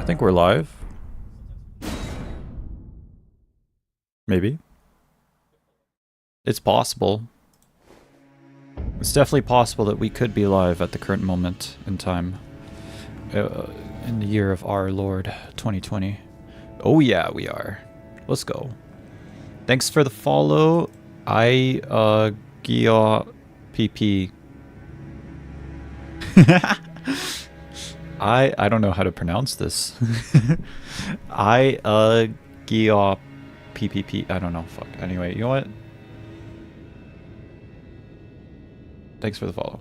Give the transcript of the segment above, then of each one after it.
I think we're live. Maybe. It's possible. It's definitely possible that we could be live at the current moment in time. In the year of our Lord 2020. Oh yeah, we are. Let's go. Thanks for the follow. Gia PP. I don't know how to pronounce this. Gia PPP. I don't know. Fuck. Anyway, you know what? Thanks for the follow.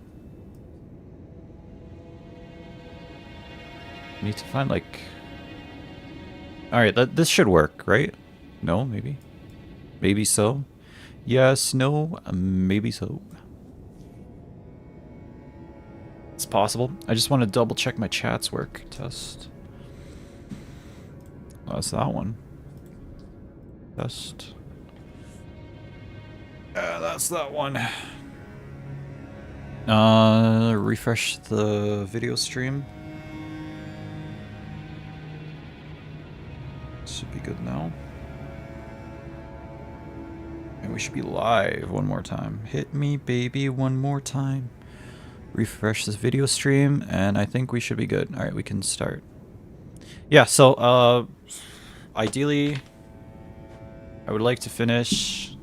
Need to find like. All right, this should work, right? No, maybe. Maybe so. Yes, no, maybe so. It's possible. I just want to double check my chats work. Test. Oh, that's that one. Test. That's that one. Refresh the video stream. Should be good now. And we should be live one more time. Hit me, baby, one more time. Refresh this video stream, and I think we should be good. All right, we can start. Yeah, so, ideally, I would like to finish...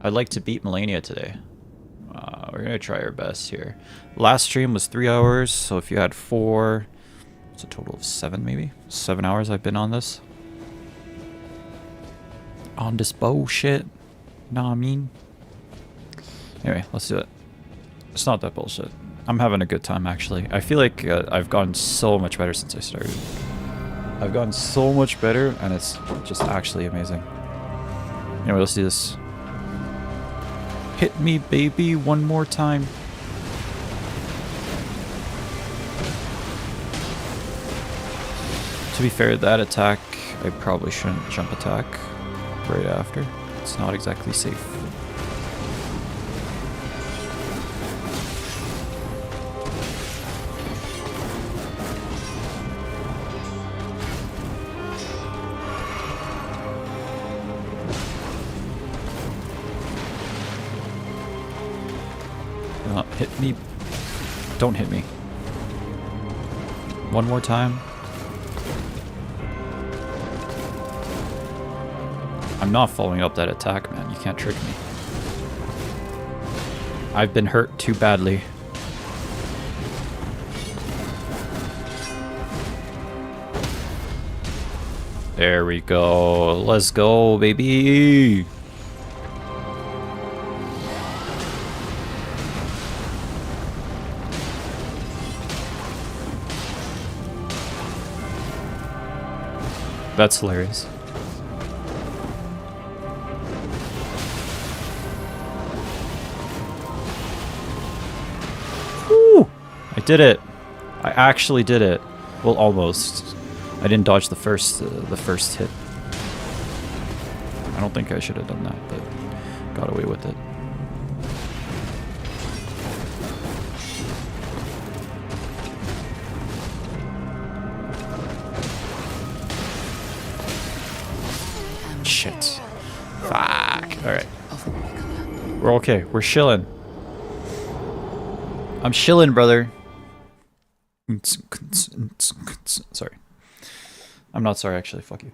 I'd like to beat Melania today. We're gonna try our best here. Last stream was 3 hours, so if you had 4... It's a total of 7, maybe? 7 hours I've been on this. On this bullshit. Know what I mean? Anyway, let's do it. It's not that bullshit. I'm having a good time, actually. I feel like I've gotten so much better since I started. I've gotten so much better, and it's just actually amazing. Anyway, let's do this. Hit me, baby, one more time. To be fair, that attack, I probably shouldn't jump attack right after. It's not exactly safe. Hit me. Don't hit me. One more time. I'm not following up that attack, man. You can't trick me. I've been hurt too badly. There we go. Let's go, baby. That's hilarious. Woo! I did it. I actually did it. Well, almost. I didn't dodge the first hit. I don't think I should have done that, but got away with it. Shit. Fuck. Alright. We're okay. We're chilling. I'm chilling, brother. Sorry. I'm not sorry, actually. Fuck you.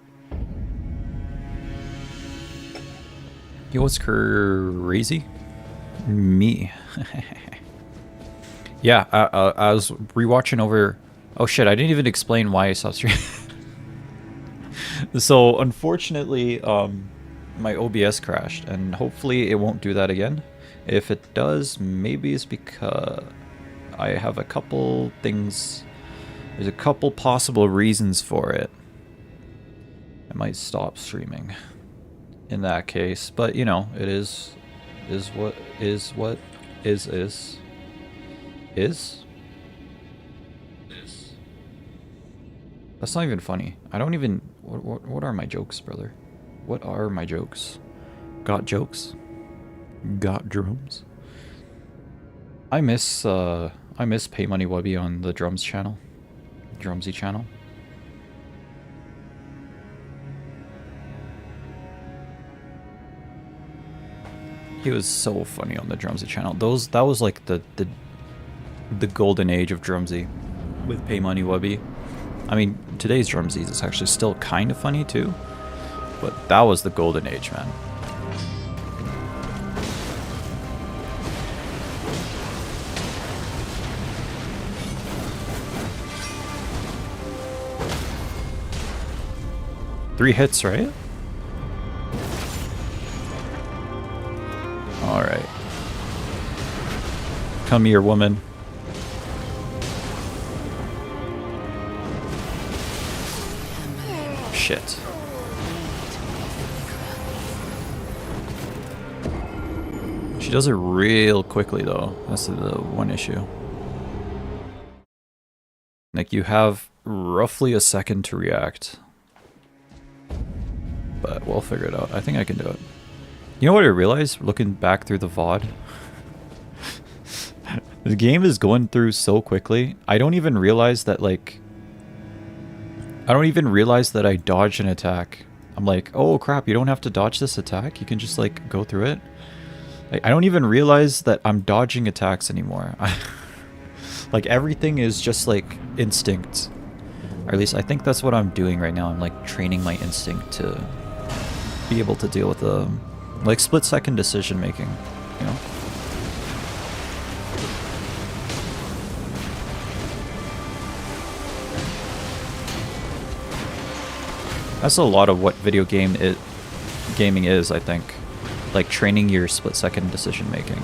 Yo, what's crazy? Me. Yeah, I was rewatching over... Oh shit, I didn't even explain why I stopped streaming. So, unfortunately, my OBS crashed, and hopefully it won't do that again. If it does, maybe it's because I have a couple things... There's a couple possible reasons for it. I might stop streaming in that case, but you know, it is what is. That's not even funny. I don't even... What are my jokes, brother? What are my jokes? Got jokes? Got drums? I miss Pay Money Wubby on the drums channel. Drumsy channel. He was so funny on the Drumsy channel. That was like the golden age of Drumsy with Pay Money Wubby. I mean, today's Drumsies is actually still kind of funny too, but that was the golden age, man. Three hits, right? Alright. Come here, woman. Shit. She does it real quickly, though. That's the one issue. Like, you have roughly a second to react. But we'll figure it out. I think I can do it. You know what I realized looking back through the VOD? The game is going through so quickly. I don't even realize that, like... I don't even realize that I dodged an attack. I'm like, oh crap, you don't have to dodge this attack? You can just, like, go through it? Like, I don't even realize that I'm dodging attacks anymore. Like, everything is just, like, instinct. Or at least I think that's what I'm doing right now. I'm, like, training my instinct to be able to deal with the... like, split-second decision-making, you know? That's a lot of what gaming is, I think. Like, training your split-second decision-making.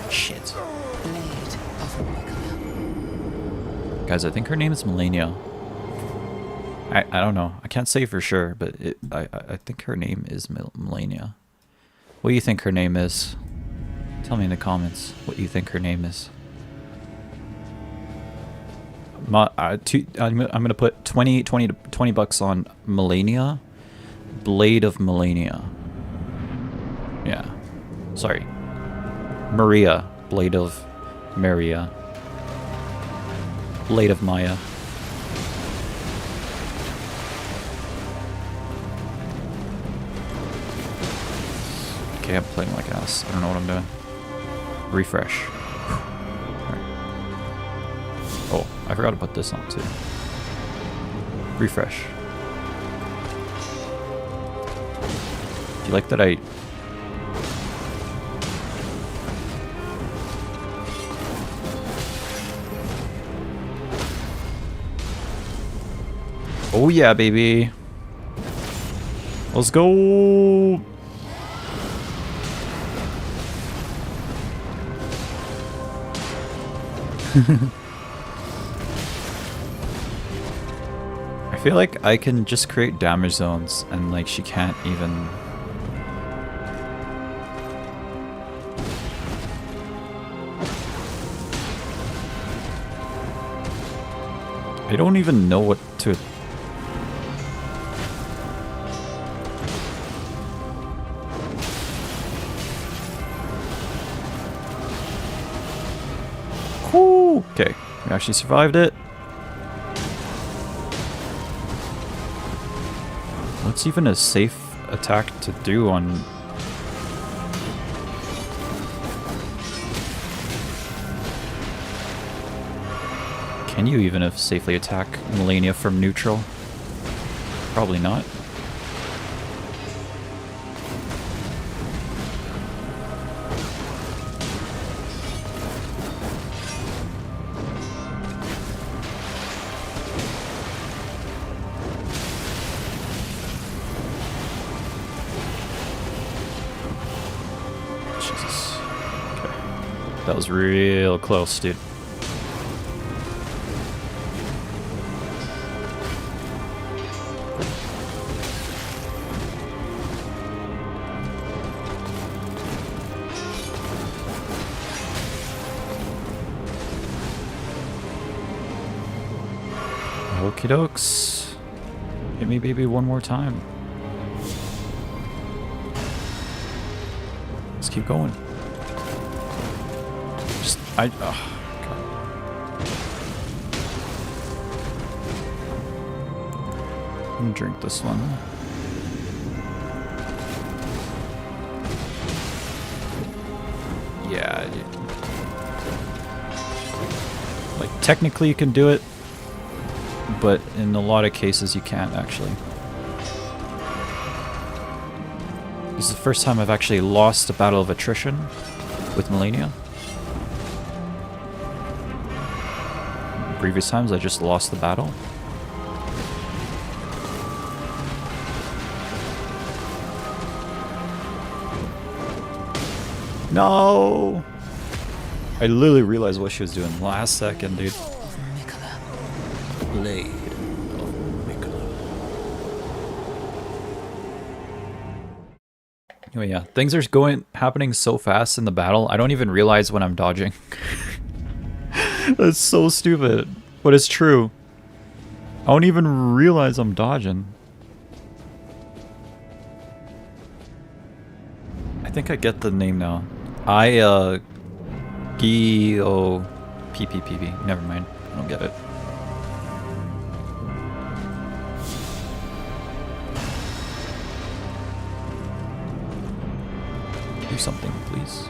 Shit. Guys, I think her name is Melania. I don't know. I can't say for sure, but I think her name is Melania. What do you think her name is? Tell me in the comments what you think her name is. I'm gonna put 20 bucks on Malania, Blade of Malania. Yeah, sorry, Maria, Blade of Maria, Blade of Maya. Okay, I'm playing like ass. I don't know what I'm doing. Refresh. Right. Oh, I forgot to put this on too. Refresh. Do you like that I... Oh yeah, baby. Let's go. I feel like I can just create damage zones and like she can't even... I don't even know what to... Whew. Okay, we actually survived it. What's even a safe attack to do on... Can you even safely attack Melania from neutral? Probably not. Jesus. Okay. That was real close, dude. Okie dokes. Hit me, baby, one more time. Let's keep going. Just, oh, God. And drink this one. Yeah. Like, technically you can do it, but in a lot of cases you can't, actually. This is the first time I've actually lost a battle of attrition with Melania. Previous times I just lost the battle. No! I literally realized what she was doing last second, dude. Blade of Mikola. Anyway, yeah, things are happening so fast in the battle, I don't even realize when I'm dodging. That's so stupid, but it's true. I don't even realize I'm dodging. I think I get the name now. G-O-P-P-P-P. Never mind. I don't get it. Do something, please.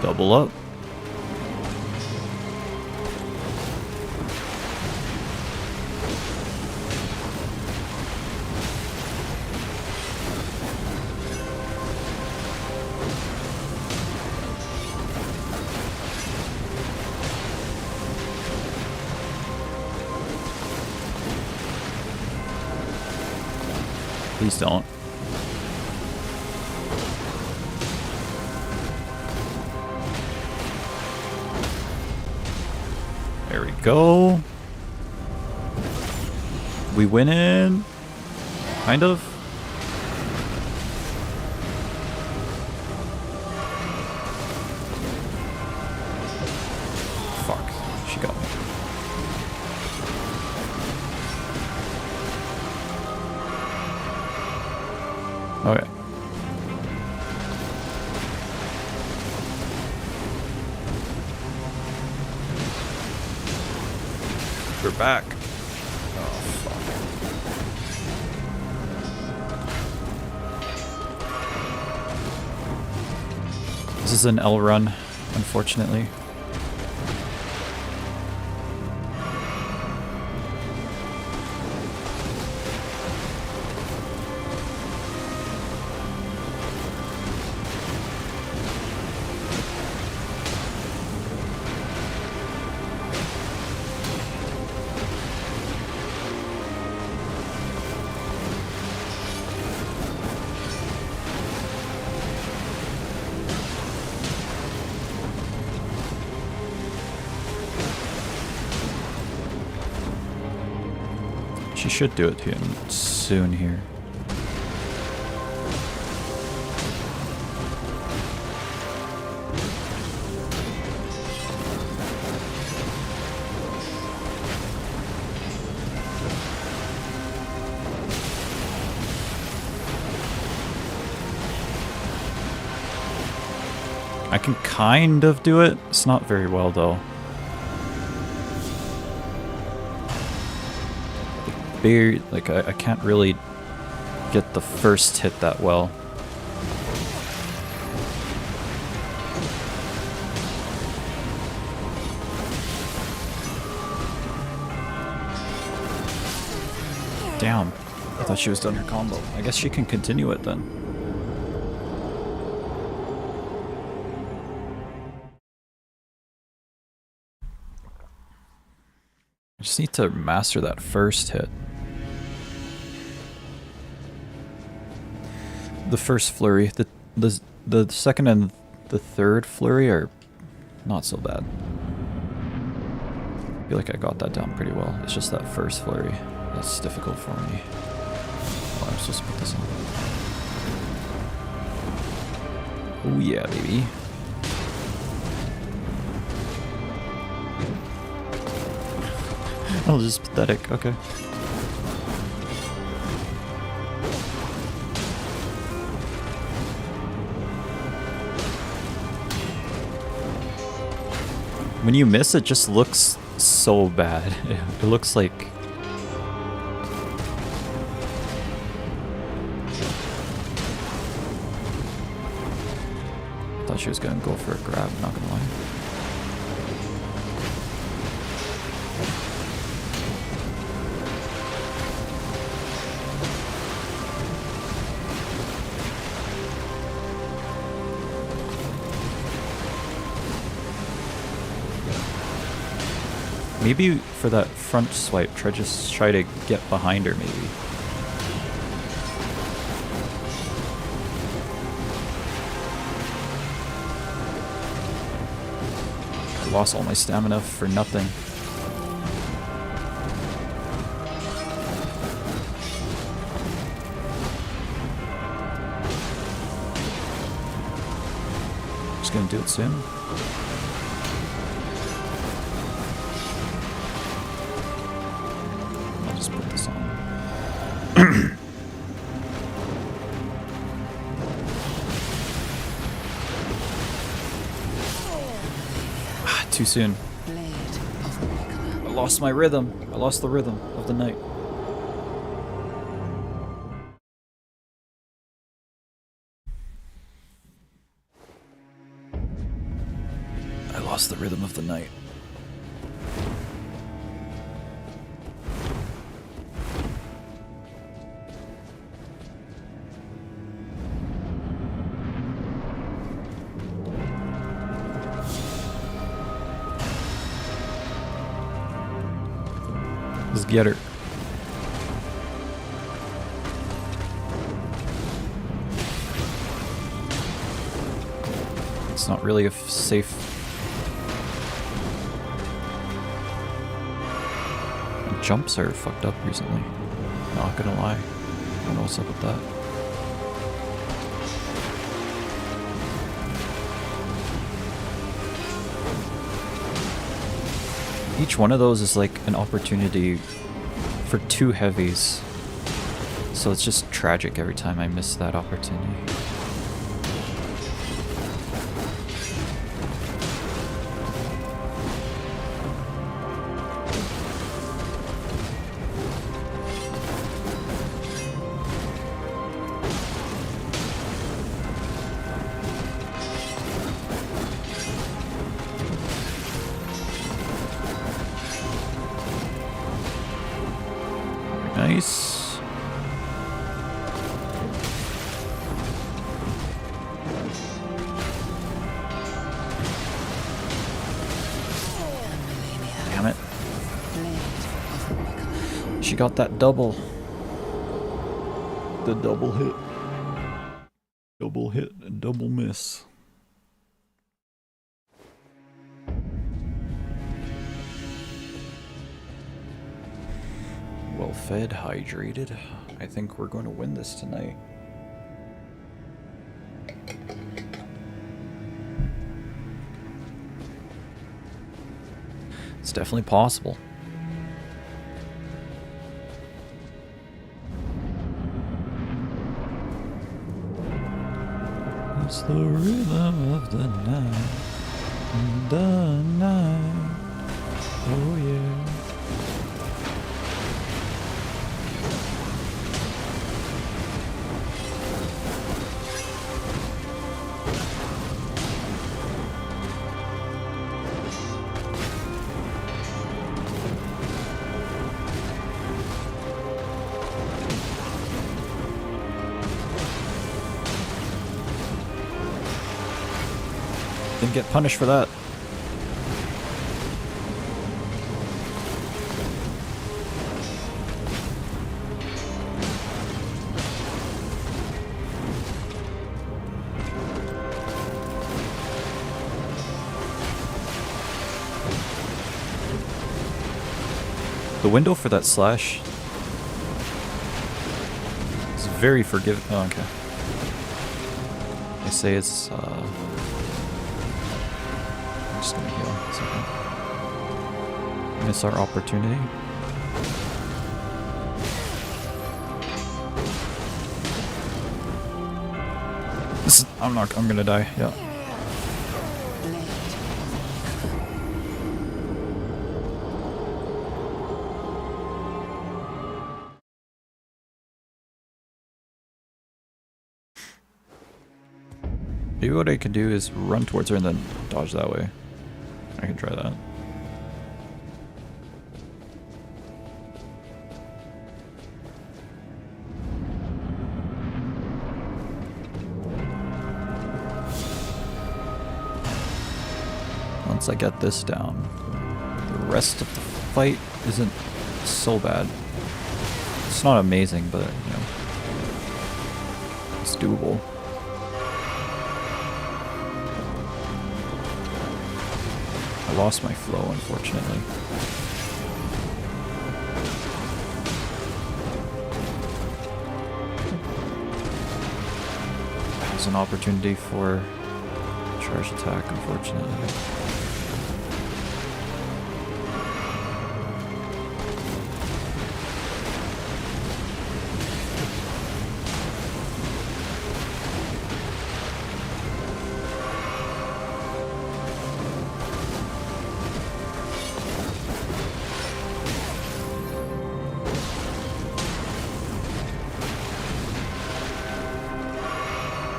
Double up. Please don't. There we go. We win in. Kind of. Fuck. She got me. Okay. We're back. Oh, fuck. This is an L run, unfortunately. She should do it soon here. I can kind of do it. It's not very well though. Like I can't really get the first hit that well. Damn, I thought she was done her combo. I guess she can continue it then. I just need to master that first hit. The first flurry, the second and the third flurry are not so bad. I feel like I got that down pretty well. It's just that first flurry that's difficult for me. Oh, I'm supposed to put this on. Oh yeah, baby. challenge is pathetic. Okay. When you miss, it just looks so bad. It looks like... I thought she was gonna go for a grab, not gonna lie. Maybe for that front swipe, just try to get behind her, maybe. I lost all my stamina for nothing. Just gonna do it soon. Too soon. I lost my rhythm. I lost the rhythm of the night. I lost the rhythm of the night. Let's get her. It's not really a safe... Jumps are fucked up recently. Not gonna lie. I don't know what's up with that. Each one of those is like an opportunity for 2 heavies. So it's just tragic every time I miss that opportunity. Nice. Damn it. She got that double. The double hit. Double hit and double miss. Well fed, hydrated. I think we're going to win this tonight. It's definitely possible. It's the rhythm of the night. The night. Oh yeah. Didn't get punished for that. The window for that slash is very forgiving. Oh, okay. They say it's I'm just gonna heal a second. Miss our opportunity. I'm gonna die, yeah. Maybe what I can do is run towards her and then dodge that way. I can try that. Once I get this down, the rest of the fight isn't so bad. It's not amazing, but, you know, it's doable. I lost my flow, unfortunately. That was an opportunity for charge attack, unfortunately.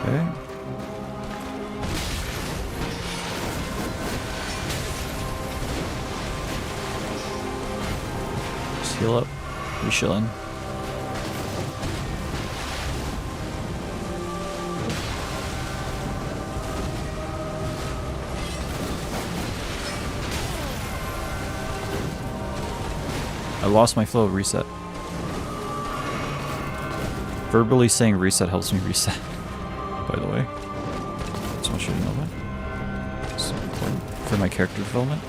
Okay. Just heal up. We chillin'. I lost my flow. Reset. Verbally saying reset helps me reset. By the way, just want you to know that. It's important for my character development.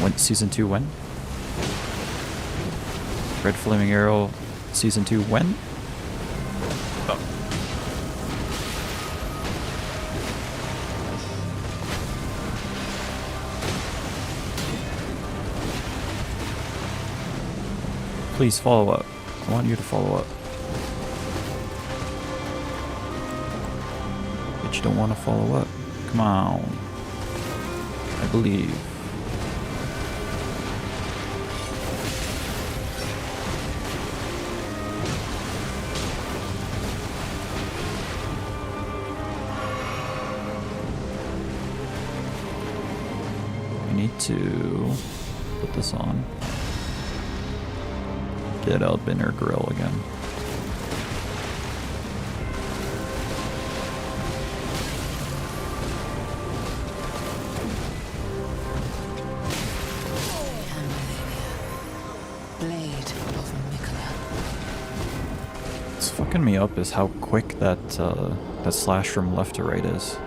When season 2 when? Red Flaming Arrow season 2 when? Oh. Please follow up. I want you to follow up. But you don't want to follow up. Come on. I believe. I need to put this on. Get up in her grill again. What's fucking me up is how quick that that slash from left to right is.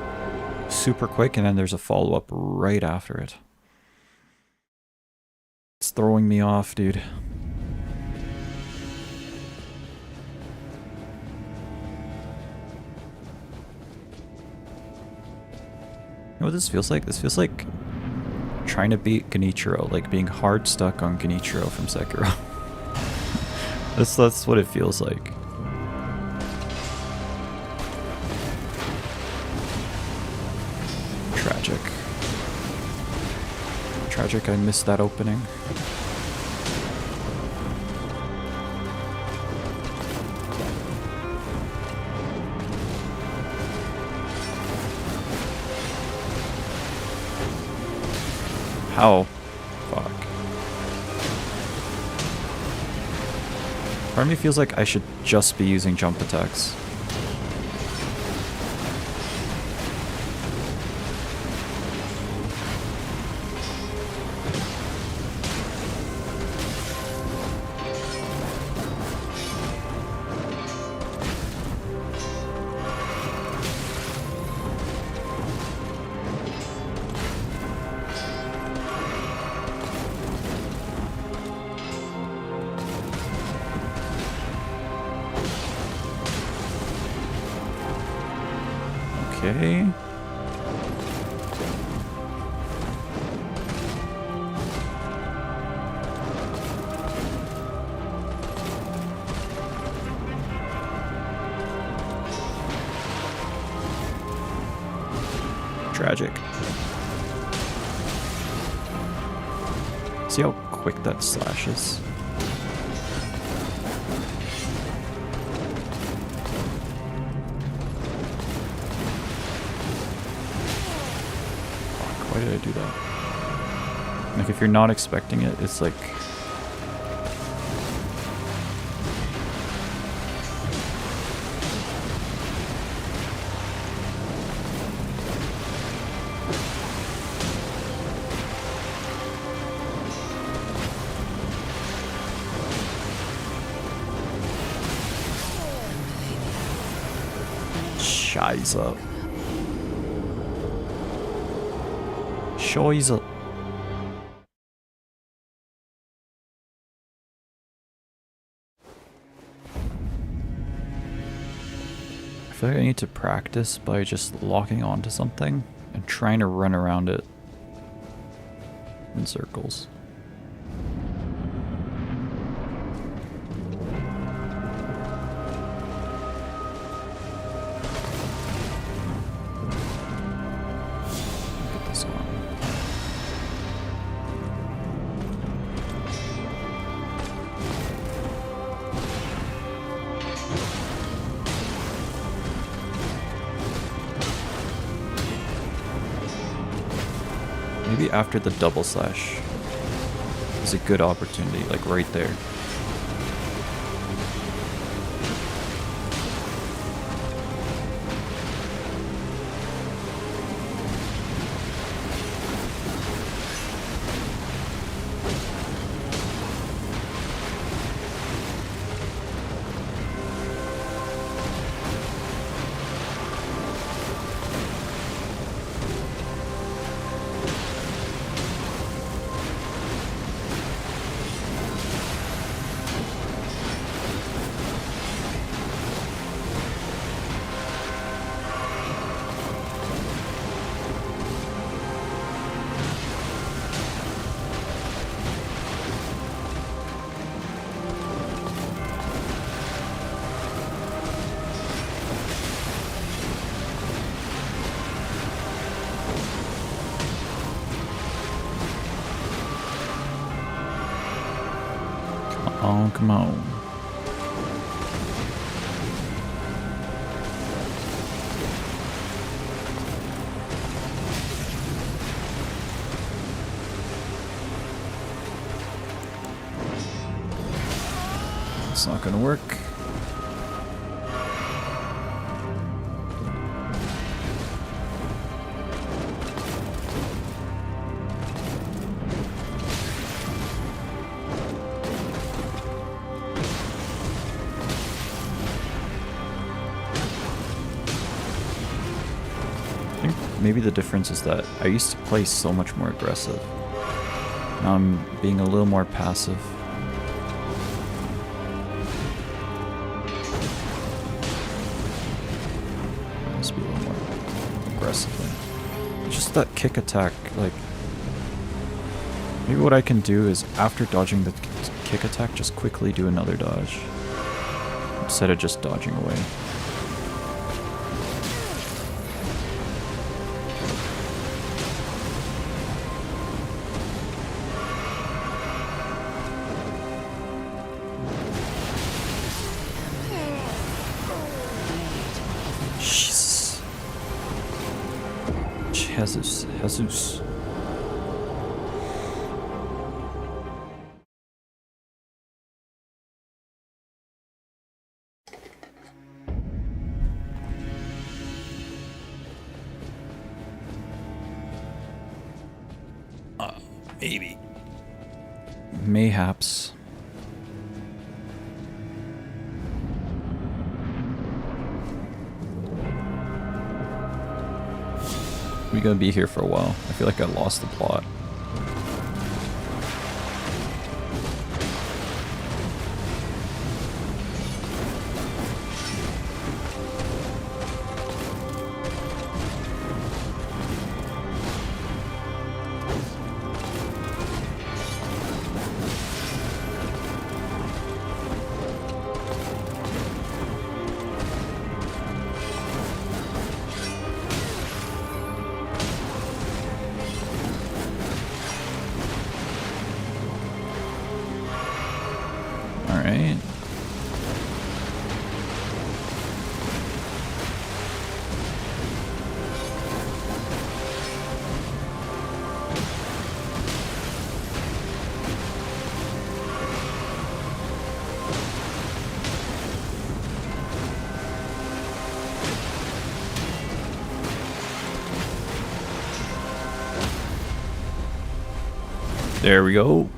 Super quick, and then there's a follow-up right after it. It's throwing me off, dude. You know what this feels like? This feels like trying to beat Genichiro, like being hard stuck on Genichiro from Sekiro. That's what it feels like. Tragic. Tragic, I missed that opening. How? Fuck. Part of me feels like I should just be using jump attacks. Okay. Tragic. See how quick that slashes? Fuck, why did I do that? Like, if you're not expecting it, it's like... Scheiße. Scheiße. I feel like I need to practice by just locking onto something and trying to run around it in circles. Maybe after the double slash is a good opportunity, like right there. Oh, come on. It's not gonna work. Maybe the difference is that I used to play so much more aggressive. Now I'm being a little more passive. Must be a little more aggressively. Just that kick attack, like... Maybe what I can do is, after dodging the kick attack, just quickly do another dodge. Instead of just dodging away. Jesus. Maybe. Mayhaps. We're gonna be here for a while. I feel like I lost the plot. There we go.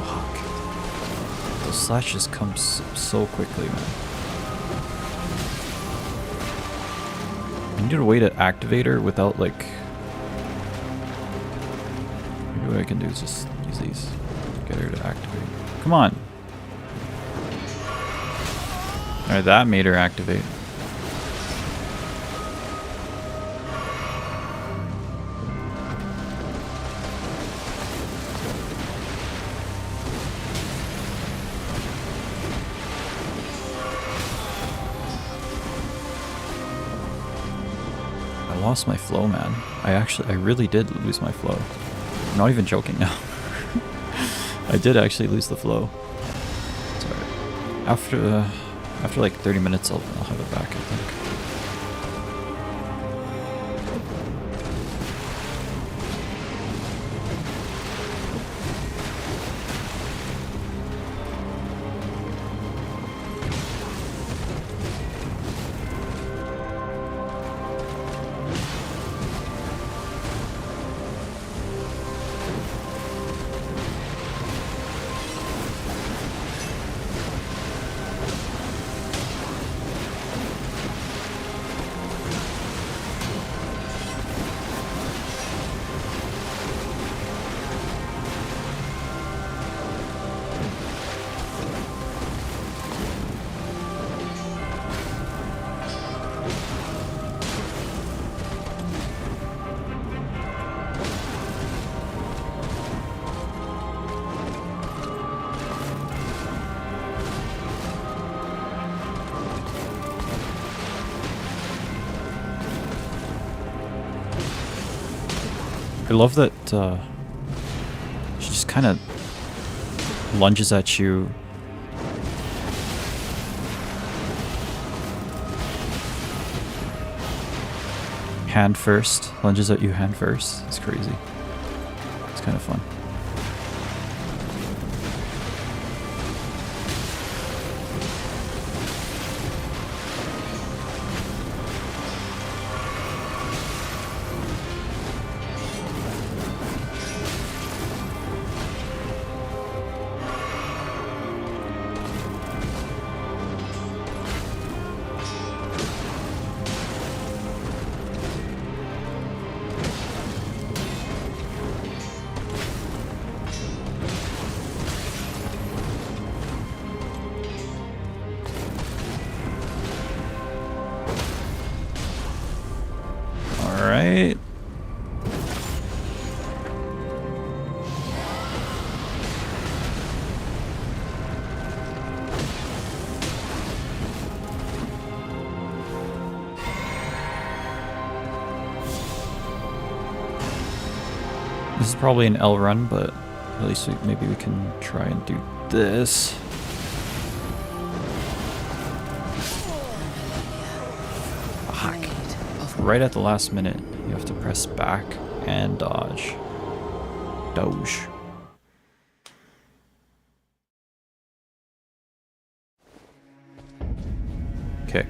Fuck. Those slashes come so quickly, man. I need a way to activate her without, like... Maybe what I can do is just use these. Get her to activate. Come on! Alright, that made her activate. I lost my flow, man. I really did lose my flow. I'm not even joking now. I did actually lose the flow. It's alright. After like 30 minutes, I'll have it back, I think. I love that she just kind of lunges at you. Hand first. Lunges at you hand first. It's crazy. It's kind of fun. Alright. This is probably an L run, but at least maybe we can try and do this. Right at the last minute, you have to press back and dodge. Doge. Okay.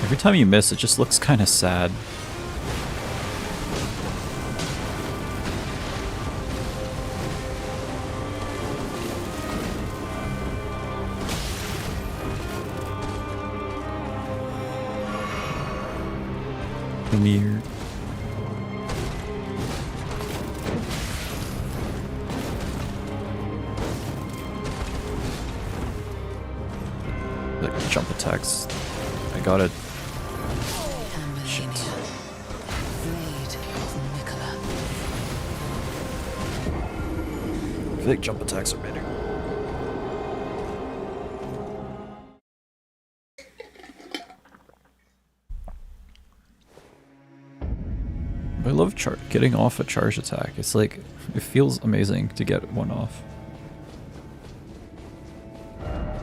Every time you miss, it just looks kind of sad. Weird. Like jump attacks. I got it. think jump attacks are better. I love getting off a charge attack. It's like, it feels amazing to get one off.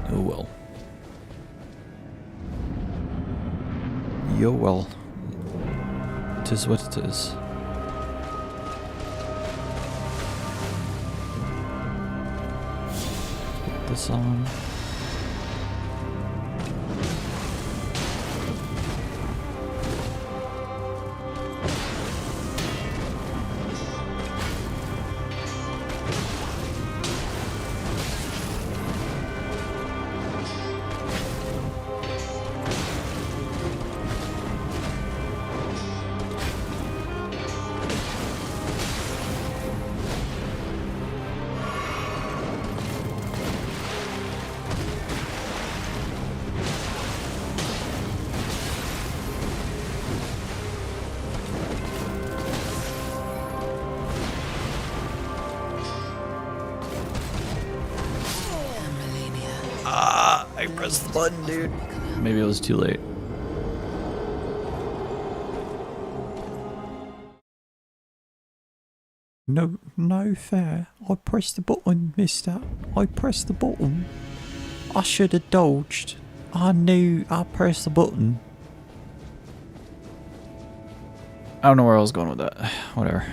Oh well. Yo well. It is what it is. Put this on. I pressed the button, dude. Maybe it was too late. No fair. I pressed the button, mister. I pressed the button. I should have dodged. I knew I pressed the button. I don't know where I was going with that. Whatever.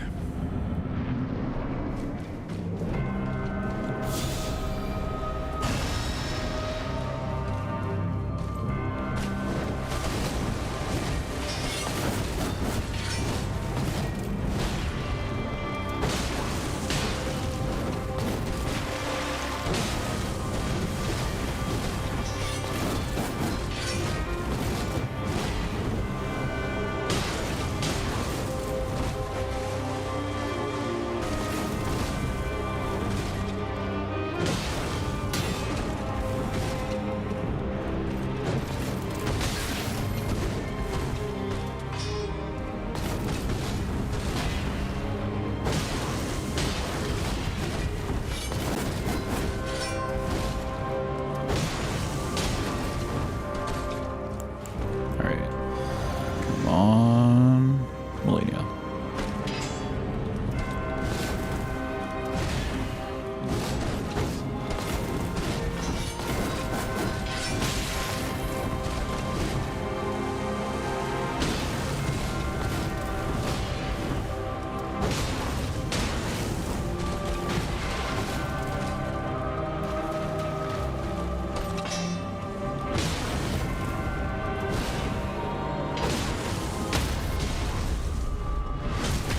Melania.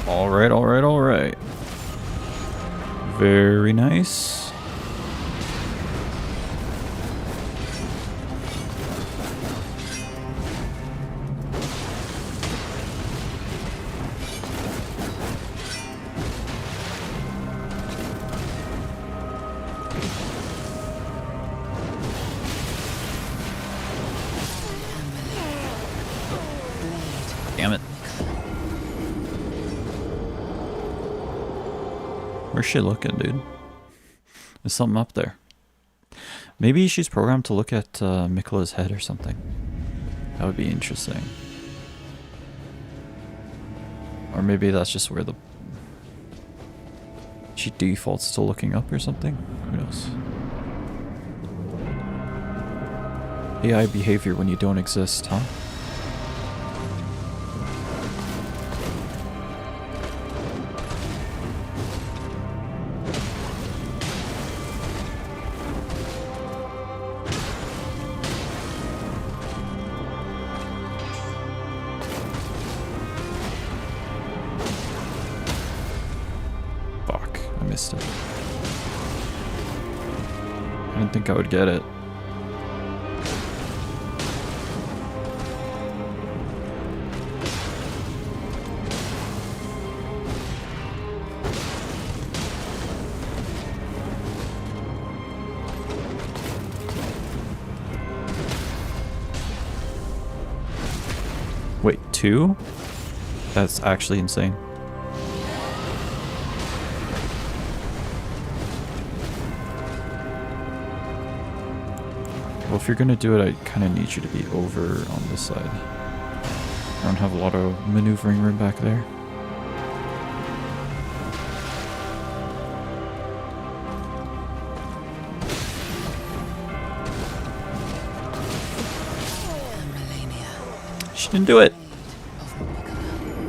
All right. Very nice. Damn it. Where's she looking, dude? There's something up there. Maybe she's programmed to look at Mikola's head or something. That would be interesting. Or maybe that's just where she defaults to looking up or something. Who knows? AI behavior when you don't exist, huh? Missed it. I didn't think I would get it. Wait, 2? That's actually insane. Well, if you're gonna do it, I kind of need you to be over on this side. I don't have a lot of maneuvering room back there. She didn't do it.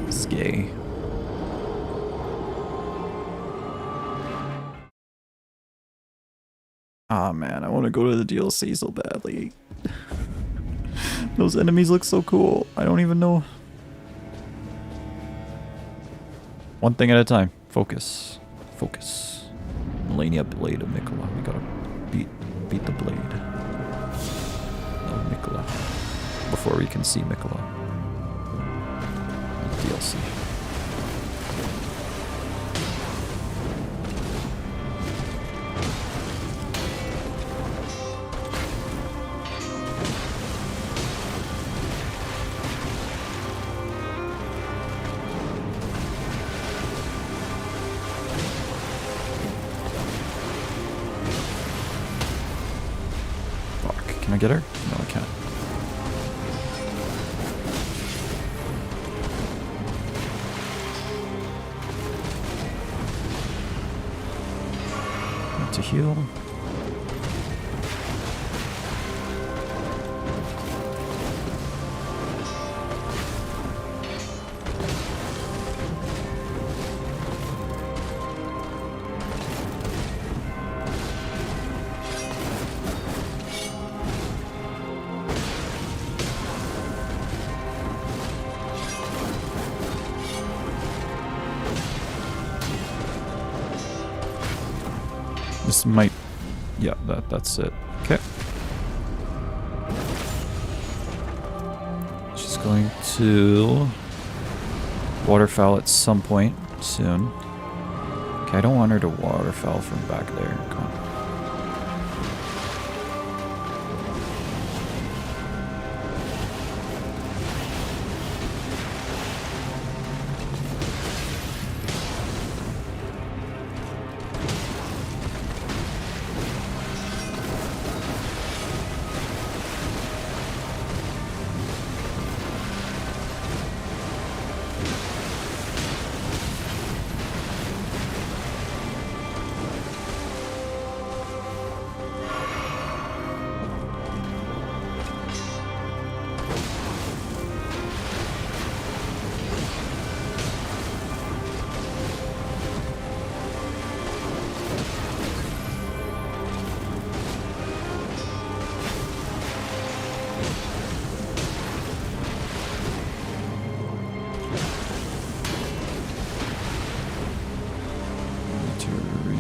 It's gay. Ah, man, I want to go to the DLC so badly. Those enemies look so cool. I don't even know. One thing at a time. Focus. Focus. Melania blade of Mikola. We gotta beat the blade of Mikola before we can see Mikola. DLC. Can I get her? No, I can't. Need to heal. This might... Yeah, that's it. Okay. She's going to waterfowl at some point soon. Okay, I don't want her to waterfowl from back there. Come on.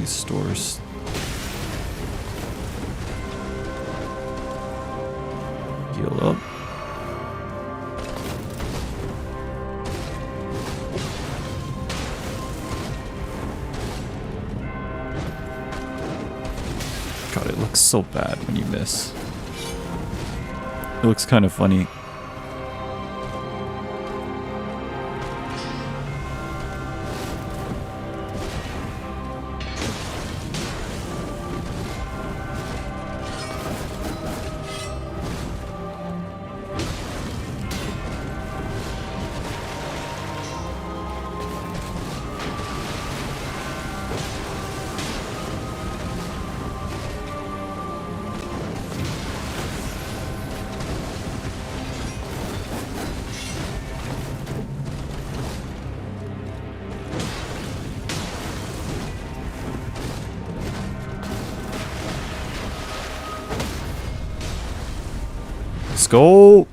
Stores. Heal up. God, it looks so bad when you miss. It looks kind of funny. Let's go.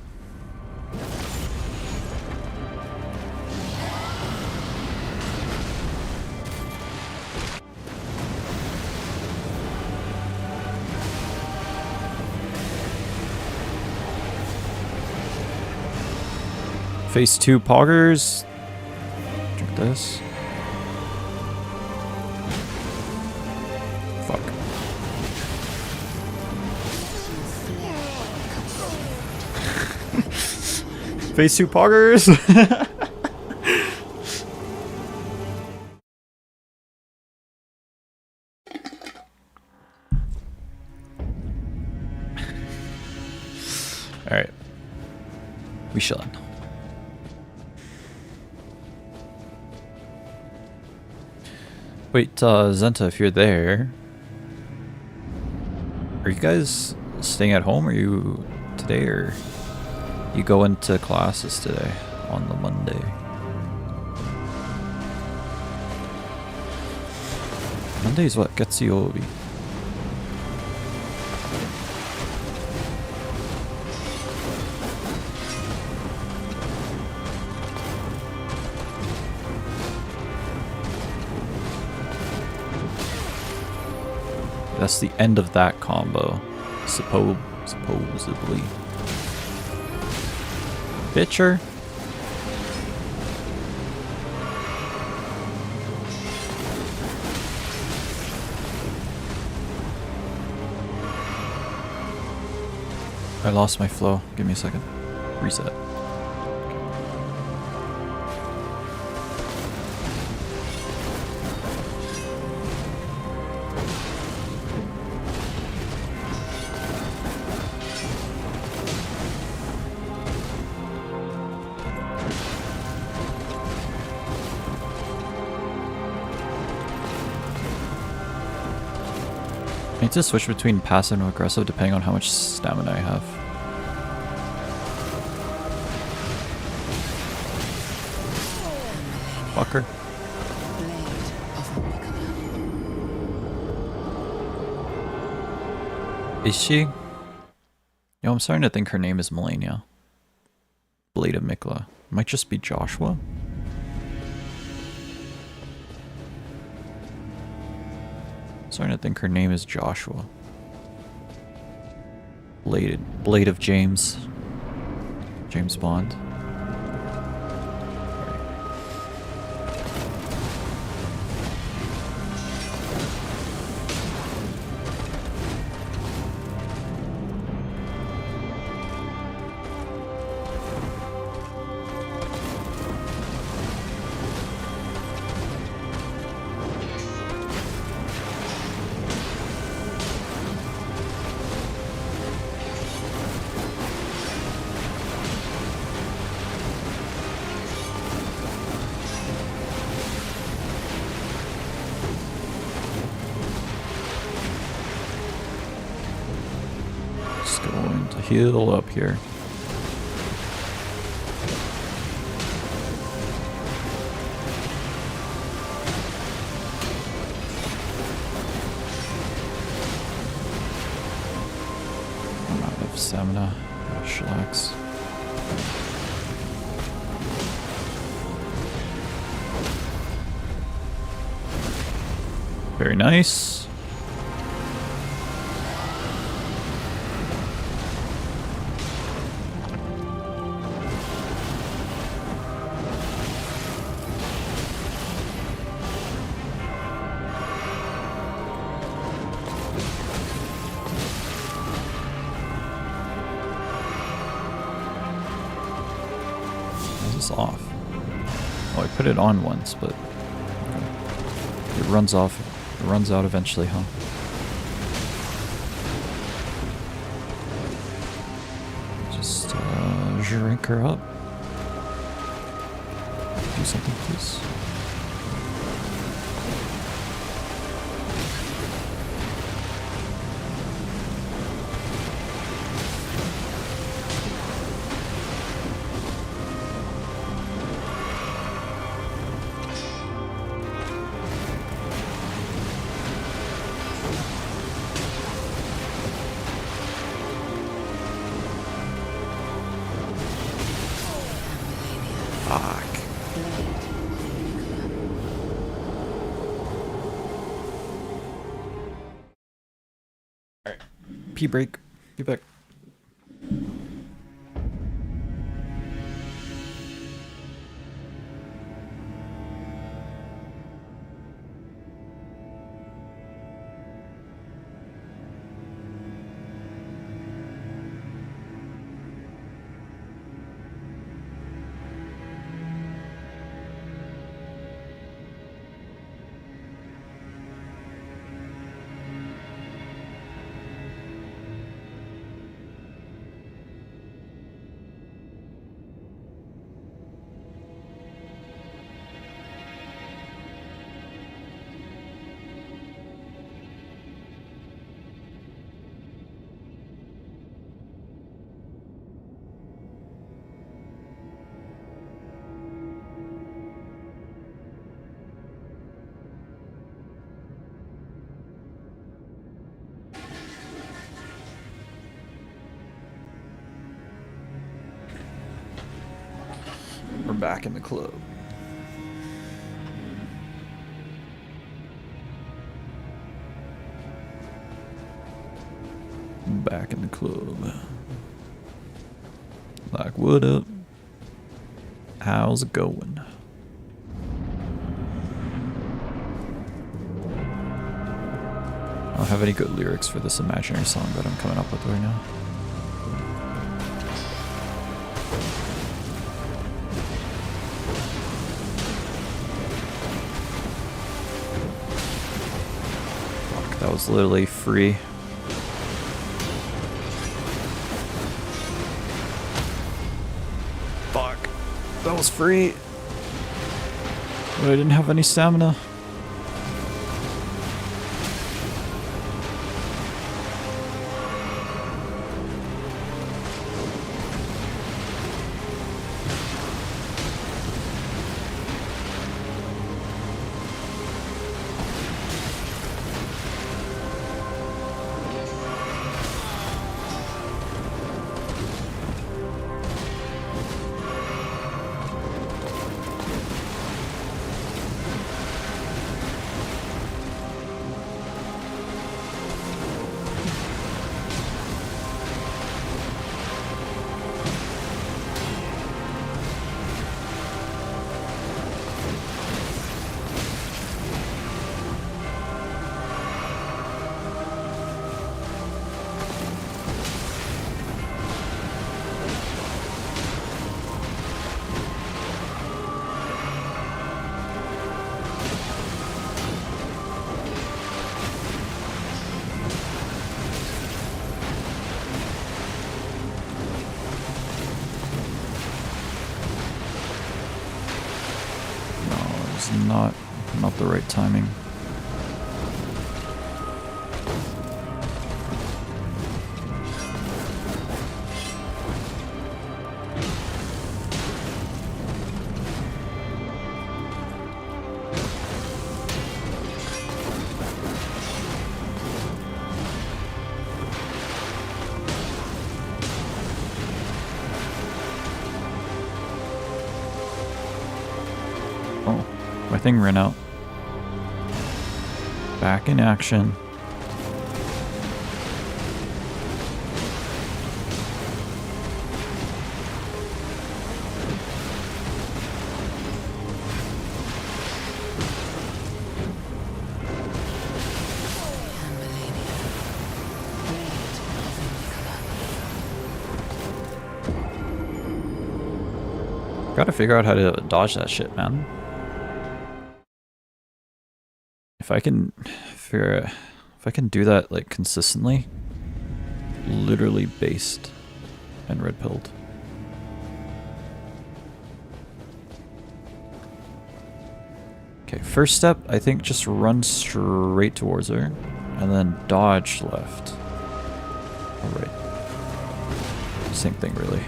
Phase 2 poggers. Drink this. Fuck. Phase 2 poggers. Alright. We should. Wait, Zenta, if you're there, are you guys staying at home? Are you today, or you go into classes today on the Monday? Monday is what gets you Obi. That's the end of that combo. Supposedly. Pitcher. I lost my flow. Give me a second. Reset. I need to switch between passive and aggressive depending on how much stamina I have. Fucker. Is she? Yo, I'm starting to think her name is Melania. Blade of Mikla. Might just be Joshua? Starting to think her name is Joshua. Blade of James. James Bond. Heal up here. I'm out of stamina. Oh, chillax. Very nice. Off. Oh, I put it on once, but it runs off. It runs out eventually, huh? Just drink her up. Do something, please. Pee break. Be back. We're back in the club. Back in the club. Like, what up? How's it going? I don't have any good lyrics for this imaginary song that I'm coming up with right now. Fuck, that was literally free. Fuck, that was free. But I didn't have any stamina. Not the right timing. Oh, my thing ran out. Back in action. Gotta figure out how to dodge that shit, man. If I can do that like consistently, literally based and red pilled. Okay, first step, I think just run straight towards her and then dodge left. All right. Same thing really.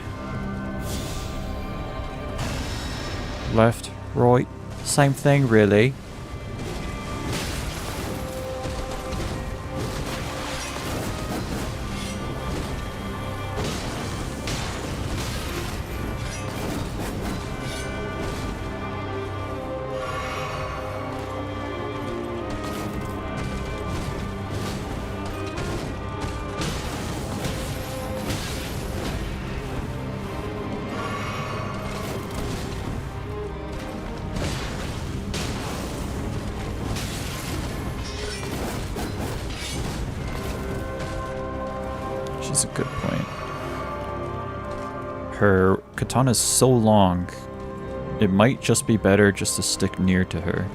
Left, right, same thing really. She's a good point. Her katana is so long, it might just be better just to stick near to her.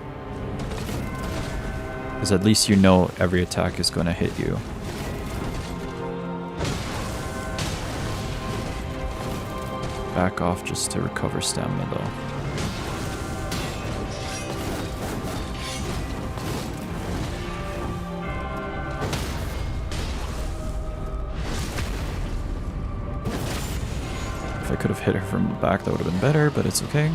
Because at least you know every attack is going to hit you. Back off just to recover stamina though. If I could have hit her from the back, that would have been better, but it's okay.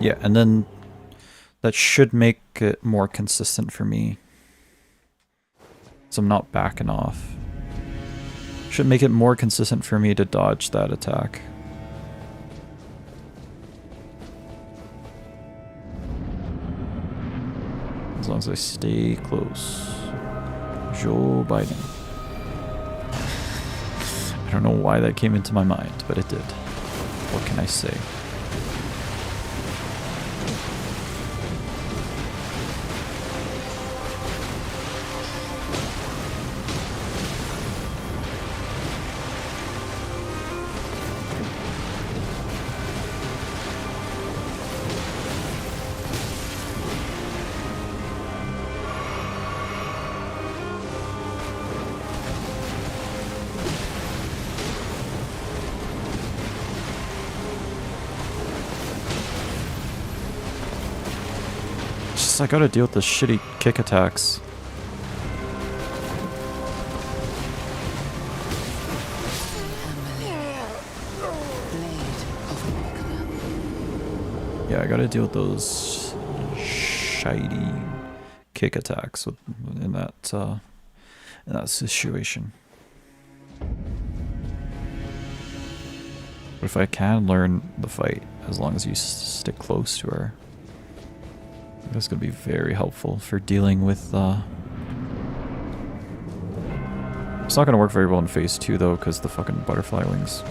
Yeah, and then that should make it more consistent for me. So I'm not backing off. Should make it more consistent for me to dodge that attack. As long as I stay close. Joe Biden. I don't know why that came into my mind, but it did. What can I say? I gotta deal with the shitty kick attacks. Yeah, I gotta deal with those shitty kick attacks in that situation. But if I can learn the fight, as long as you stick close to her, that's going to be very helpful for dealing with... It's not going to work very well in phase 2 though, because the fucking butterfly wings.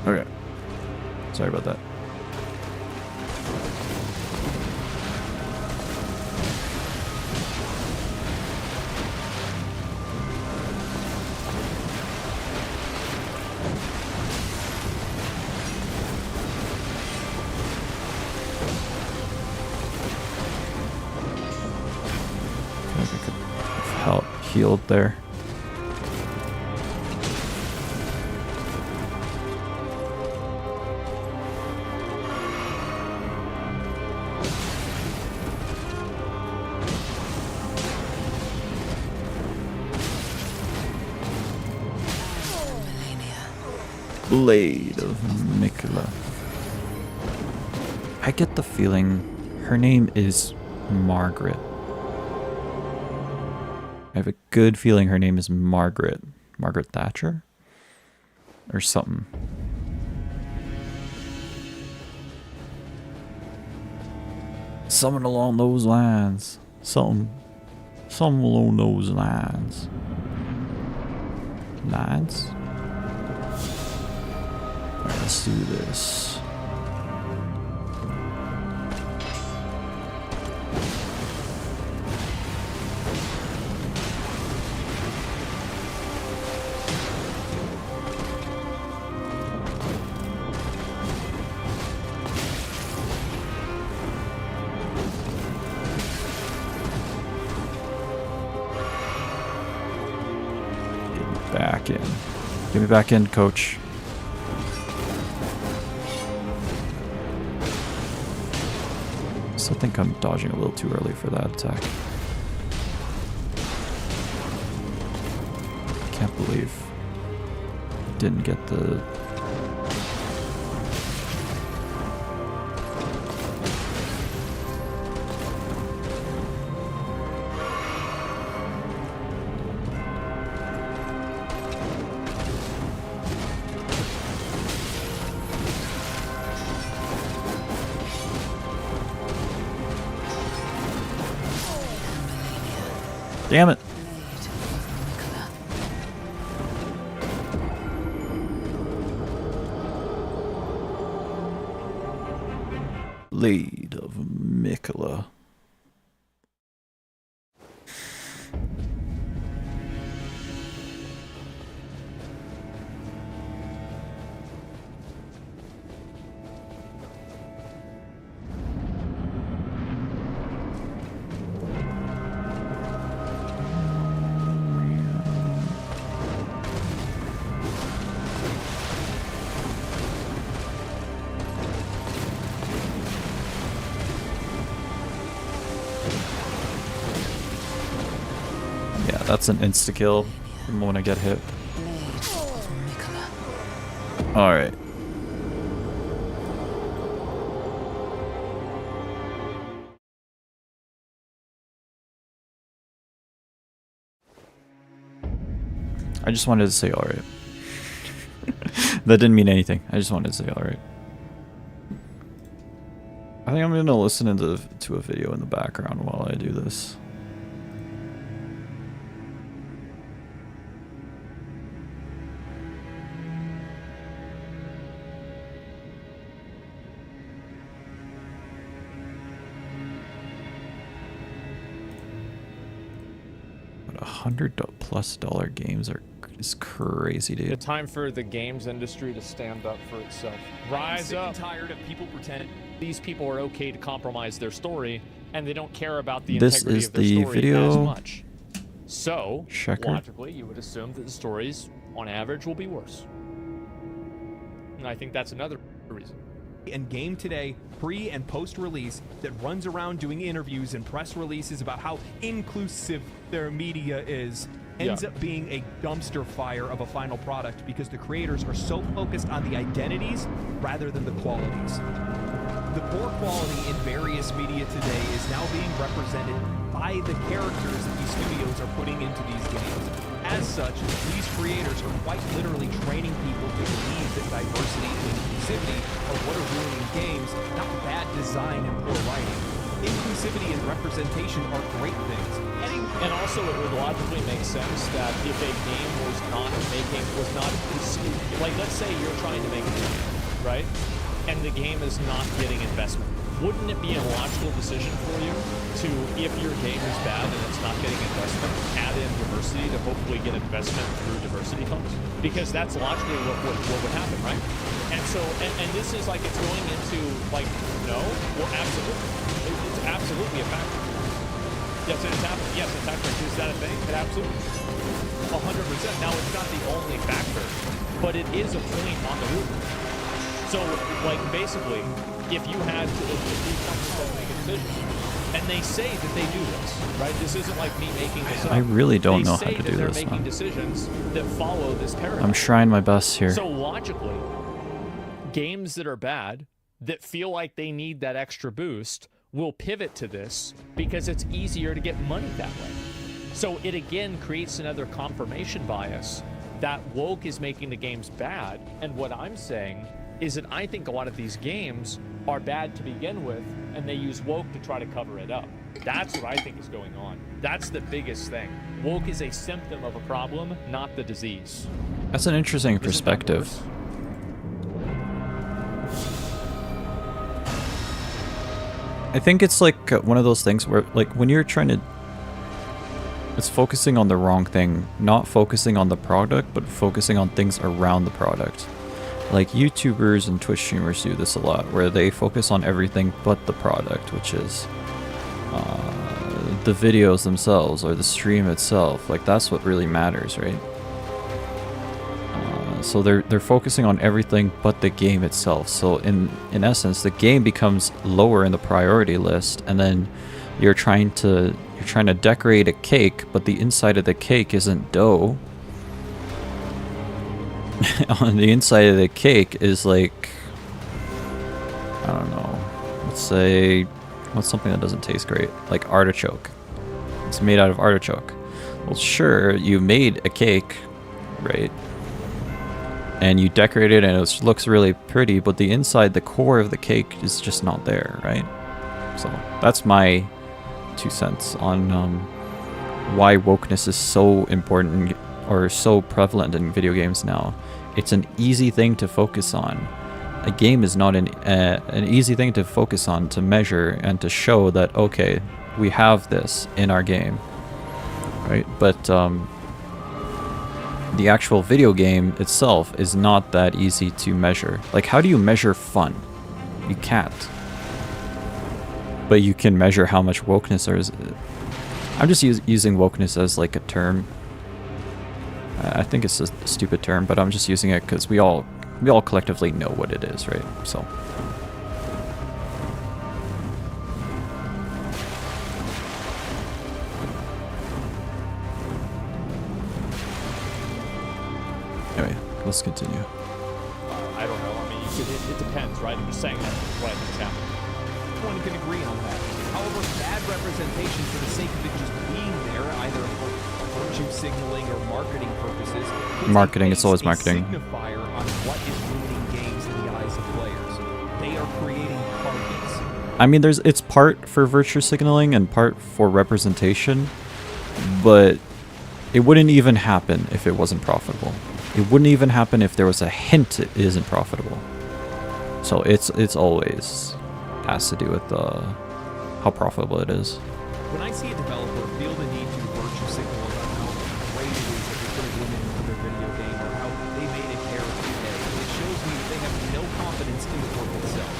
Okay. Sorry about that. I think I could have helped healed there. Blade of Mikula. I get the feeling her name is Margaret. I have a good feeling her name is Margaret. Margaret Thatcher? Or something. Something along those lines. Something along those lines. Lines? Alright, let's do this. Get me back in. Get me back in, coach. still think I'm dodging a little too early for that attack. Can't believe I didn't get the... Damn it. Blade of Mikola. That's an insta-kill from when I get hit. Alright. I just wanted to say alright. That didn't mean anything. I just wanted to say alright. I think I'm going to listen to a video in the background while I do this. $100+ games is crazy, dude. It's time for the games industry to stand up for itself. Rise up. I'm sick and tired of people pretending these people are okay to compromise their story, and they don't care about the integrity of their story as much. So, logically, you would assume that the stories, on average, will be worse. And I think that's another reason. And Game Today pre and post release that runs around doing interviews and press releases about how inclusive their media is ends up being a dumpster fire of a final product because the creators are so focused on the identities rather than the qualities. The poor quality in various media today is now being represented by the characters that these studios are putting into these games. As such, these creators are quite literally training people to believe that diversity and inclusivity are what are ruining games, not bad design and poor writing. Inclusivity and representation are great things. And also, it would logically make sense that if a game was not, like, let's say you're trying to make a game, right? And the game is not getting investment. Wouldn't it be a logical decision for you to, if your game is bad and it's not getting investment, add in diversity to hopefully get investment through diversity funds? Because that's logically what would happen, right? And so, and this is like, it's going into, like, no? Well, absolutely. It's absolutely a factor. Yes, it's happening. Yes, it's happening. Is that a thing? It absolutely. 100%. Now, it's not the only factor, but it is a point on the route. So, like, basically, if these companies make a decision, and they say that they do this, right? This isn't like me making this up. I really don't know how to do this, they're making decisions that follow this paradigm. I'm trying my best here. So logically, games that are bad, that feel like they need that extra boost, will pivot to this because it's easier to get money that way. So it again creates another confirmation bias that woke is making the games bad. And what I'm saying is that I think a lot of these games are bad to begin with, and they use woke to try to cover it up. That's what I think is going on. That's the biggest thing. Woke is a symptom of a problem, not the disease. That's an interesting perspective. I think it's like one of those things where, like, when you're trying to... It's focusing on the wrong thing. Not focusing on the product, but focusing on things around the product. Like, YouTubers and Twitch streamers do this a lot, where they focus on everything but the product, which is the videos themselves or the stream itself. Like, that's what really matters, right? So they're focusing on everything but the game itself. So in essence, the game becomes lower in the priority list, and then you're trying to decorate a cake, but the inside of the cake isn't dough. On the inside of the cake is like, I don't know, let's say, what's something that doesn't taste great? Like artichoke. It's made out of artichoke. Well, sure, you made a cake, right? And you decorate it and it looks really pretty, but the inside, the core of the cake is just not there, right? So that's my 2 cents on why wokeness is so important or so prevalent in video games now. It's an easy thing to focus on. A game is not an easy thing to focus on, to measure and to show that, okay, we have this in our game, right? But the actual video game itself is not that easy to measure. Like, how do you measure fun? You can't. But you can measure how much wokeness there is. I'm just using wokeness as like a term. I think it's a stupid term, but I'm just using it because we all collectively know what it is, right? So. Anyway, let's continue. I don't know. I mean, it depends, right? I'm just saying that's what I think is happening. One can agree on that. However, bad representation for the sake of it just being there, either for virtue signaling or marketing purposes. Marketing, it's always marketing. Signifier on what is ruining games in the eyes of players. They are creating targets. I mean, it's part for virtue signaling and part for representation, but it wouldn't even happen if it wasn't profitable. It wouldn't even happen if there was a hint it isn't profitable. So it's always has to do with how profitable it is. When I see a developer feel the need to virtue signal about how great it is that they put a woman into their video game or how they made a character gay, it shows me that they have no confidence in the work itself.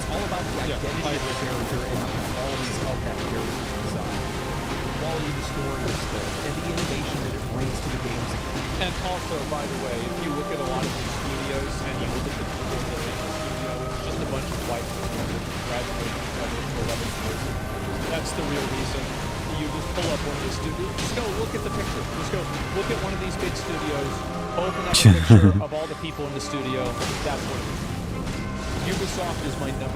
It's all about the identity of the character and the qualities of that character inside. The quality of the story and the innovation that it brings to the game's And also, by the way, if you look at a lot of these studios and you look at the people that make the studio, it's just a bunch of white people that graduated from 11 years. That's the real reason. You just pull up one of these studios. Just go look at the picture. Just go look at one of these big studios. Open up a picture of all the people in the studio. That's what it is. Ubisoft is my #1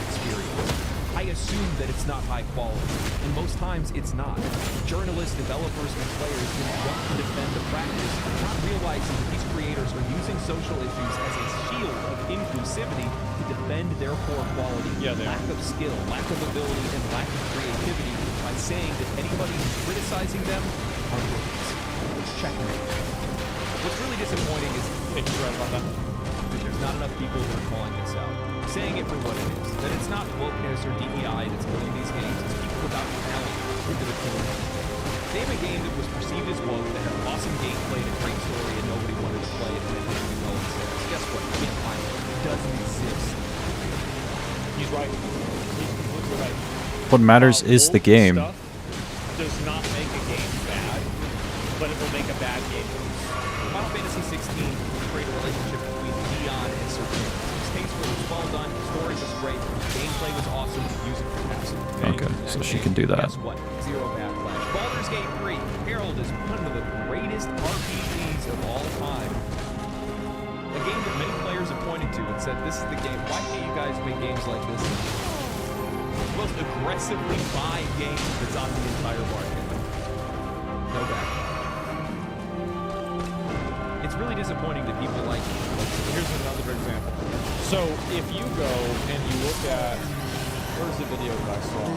experience. I assume that it's not high quality, and most times it's not. Journalists, developers, and players want to defend the practice, not realizing that these creators are using social issues as a shield of inclusivity to defend their poor quality, lack of skill, lack of ability, and lack of creativity by saying that anybody who's criticizing them are rookies. Checkmate. What's really disappointing is that there's not enough people who are calling this out. Saying it for what it is, that it's not wokeness or DEI that's killing these games, it's people without talent into the community. They have a game that was perceived as woke, that had awesome gameplay and a great story, and nobody wanted to play it, and it didn't do well in sales. Guess what? You can't find it. It doesn't exist. He's right. He's completely right. What matters is the game. Stuff does not make a game bad, but it will make a bad game worse. Final Fantasy 16 create a relationship between Leon and Serena. Tasteful, was well done, the story was great, gameplay was awesome, music fantastic. Okay, so she can do that. Guess what? Zero backlash. Baldur's Gate 3, Herald is one of the greatest RPGs of all time. A game that many players have pointed to and said, this is the game. Why can't you guys make games like this? The most aggressively buy game that's on the entire market. No backlash. It's really disappointing that people like it. Here's another example. So if you go and you look at, where's the video that I saw?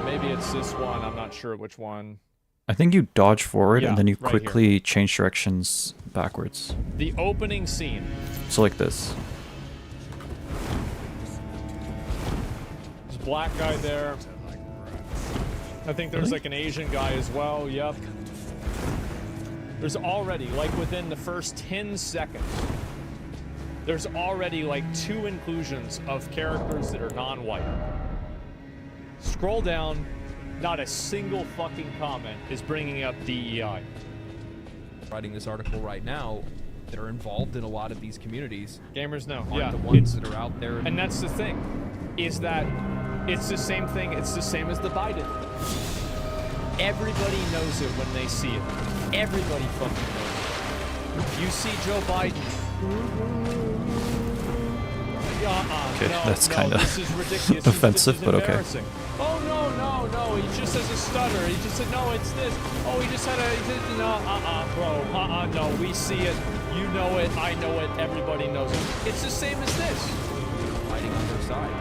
Maybe it's this one. I'm not sure which one. I think you dodge forward Yeah, and then you right quickly here. change directions backwards. The opening scene. So like this. There's a black guy there. I think there's like an Asian guy as well. Yep. There's already, like within the first 10 seconds, there's already like 2 inclusions of characters that are non-white. Scroll down, Not a single fucking comment is bringing up DEI. Writing this article right now that are involved in a lot of these communities. Gamers know. Aren't Yeah. the ones that are out there. And that's the thing, is that it's the same thing. It's the same as the Biden. Everybody knows it when they see it. Everybody fucking knows it. You see Joe Biden. Okay, no, that's no, kind of this is ridiculous. offensive, This is but okay. embarrassing. Oh no, he just has a stutter. He just said no, it's this. Oh, he just had a bro. No, we see it. You know it. I know it. Everybody knows it. It's the same as this. Fighting on their side.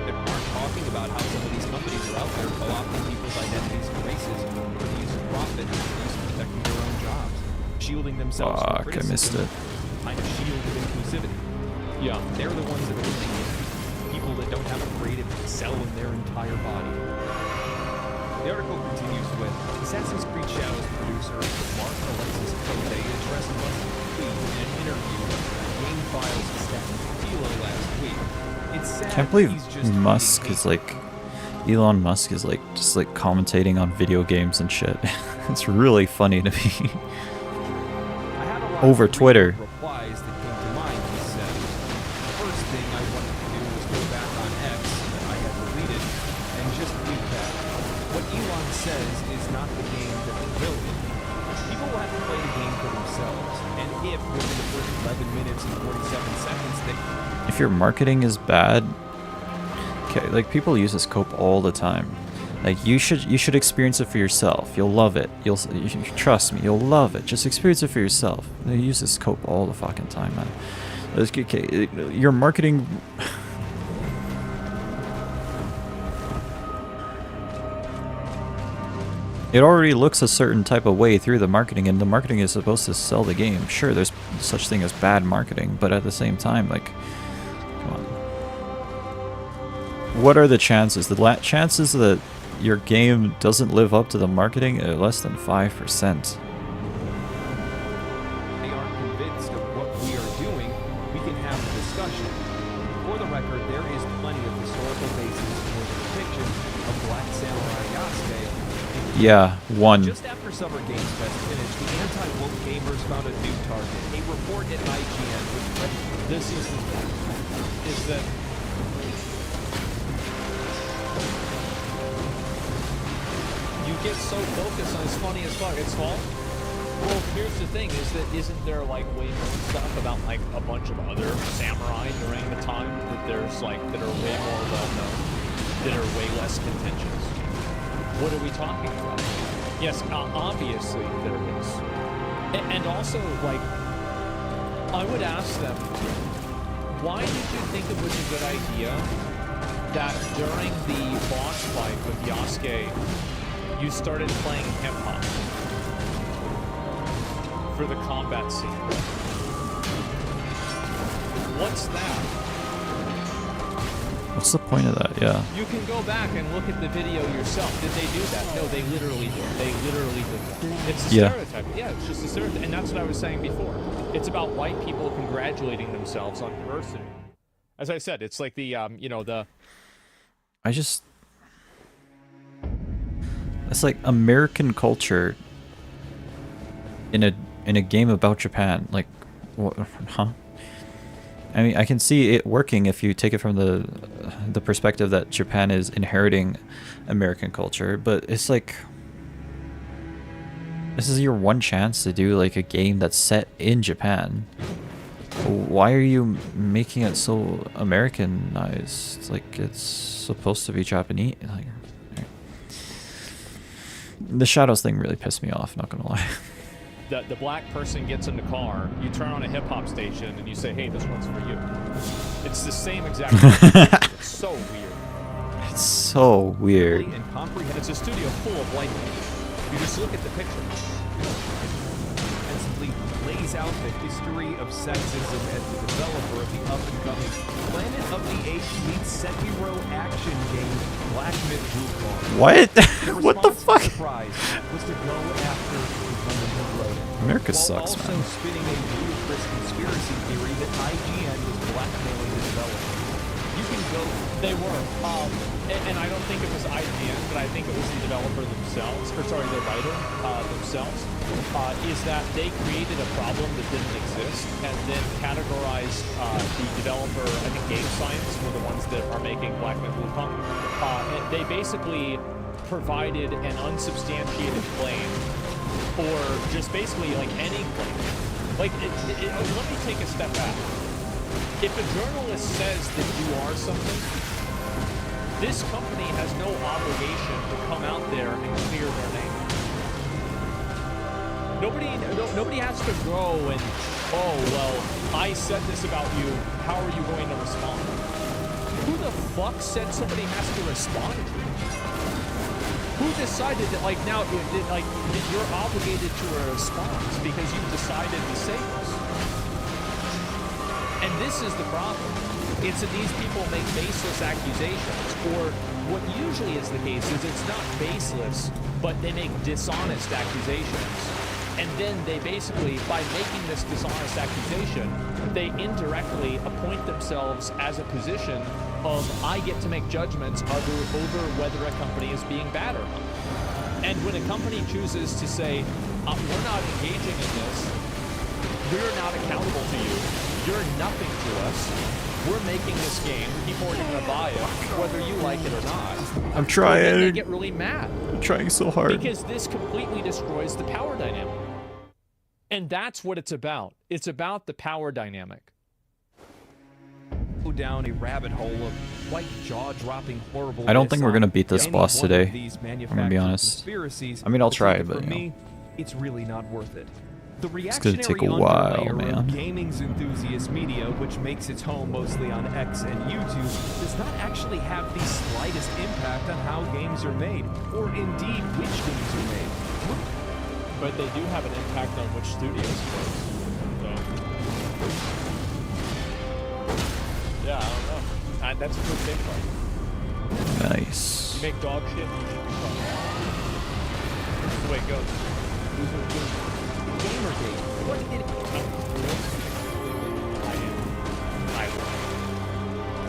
They aren't talking about how some of these companies are out there co-opting people's identities and races for the use of profit and for the use of protecting their own jobs, shielding themselves from Fuck, I missed criticism, it. behind a shield of inclusivity. Yeah. They're the ones that are winning it. People that don't have a creative cell in their entire body. The article continues with Assassin's Creed Shadows producer Mark Alexis Cote addressed Musk's tweet in an interview with Game Files staff Tilo last week. It's sad Can't believe he's just Musk is like, Elon Musk is like just like commentating on video games and shit. It's really funny to me. I had a lot Over of Twitter. replies that came to mind, he said. The first thing I wanted to do was go back on X that I had deleted and just tweet that. What Elon says is not the game that we're building. People will have to play the game for themselves. And if within the first 11 minutes and 47 seconds they If your marketing is bad, okay, like people use this cope all the time. Like you should experience it for yourself. You'll love it. You trust me. You'll love it. Just experience it for yourself. They use this cope all the fucking time, man. Okay, your marketing. It already looks a certain type of way through the marketing, and the marketing is supposed to sell the game. Sure, there's such thing as bad marketing, but at the same time, like, come on. What are the chances? The chances that your game doesn't live up to the marketing are less than 5%. they aren't convinced of what we are doing, we can have a discussion. For the record, there is plenty of historical basis for the depiction of Black Samurai Yasuke. Yeah, one. Just after Summer Games Fest finished, the anti-woke gamers found a new target. A report at IGN which This is the thing, is that you get so focused on it's funny as fuck. It's fault. Well, here's the thing: is that isn't there like way more stuff about like a bunch of other samurai during the time that there's like that are way more well known, that are way less contentious? What are we talking about? Yes, obviously there is, and also like I would ask them, why did you think it was a good idea that during the boss fight with Yasuke, you started playing hip-hop for the combat scene? What's that? What's the point of that? Yeah. You can go back and look at the video yourself. Did they do that? No, they literally did. They literally did that. It's a stereotype. Yeah, it's just a stereotype. And that's what I was saying before. It's about white people congratulating themselves on diversity. As I said, it's like the, It's like American culture in a game about Japan. Like, what? Huh? I mean, I can see it working if you take it from the perspective that Japan is inheriting American culture, but it's like this is your one chance to do like a game that's set in Japan. Why are you making it so Americanized? Like it's supposed to be Japanese. Like, the Shadows thing really pissed me off, not gonna lie. the black person gets in the car, you turn on a hip-hop station, and you say, hey, this one's for you. It's the same exact thing. It's so weird. It's so weird. and comprehend It's a studio full of white people. You just look at the picture. comprehensively lays out the history of sexism as the developer of the up-and-coming Planet of the Apes meets Sekiro action game Black Myth Group Bar. What? What the response to fuck? Surprise was to go after the woman who wrote it. America While sucks, also man. spinning a ludicrous conspiracy theory that IGN was blackmailing the developer. You can go. They were, and I don't think it was IGN, but I think it was the developer themselves, or sorry, the writer themselves. Is that they created a problem that didn't exist, and then categorized the developer. I think Game Science were the ones that are making Black Myth Wukong. And they basically provided an unsubstantiated claim, or just basically like any claim. Like, let me take a step back. If a journalist says that you are something, this company has no obligation to come out there and clear their name. Nobody has to go and, oh, well, I said this about you. How are you going to respond? Who the fuck said somebody has to respond to you? Who decided that, like, now, that you're obligated to a response because you've decided to say this? And this is the problem. It's that these people make baseless accusations, or what usually is the case is it's not baseless, but they make dishonest accusations. And then they basically, by making this dishonest accusation, they indirectly appoint themselves as a position of, I get to make judgments over whether a company is being bad or not. And when a company chooses to say, we're not engaging in this, we're not accountable to you, you're nothing to us, we're making this game, people are going to buy it, whether you like it or not. I'm trying. And they get really mad. I'm trying so hard. Because this completely destroys the power dynamic. And that's what it's about. It's about the power dynamic. Go down a rabbit hole of quite jaw-dropping horrible. I don't think we're gonna beat this any boss one of today. these I'm gonna be manufactured honest. conspiracies, I mean, I'll but try, for but, you know. me, it's really not worth it. The It's gonna take a reactionary while, underlayer man. of gaming's enthusiast media, which makes its home mostly on X and YouTube, does not actually have the slightest impact on how games are made, or indeed which games are made. But they do have an impact on which studios close. So. Yeah, I don't know. That's a good thing, part. Nice. You make dog shit, you should be fun. That's the way it goes. Gamergate. What did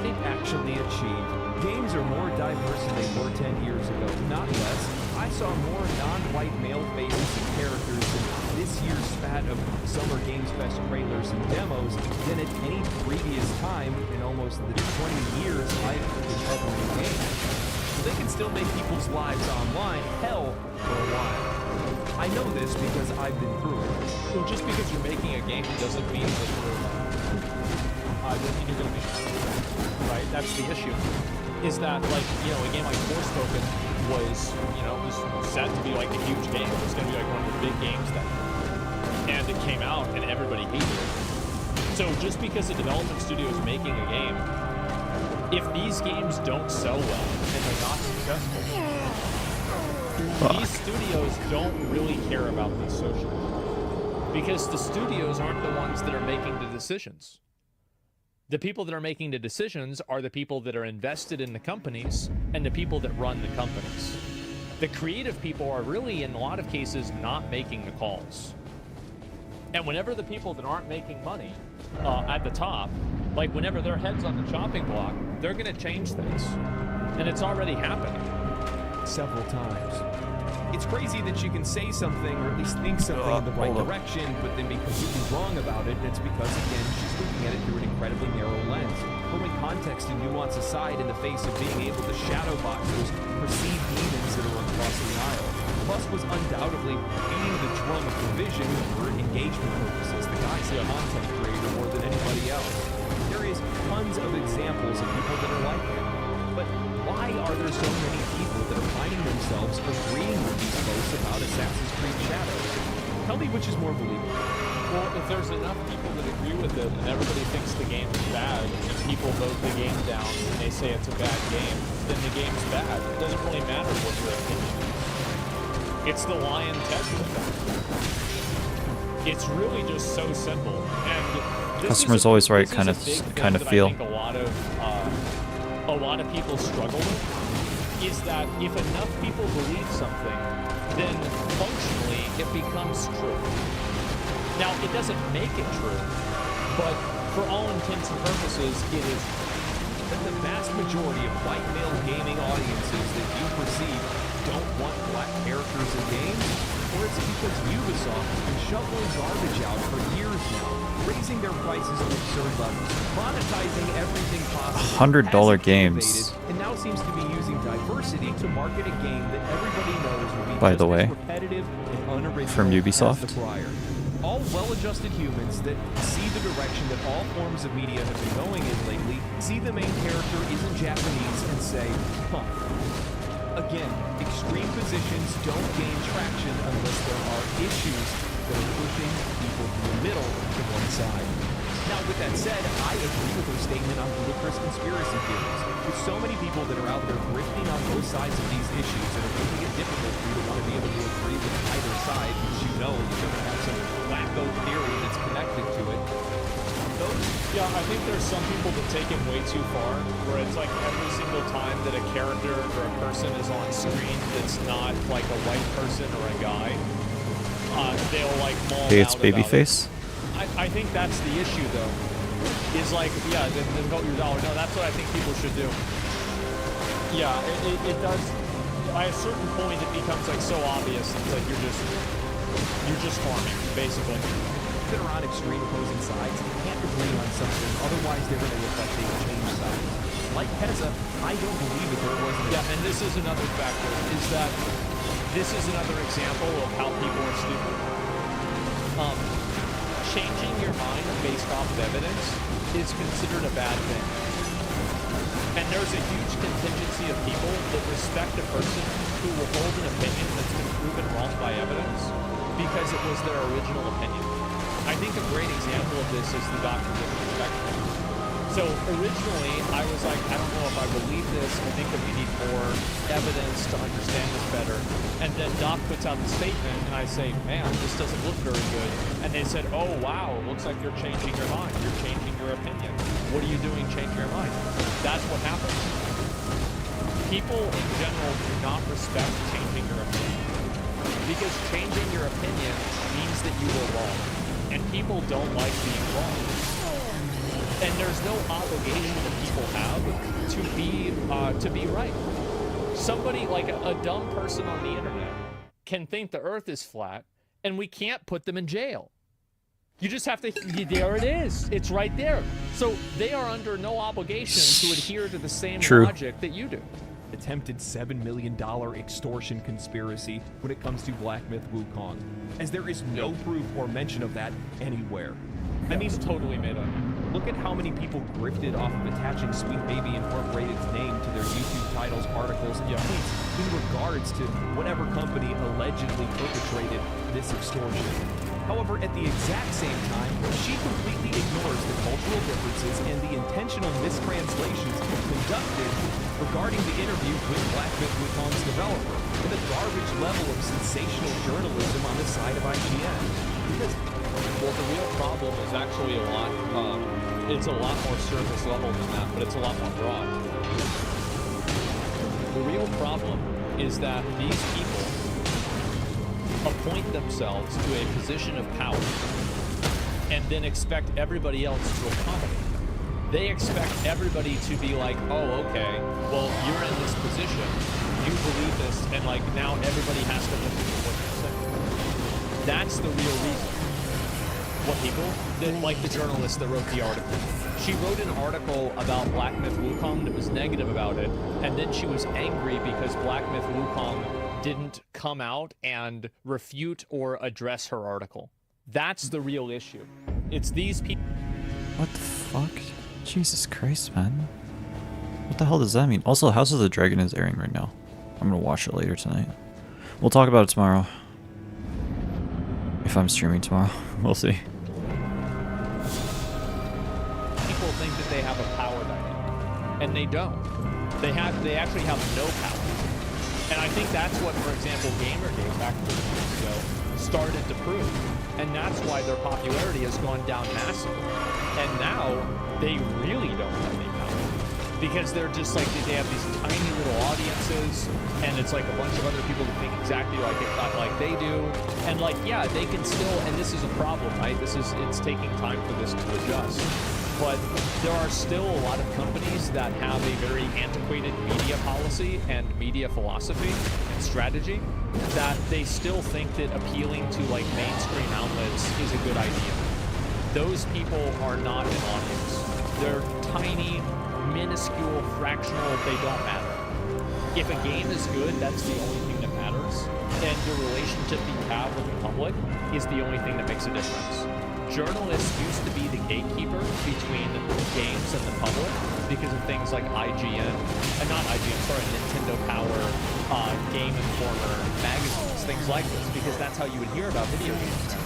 it actually achieve? Games are more diverse than they were 10 years ago, not less. I saw more non-white male faces and characters in this year's spat of Summer Games Fest trailers and demos than at any previous time in almost the 20 years I've been covering games. They can still make people's lives online hell for a while. I know this because I've been through it. So just because you're making a game doesn't mean that you're going to be right. That's the issue. Is that, like, you know, a game like Forspoken was, you know, was said to be like a huge game. It was going to be like one of the big games that, and it came out and everybody hated it. So just because a development studio is making a game, if these games don't sell well and they're not successful, these studios don't really care about these social, because the studios aren't the ones that are making the decisions. The people that are making the decisions are the people that are invested in the companies and the people that run the companies. The creative people are really, in a lot of cases, not making the calls. And whenever the people that aren't making money at the top, like whenever their head's on the chopping block, they're going to change things. And it's already happening. Several times. It's crazy that you can say something, or at least think something in the right direction, but then be completely wrong about it. It's because, again, she's looking at it through an incredibly narrow lens. Throwing context and nuance aside in the face of being able to shadow box those perceived demons that are across the aisle. Plus was undoubtedly beating the drum of division for engagement purposes. The guy's a content creator more than anybody else. There is tons of examples of people that are like him. But why are there so many people that are finding themselves agreeing with these folks about Assassin's Creed Shadows? Tell me which is more believable. Well, if there's enough people that agree with it and everybody thinks the game is bad and people vote the game down and they say it's a bad game, then the game's bad. It doesn't really matter what your opinion is. It's the lion Tetris effect. It's really just so simple. And this Customer's is a, always right, this kind is of a big thing kind of that feel. I think a lot of people struggle with, is that if enough people believe something, then functionally it becomes true. Now, it doesn't make it true, but for all intents and purposes, it is true. that the vast majority of white male gaming audiences that you perceive don't want black characters in games? Or is it because Ubisoft has been shoveling garbage out for years now, raising their prices to absurd levels, monetizing everything possible, $100 hasn't games. innovated, and now seems to be using diversity to market a game that everybody knows will be By just the way, as repetitive and unoriginal from Ubisoft. as the prior. All well-adjusted humans that see the direction that all forms of media have been going in lately, see the main character isn't Japanese and say, huh. Again, extreme positions don't gain traction unless there are issues that are pushing people from the middle to one side. Now, with that said, I agree with her statement on ludicrous conspiracy theories. With so many people that are out there drifting on both sides of these issues that are making it difficult for you to want to be able to agree with either side, because you know you're going to have some wacko theory that's connected to it. Yeah, I think there's some people that take it way too far, where it's like every single time that a character or a person is on screen that's not like a white person or a guy, they'll like maul Hey, it's out about it. Babyface. I think that's the issue, though. Is like, yeah, then vote your dollar. No, that's what I think people should do. Yeah, it does. By a certain point, it becomes like so obvious. It's like you're just farming, basically. That are on extreme opposing sides can't agree on something, otherwise they're going to look like they've changed sides. Like Pezza, I don't believe that there wasn't. Yeah, and this is another factor, is that this is another example of how people are stupid. Changing your mind based off of evidence is considered a bad thing. And there's a huge contingency of people that respect a person who will hold an opinion that's been proven wrong by evidence because it was their original opinion. I think a great example of this is the doctrine of respect. So originally, I was like, I don't know if I believe this. I think that we need more evidence to understand this better. And then Doc puts out the statement, and I say, man, this doesn't look very good. And they said, oh, wow, it looks like you're changing your mind. You're changing your opinion. What are you doing changing your mind? That's what happens. People in general do not respect changing your opinion. Because changing your opinion means that you were wrong. And people don't like being wrong. And there's no obligation that people have to be right. Somebody like a dumb person on the internet can think the earth is flat, and we can't put them in jail. You just have to, there it is. It's right there. So they are under no obligation to adhere to the same logic that you do. Attempted $7 million extortion conspiracy when it comes to Black Myth Wukong, as there is no proof or mention of that anywhere. I mean, it's totally made up. Look at how many people grifted off of attaching Sweet Baby Incorporated's name to their YouTube titles, articles, and tweets in regards to whatever company allegedly perpetrated this extortion. However, at the exact same time, she completely ignores the cultural differences and the intentional mistranslations conducted regarding the interview with Black Myth Wukong's developer, and the garbage level of sensational journalism on the side of IGN. Because, well, the real problem is actually it's a lot more surface level than that, but it's a lot more broad. The real problem is that these people appoint themselves to a position of power and then expect everybody else to accommodate them. They expect everybody to be like, oh, okay, well, you're in this position, you believe this, and like now everybody has to listen to what you say. That's the real reason. What people? Like the journalist that wrote the article. She wrote an article about Black Myth Wukong that was negative about it, and then she was angry because Black Myth Wukong didn't come out and refute or address her article. That's the real issue. It's these people. What the fuck? Jesus Christ, man. What the hell does that mean? Also, House of the Dragon is airing right now. I'm gonna watch it later tonight. We'll talk about it tomorrow. If I'm streaming tomorrow. We'll see. People think that they have a power dynamic, and they don't. They actually have no power. And I think that's what, for example, Gamergate back 30 years ago started to prove. And that's why their popularity has gone down massively. And now, they really don't have any power. Because they're just like, they have these tiny little audiences, and it's like a bunch of other people that think exactly like they do. And like, yeah, they can still, and this is a problem, right? It's taking time for this to adjust. but there are still a lot of companies that have a very antiquated media policy and media philosophy and strategy that they still think that appealing to like mainstream outlets is a good idea. Those people are not an audience. They're tiny, minuscule, fractional, they don't matter. If a game is good, that's the only thing that matters. And the relationship that you have with the public is the only thing that makes a difference. Journalists used to be the gatekeeper between games and the public because of things like IGN, not IGN, sorry, Nintendo Power, Game Informer, magazines, things like this, because that's how you would hear about video games.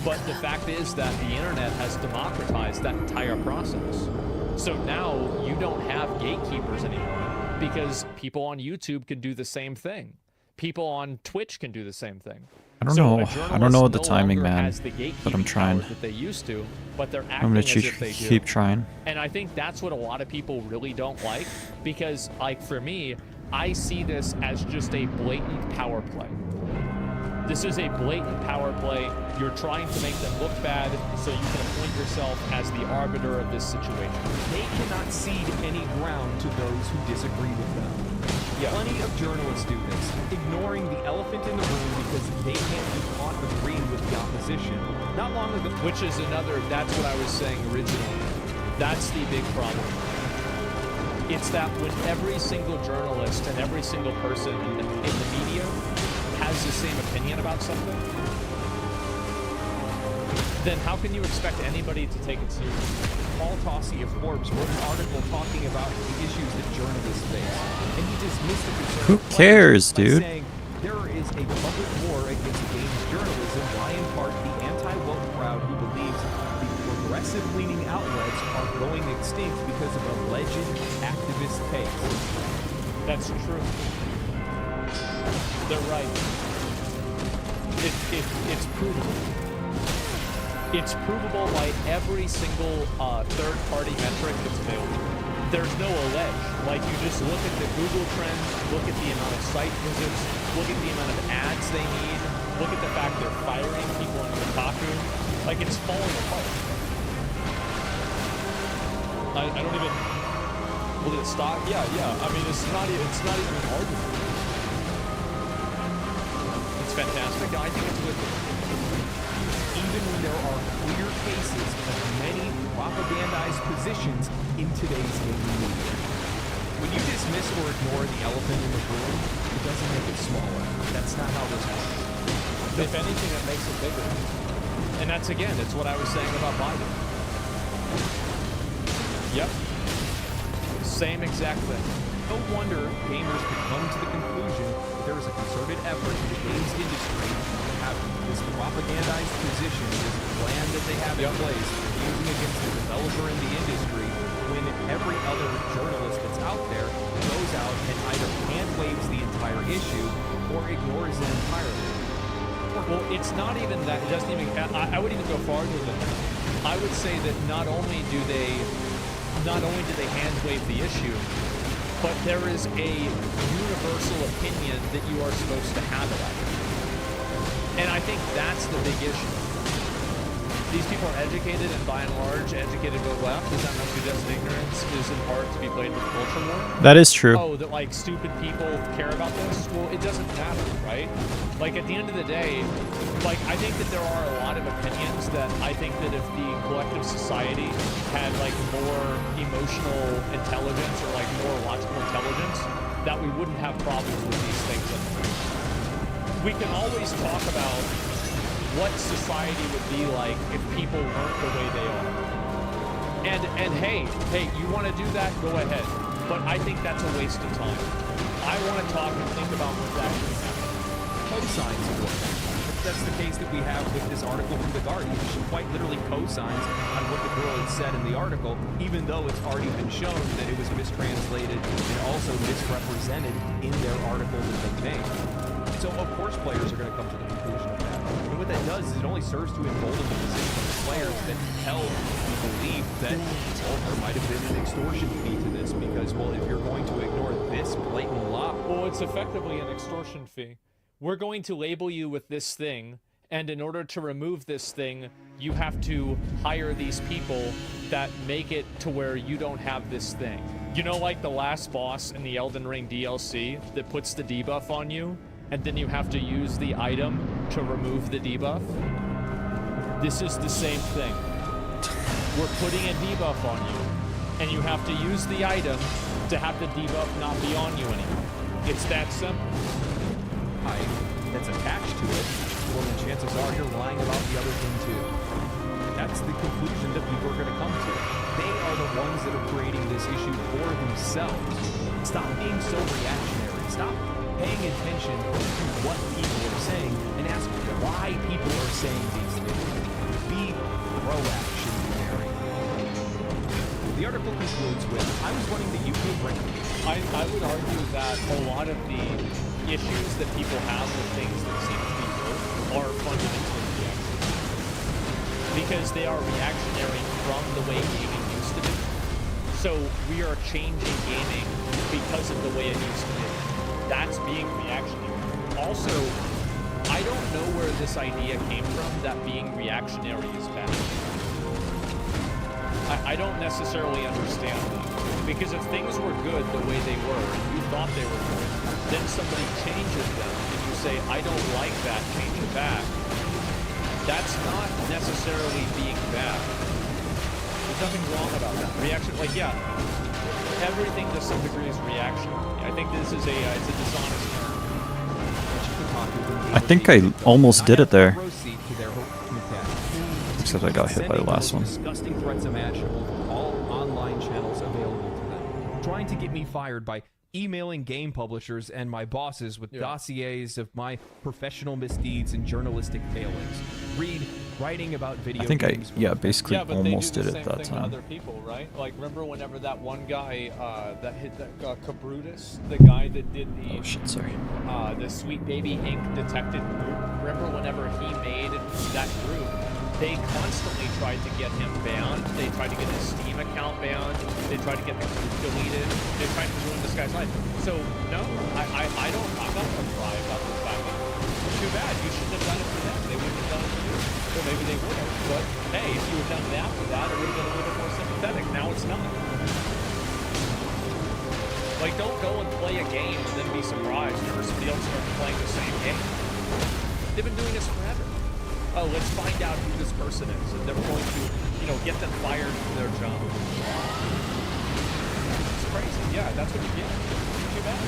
But the fact is that the internet has democratized that entire process. So now you don't have gatekeepers anymore because people on YouTube can do the same thing. People on Twitch can do the same thing. I don't know. I don't know the timing, man. But I'm trying. That they used to, but they're acting I'm gonna as if they do. keep trying. And I think that's what a lot of people really don't like, because like for me, I see this as just a blatant power play. This is a blatant power play. You're trying to make them look bad so you can appoint yourself as the arbiter of this situation. They cannot cede any ground to those who disagree with them. Yeah. Plenty of journalists do this, ignoring the elephant in the room because they can't be caught agreeing with the opposition. Not long ago, Which is another, that's what I was saying originally. That's the big problem. It's that when every single journalist and every single person in the media has the same opinion about something, then how can you expect anybody to take it seriously? Paul Tossi of Forbes wrote an article talking about the issues that journalists face, and he dismissed the concern. Who cares, by dude? saying there is a public war against games journalism by in part the anti-woke crowd who believes the progressive-leaning outlets are going extinct because of alleged activist takes. That's true. They're right. It's provable. It's provable by every single third-party metric that's available. There's no allege. Like, you just look at the Google trends, look at the amount of site visits, look at the amount of ads they need, look at the fact they're firing people on Kotaku. Like, it's falling apart. I don't even... Will it stop? Yeah. I mean, it's not even an argument. It's fantastic. I think it's with it. Even when there are clear cases of many propagandized positions in today's gaming media. When you dismiss or ignore the elephant in the room, it doesn't make it smaller. That's not how this works. If anything, it makes it bigger. And that's, again, it's what I was saying about Biden. Yep. Same exact thing. No wonder gamers could come to the conclusion that there is a concerted effort in the games industry to have this propagandized position, this plan that they have in place, using against the developer in the industry, when every other journalist that's out there goes out and either hand waves the entire issue or ignores it entirely. Well, it's not even that. It doesn't even. I would even go farther than that. I would say that not only do they hand wave the issue, but there is a universal opinion that you are supposed to have about it. And I think that's the big issue. These people are educated, and by and large, educated to the left. Does that not suggest ignorance is in part to be played with culture war? That is true. Oh, that like stupid people care about this? Well, it doesn't matter, right? Like at the end of the day, like I think that there are a lot of opinions that I think that if the collective society had like more emotional intelligence or like more logical intelligence, that we wouldn't have problems with these things anymore. We can always talk about what society would be like if people weren't the way they are. And hey, you want to do that? Go ahead. But I think that's a waste of time. I want to talk and think about what's actually happening. Co-signs of what? That's the case that we have with this article from The Guardian. She quite literally co-signs on what the girl had said in the article, even though it's already been shown that it was mistranslated and also misrepresented in their article that they made. So of course players are going to come to the conclusion of that. And what that does is it only serves to embolden the position of the players that held the belief that, well, there might have been an extortion fee to this because, well, if you're going to ignore this blatant lie... Well, it's effectively an extortion fee. We're going to label you with this thing, and in order to remove this thing, you have to hire these people that make it to where you don't have this thing. You know, like the last boss in the Elden Ring DLC that puts the debuff on you, and then you have to use the item to remove the debuff? This is the same thing. We're putting a debuff on you, and you have to use the item to have the debuff not be on you anymore. It's that simple. That's attached to it, well, then chances are you're lying about the other thing too. That's the conclusion that people are going to come to. They are the ones that are creating this issue for themselves. Stop being so reactionary. Stop paying attention to what people are saying and ask why people are saying these things. Be pro-actionary. The article concludes with, I was running the YouTube rank. I would argue that a lot of the issues that people have with things that seem to be good are fundamentally reactionary. Because they are reactionary from the way gaming used to be. So we are changing gaming because of the way it used to be. That's being reactionary. Also, I don't know where this idea came from that being reactionary is bad. I don't necessarily understand that. Because if things were good the way they were, and you thought they were good, then somebody changes them, and you say, I don't like that, change it back. That's not necessarily being bad. There's nothing wrong about that. Reaction, like, yeah, everything to some degree is reactionary. I think this is it's a dishonest term. I think I almost did it there. Except I got hit by the last one. Disgusting threats imaginable from all online channels available to them. Trying to get me fired by emailing game publishers and my bosses with dossiers of my professional misdeeds and journalistic failings. Read writing about video I think games. basically But almost they do did the it same that thing with time. other people, right? Like, remember whenever that one guy that hit that Cabrutus, the guy that did the Oh shit, sorry. the Sweet Baby Inc. detected group. Remember whenever he made that group, they constantly tried to get him banned. They tried to get his Steam account banned. They tried to get the group deleted. They tried to ruin this guy's life. So no, I'm not gonna cry about the fact that too bad. You shouldn't have done it for them. They wouldn't have done it for you. Or maybe they would have. But hey, if you had done it after that, it would have been a little bit more sympathetic. Now it's not. Like, don't go and play a game and then be surprised whenever somebody else starts playing the same game. They've been doing this forever. Oh, let's find out who this person is, and they're going to, get them fired from their job. It's crazy. Yeah, that's what you get. Too bad.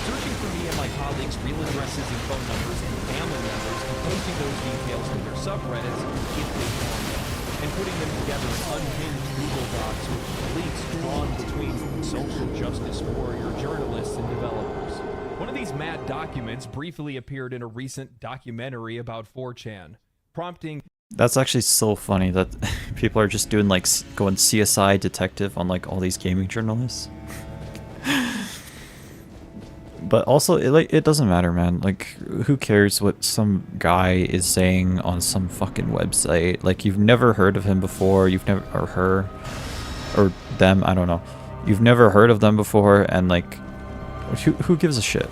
Searching for me and my colleagues' real addresses and phone numbers and family members and posting those details to their subreddits if they found them, and putting them together in unhinged Google Docs with links drawn between social justice warrior journalists and developers. One of these mad documents briefly appeared in a recent documentary about 4chan, prompting... That's actually so funny that people are just doing going CSI detective on all these gaming journalists. But also, it doesn't matter, man. Who cares what some guy is saying on some fucking website? You've never heard of him before. You've never, or her, or them. I don't know. You've never heard of them before, and who gives a shit?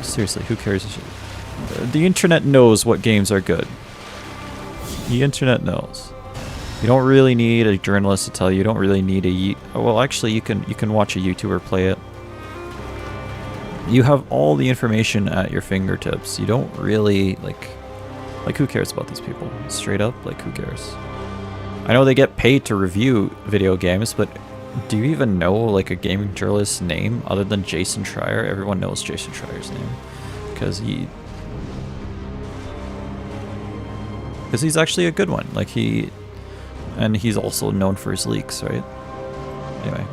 Seriously, who cares a shit? The internet knows what games are good. The internet knows. You don't really need a journalist to tell you. You don't really need well, actually, you can watch a YouTuber play it. You have all the information at your fingertips. You don't really who cares about these people? Straight up, who cares? I know they get paid to review video games, but do you even know a gaming journalist's name other than Jason Schreier? Everyone knows Jason Schreier's name because he's actually a good one. And he's also known for his leaks, right? Anyway.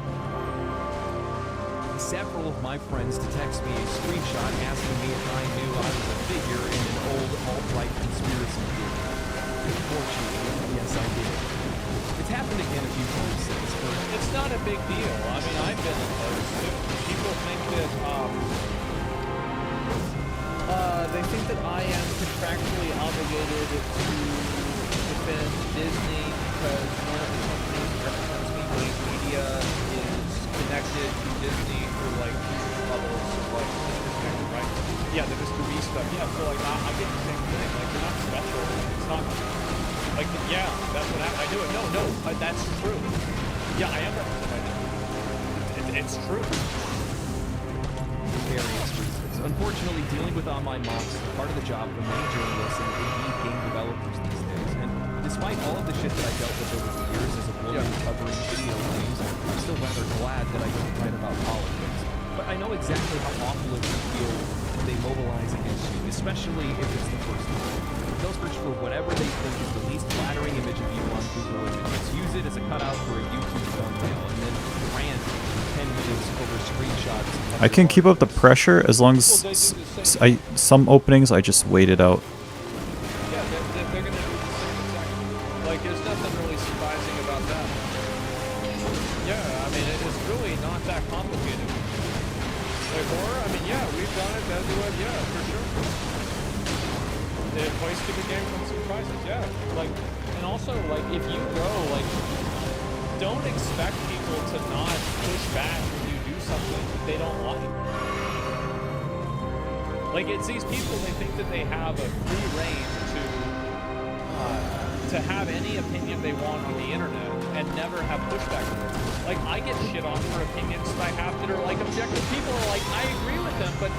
Several of my friends to text me a screenshot asking me if I knew I was a figure in an old alt-right conspiracy theory. Unfortunately, yes I did. It's happened again a few times since, but it's not a big deal. I mean, I've been in those too. People think that I am contractually obligated to defend Disney because one of the companies that represents me, Wave Media, is connected to Disney through two levels of disconnected, right? Yeah, the Mr. B stuff. Yeah, so I get the same thing. You're not special. It's not. Like, yeah, that's what happened. I do it. No, that's true. Yeah, I am representing. It's true. Various reasons. Unfortunately, dealing with online mobs is part of the job for many journalists and indeed game developers these days. And despite all of the shit that I dealt with over the years as a woman covering video games, I'm still rather glad that I don't write about politics. But I know exactly how awful it can feel when they mobilize against you, especially if it's the first time. They'll search for whatever they think is the least flattering image of you on Google Images, use it as a cutout for a YouTube thumbnail, and then rant for 10 minutes over screenshots. I can keep up the pressure as long as some openings I just waited out. Yeah, they're gonna do the same exactly. Like, there's nothing really surprising about that. Yeah, I mean, it's really not that complicated. Like, horror, I mean, yeah, we've done it, that's what, yeah, for sure. The place to the game from surprises, yeah. Like, and also, like, if you go, like, don't expect people to not push back when you do something they don't like. Like, it's these people, they think that they have a free reign to have any opinion they want on the internet and never have pushback. Like, I get shit on for opinions that I have that are like objective. People are like, I agree with him, but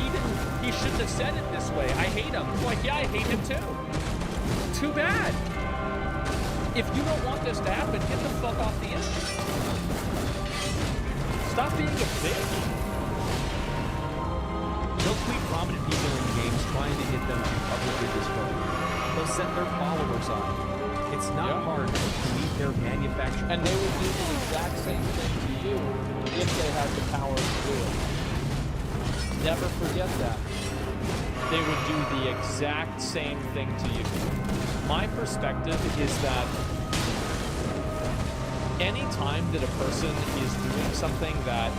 he shouldn't have said it this way. I hate him. I'm like, yeah, I hate him too. Too bad. If you don't want this to happen, get the fuck off the internet. Stop being a bitch. They'll tweet prominent people in games trying to get them to publicly discover. They'll set their followers on. It's not hard to meet their manufacturer. And they would do the exact same thing to you if they had the power to do it. Never forget that. They would do the exact same thing to you. My perspective is that anytime that a person is doing something that,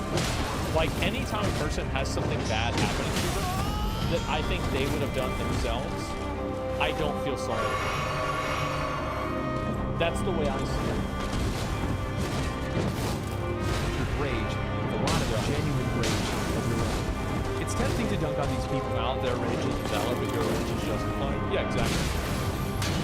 like, anytime a person has something bad happening to them that I think they would have done themselves, I don't feel sorry for them. That's the way I see it. With rage, with a lot of genuine rage of your own. It's tempting to dunk on these people. Now their rage is valid, but your rage is justified. Yeah, exactly.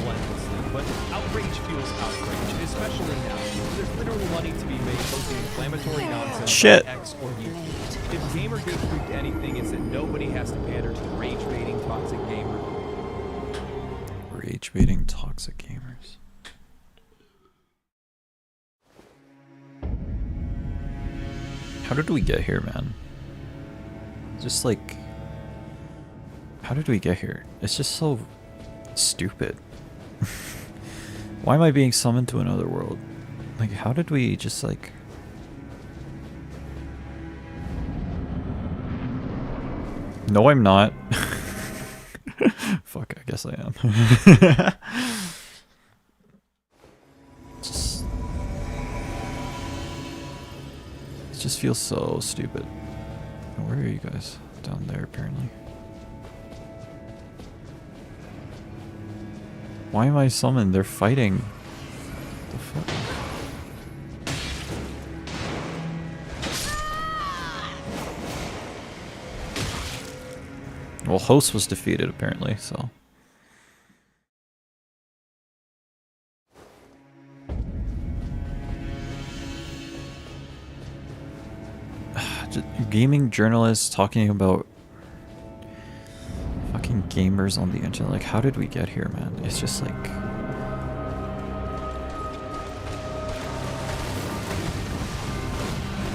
Relentlessly. But outrage fuels outrage, especially now. There's literally money to be made posting inflammatory nonsense Shit. on X or YouTube. If Gamergate proved anything, it's that nobody has to pander to the rage-baiting toxic gamer. Rage-baiting toxic gamers. How did we get here, man? Just like... How did we get here? It's just so stupid. Why am I being summoned to another world? Like, how did we just like... No, I'm not. Fuck, I guess I am. Just... It just feels so stupid. Where are you guys? Down there, apparently. Why am I summoned? They're fighting. What the fuck? Well, host was defeated apparently, so. Just gaming journalists talking about fucking gamers on the internet. Like, how did we get here, man? It's just like...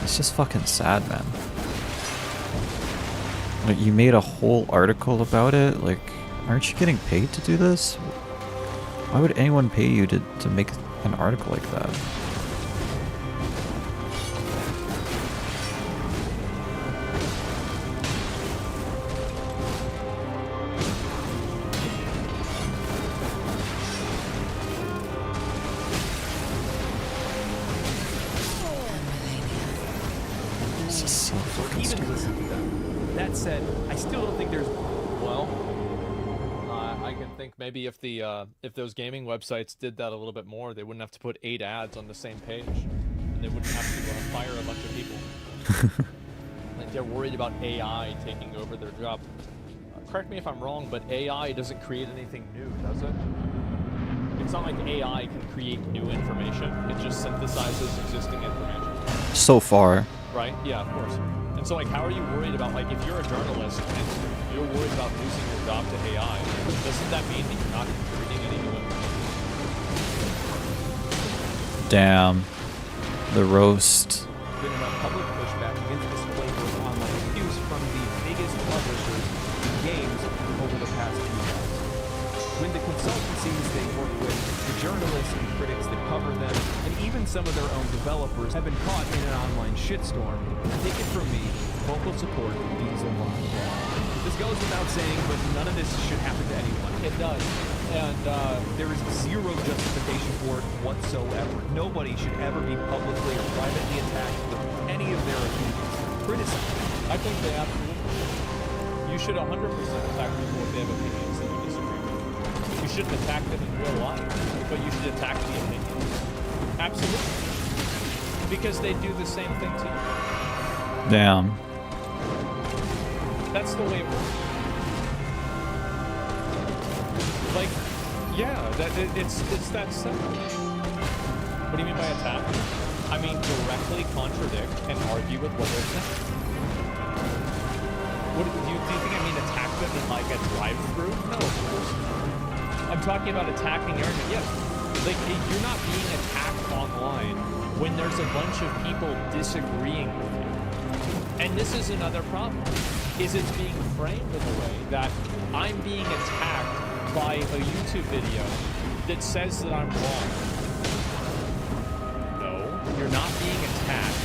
It's just fucking sad, man. Like, you made a whole article about it? Like, aren't you getting paid to do this? Why would anyone pay you to make an article like that? This is so fucking Even stupid. listen to them. That said, I still don't think there's... Well, I can think maybe if the if those gaming websites did that a little bit more, they wouldn't have to put 8 ads on the same page, and they wouldn't have to fire a bunch of people. Like, they're worried about AI taking over their job. Correct me if I'm wrong, but AI doesn't create anything new, does it? It's not like AI can create new information. It just synthesizes existing information. So far. Right? Yeah, of course. And so, like, how are you worried about, like, if you're a journalist and you're worried about losing your job to AI, doesn't that mean that you're not contributing any new information? Damn. The roast. Been enough public pushback against this flavor of online abuse from the biggest publishers in games over the past few months. When the consultancies they work with, the journalists and critics that cover them, and even some of their own developers have been caught in an online shitstorm, take it from me, vocal support means a lot. This goes without saying, but none of this should happen to anyone. It does. And There is zero justification for it whatsoever. Nobody should ever be publicly or privately attacked for any of their opinions. Criticism. I think they absolutely should. You should 100% attack people if they have opinions that you disagree with. You shouldn't attack them in real life, but you should attack the opinions. Absolutely. Because they do the same thing to you. Damn. That's the way it works. Like, yeah, it's that simple. What do you mean by attack? I mean directly contradict and argue with what they're saying. What do you think I mean attack them in like a drive-through? No, of course not. I'm talking about attacking argument. Yes, like you're not being attacked online when there's a bunch of people disagreeing with you. And this is another problem. Is it's being framed in a way that I'm being attacked by a YouTube video that says that I'm wrong. No, you're not being attacked.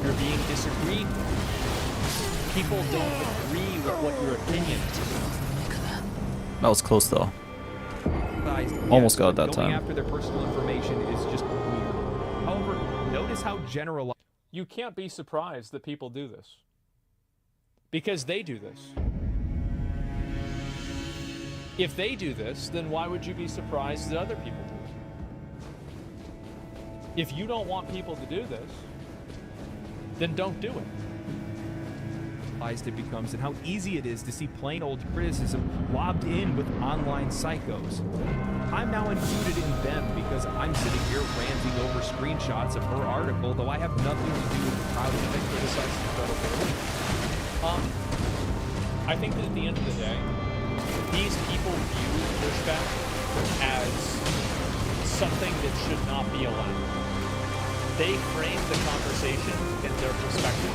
You're being disagreed with. People don't agree with what your opinion is. That was close though. Guys, Almost got it that going time. after their personal information is just weird. However, notice how generalized. You can't be surprised that people do this. Because they do this. If they do this, then why would you be surprised that other people do it? If you don't want people to do this, then don't do it. It becomes and how easy it is to see plain old criticism lobbed in with online psychos. I'm now included in them because I'm sitting here ranting over screenshots of her article, though I have nothing to do with how they criticize I think that at the end of the day, these people view pushback as something that should not be allowed. They frame the conversation in their perspective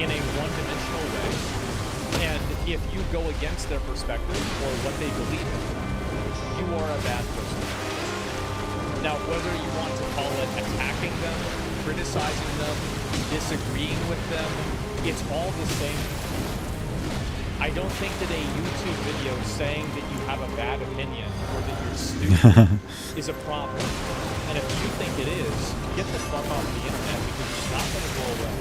in a one-dimensional way, and if you go against their perspective or what they believe in, you are a bad person. Now, whether you want to call it attacking them, criticizing them, disagreeing with them, it's all the same. I don't think that a YouTube video saying that you have a bad opinion or that you're stupid is a problem. And if you think it is, get the fuck off the internet because it's not going to go away.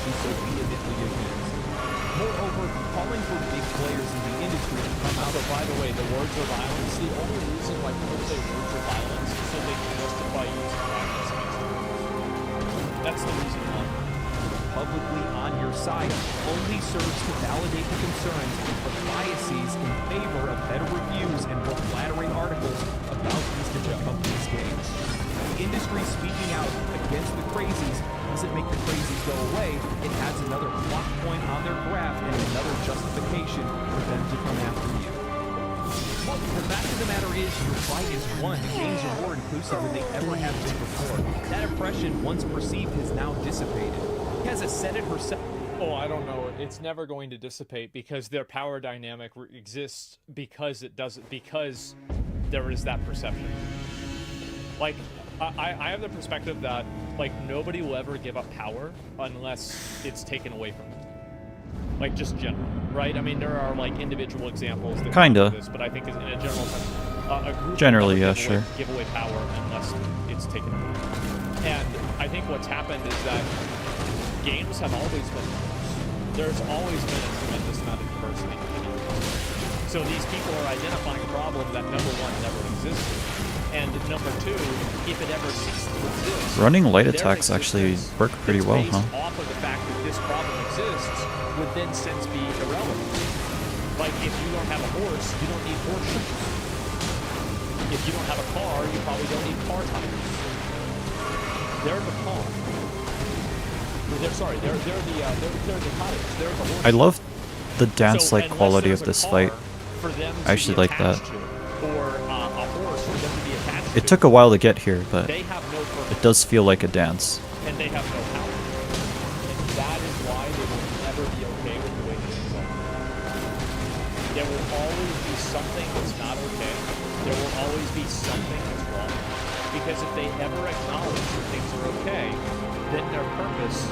She's so vehemently against. Moreover, calling for big players in the industry to come out. So, by the way, the words of violence, the only reason why people say words of violence is so they can justify using violence against them. That's the reason why. Publicly on your side only serves to validate the concerns of biases in favor of better reviews and more flattering articles about these companies' games. The industry speaking out against the crazies doesn't make the crazies go away. It adds another plot point on their graph and another justification for them to come after you. Look, the fact of the matter is, your fight is won. The games are more inclusive than they ever have been before. That impression, once perceived, is now dissipated. Has said it herself. Oh, I don't know. It's never going to dissipate because their power dynamic exists because it doesn't, because there is that perception. Like, I have the perspective that, like, nobody will ever give up power unless it's taken away from them. Like, just general, right? I mean, there are, like, individual examples that Kinda. this, but I think in a general sense, a group Generally, will yeah, never sure. give away power unless it's taken away. And I think what's happened is that games have always been diverse. There's always been a tremendous amount of diversity. So these people are identifying a problem that, number one, never existed. And number two, if it ever ceased to exist, Running light their attacks actually existence work pretty that's well, based huh? off of the fact that this problem exists would then since be irrelevant. Like, if you don't have a horse, you don't need horseshoes. If you don't have a car, you probably don't need car tires. They're the car. They're the tires. They're the horses. I love the dance-like unless quality there's of a this car fight. for them I actually to be like that. attached to, or a horse for them to be attached It to, took a while to get here, but they have no purpose. it does feel like a dance. And they have no power. And that is why they will never be okay with the way things are. There will always be something that's not okay. There will always be something that's wrong. Because if they ever acknowledge that things are okay, then their purpose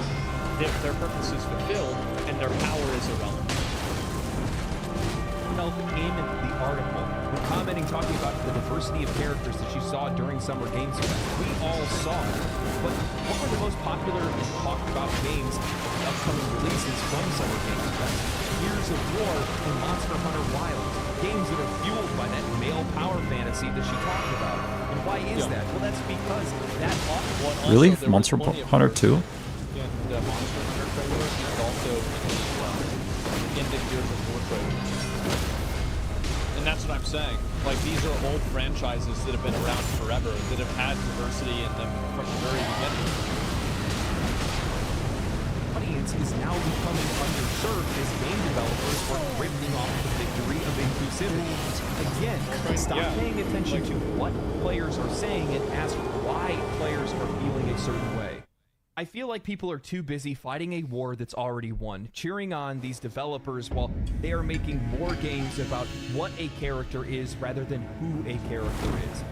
is fulfilled and their power is irrelevant. In the article, we're commenting, talking about the diversity of characters that you saw during Summer Games Fest. We all saw it. But what were the most popular and talked about games of the upcoming releases from Summer Games Fest? Gears of War and Monster Hunter Wilds. Games that are fueled by that male power fantasy that she talked about. And why is that? Well, that's because that often... Really? Monster Hunter 2? In the Monster Hunter trailer, and also in the Gears of War trailer. And that's what I'm saying. Like, these are old franchises that have been around forever, that have had diversity in them from the very beginning. Audience is now becoming underserved as game developers are ripping off the victory of inclusivity. Again, stop paying attention to what players are saying and ask why players are feeling a certain way. I feel like people are too busy fighting a war that's already won, cheering on these developers while they are making more games about what a character is rather than who a character is.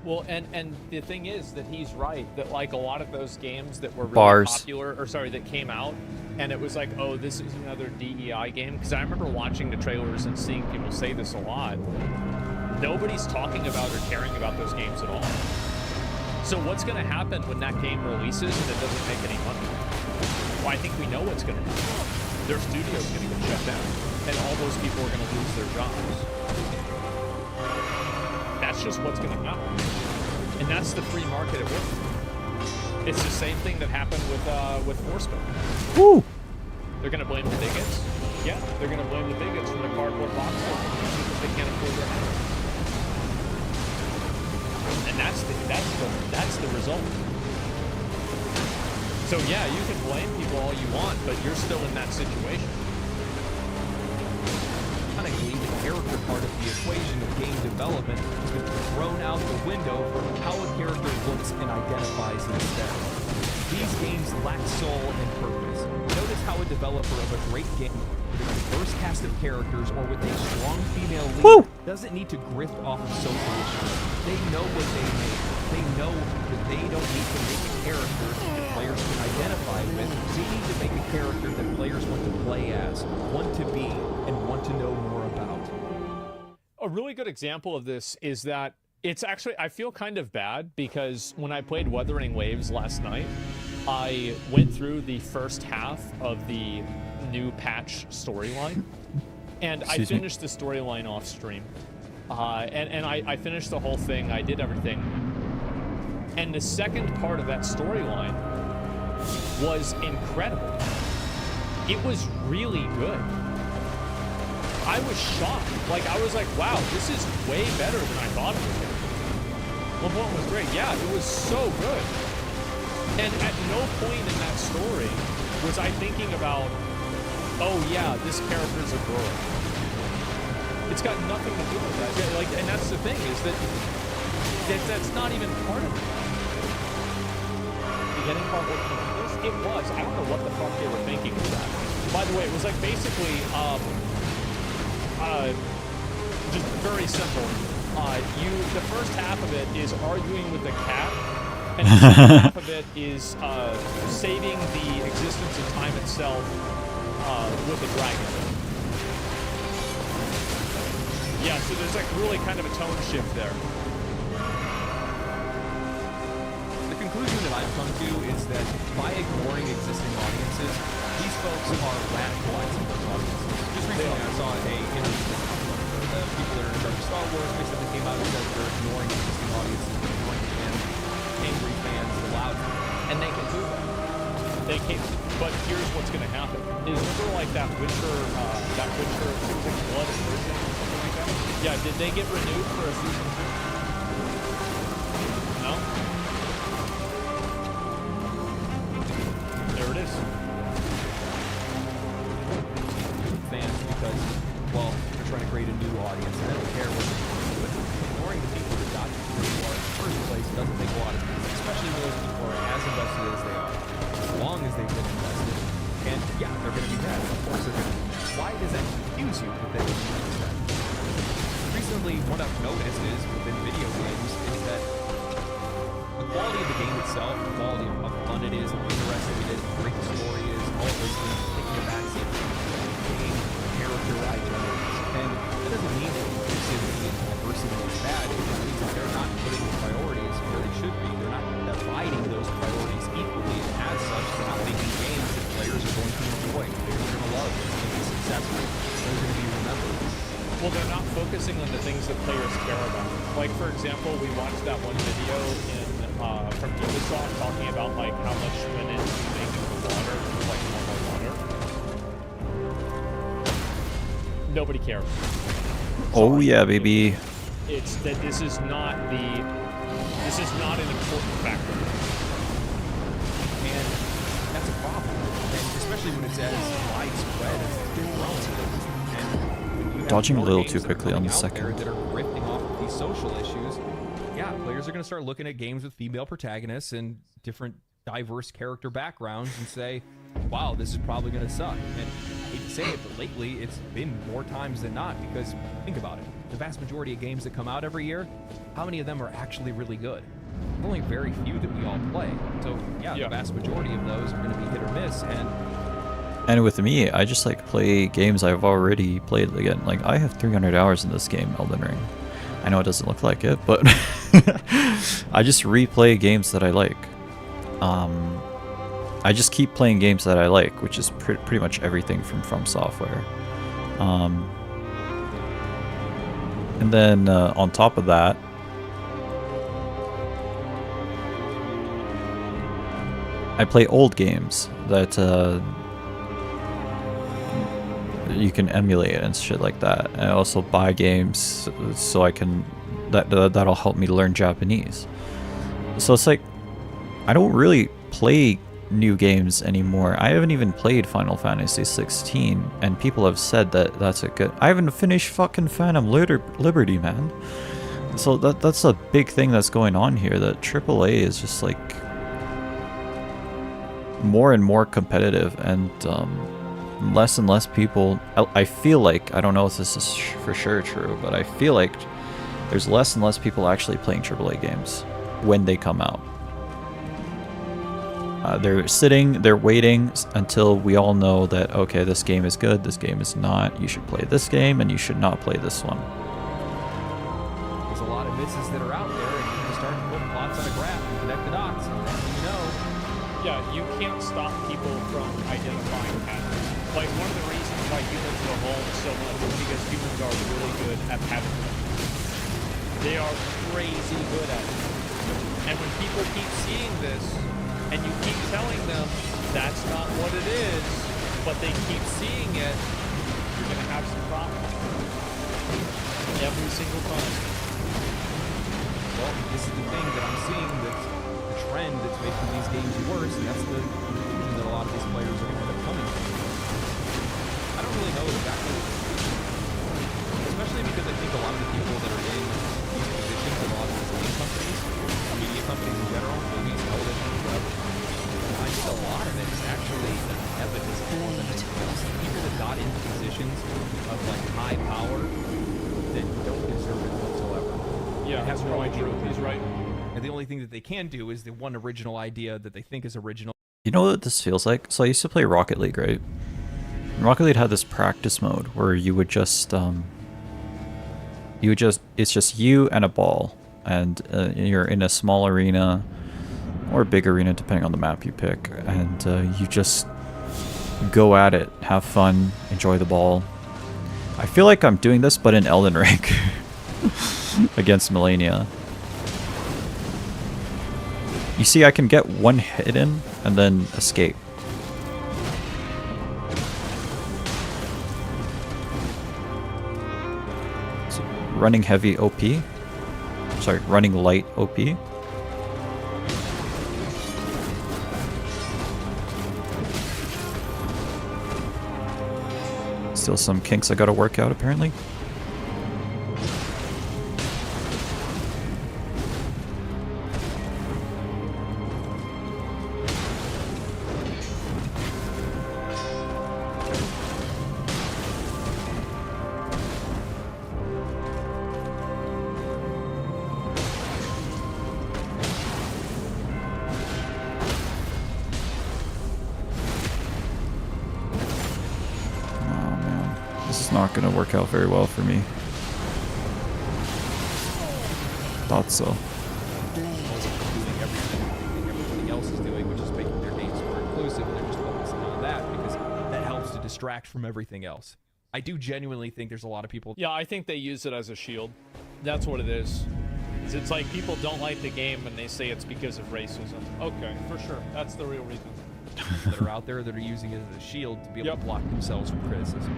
Well, and the thing is that he's right, that like a lot of those games that were really Bars. popular, or sorry, that came out, and it was like, oh, this is another DEI game, because I remember watching the trailers and seeing people say this a lot. Nobody's talking about or caring about those games at all. So what's going to happen when that game releases and it doesn't make any money? Well, I think we know what's going to happen. Their studio's going to get shut down, and all those people are going to lose their jobs. That's just what's going to happen. And that's the free market at work. It's the same thing that happened with Forspoken. Woo! They're going to blame the bigots. Yeah, they're going to blame the bigots for the cardboard box because they can't afford their house. And that's the result. So yeah, you can blame people all you want, but you're still in that situation. Ironically, the character part of the equation of game development has been thrown out the window for how a character looks and identifies instead. These games lack soul and purpose. Notice how a developer of a great game with a diverse cast of characters or with a strong female lead doesn't need to grift off of social issues. They know what they make. They know that they don't need to make a character that players can identify with. They need to make a character that players want to play as, want to be, and want to know more about. A really good example of this is that it's actually, I feel kind of bad because when I played Wuthering Waves last night, I went through the first half of the new patch storyline, and I finished the storyline off stream. And I finished the whole thing, I did everything. And the second part of that storyline was incredible. It was really good. I was shocked. Like, I was like, wow, this is way better than I thought it would be. Well, one was great. Yeah, it was so good. And at no point in that story was I thinking about, oh yeah, this character's a girl. It's got nothing to do with that. Like, and that's the thing, is that's not even part of it. Beginning part what it was. I don't know what the fuck they were thinking with that. By the way, it was like basically just very simple. The first half of it is arguing with the cat, and the second half of it is saving the existence of time itself with the dragon. Yeah, so there's like really kind of a tone shift there. The conclusion that I've come to is that by ignoring existing audiences, these folks are radicalizing those audiences. Just recently I saw a interview with the people that are in charge of Star Wars. They said they came out and said they're ignoring existing audiences, ignoring fans, angry fans, loud, and they can do that. They can. But here's what's going to happen. Is remember like that Witcher, Blood Origin or something like that? Yeah, did they get renewed for a season 2? No? There it is. Fans because, well, they're trying to create a new audience and they don't care what but ignoring the people that got you where you are in the first place doesn't make a lot of sense, especially when those people are as invested as they are, as long as they've been invested. And yeah, they're going to be mad. Of course they're going to be mad. Why does that confuse you that they would be mad? Recently, what I've noticed is within video games is that the quality of the game itself, the quality of how fun it is, how interesting it is, how great the story is, all of those things taking a backseat to game character identities. And that doesn't mean that inclusivity and diversity is bad. It just means that they're not putting the priorities where they should be. They're not dividing those priorities equally, and as such, they're not making games that players are going to enjoy, players are going to love, they're going to be successful, they're going to be remembered. Well, they're not focusing on the things that players care about. Like, for example, we watched that one video from Ubisoft talking about like how much went into making the water like normal water. Nobody cares. Oh yeah, baby. It's that this is not an important factor. And that's a problem. And especially when it's as widespread as it's been grown. And when you have Dodging a more little games too that are quickly on coming the out there second. that are riffing off of these social issues, yeah, players are going to start looking at games with female protagonists and different diverse character backgrounds and say, wow, this is probably going to suck. And I hate to say it, but lately it's been more times than not, because think about it. The vast majority of games that come out every year, how many of them are actually really good? There's only very few that we all play. So yeah, the vast majority of those are going to be hit or miss. And with me, I just like play games I've already played again. Like I have 300 hours in this game, Elden Ring. I know it doesn't look like it, but I just replay games that I like. I just keep playing games that I like, which is pretty much everything from Software. And then on top of that, I play old games that you can emulate and shit like that. I also buy games so I can that'll help me learn Japanese. So it's like I don't really play new games anymore. I haven't even played Final Fantasy 16, and people have said that that's a good. I haven't finished fucking Phantom Liberty, man. So that's a big thing that's going on here. That AAA is just like more and more competitive, and less and less people. I feel like, I don't know if this is for sure true, but I feel like there's less and less people actually playing AAA games when they come out. They're waiting until we all know that, okay, this game is good, this game is not, you should play this game, and you should not play this one. There's a lot of misses that are out there, and you can start to put plots on a graph and connect the dots, and then you know. Yeah, you can't stop people from identifying patterns. Like, one of the reasons why humans evolved so much is because humans are really good at pattern recognition. They are crazy good at it. And when people keep seeing this, and you keep telling them that's not what it is, but they keep seeing it, you're going to have some problems. Every single time. Well, this is the thing that I'm seeing, that's the trend that's making these games worse, and that's the conclusion that a lot of these players are going to end up coming to. I don't really know exactly, especially because I think a lot of the people that are in these positions, a lot of these game companies, media companies in general, movies, television, whatever, I think a lot of it is actually nepotism more than anything else. People that got into positions of like high power that don't deserve it whatsoever. Yeah, have no idea what He's right. And the only thing that they can do is the one original idea that they think is original. You know what this feels like? So I used to play Rocket League, right? And Rocket League had this practice mode where you would just, it's just you and a ball, and you're in a small arena or a big arena depending on the map you pick, and you just go at it, have fun, enjoy the ball. I feel like I'm doing this, but in Elden Ring against Melania. You see, I can get one hit in and then escape. running heavy OP. Sorry, running light OP. Still some kinks I gotta work out apparently. Not gonna work out very well for me. Thought so. Doing everything everybody else is doing, which is making their games more inclusive, and they're just focusing on that because that helps to distract from everything else. I do genuinely think there's a lot of people. Yeah, I think they use it as a shield. That's what it is. It's like people don't like the game and they say it's because of racism. Okay, for sure. That's the real reason. That are out there that are using it as a shield to be able to block themselves from criticism.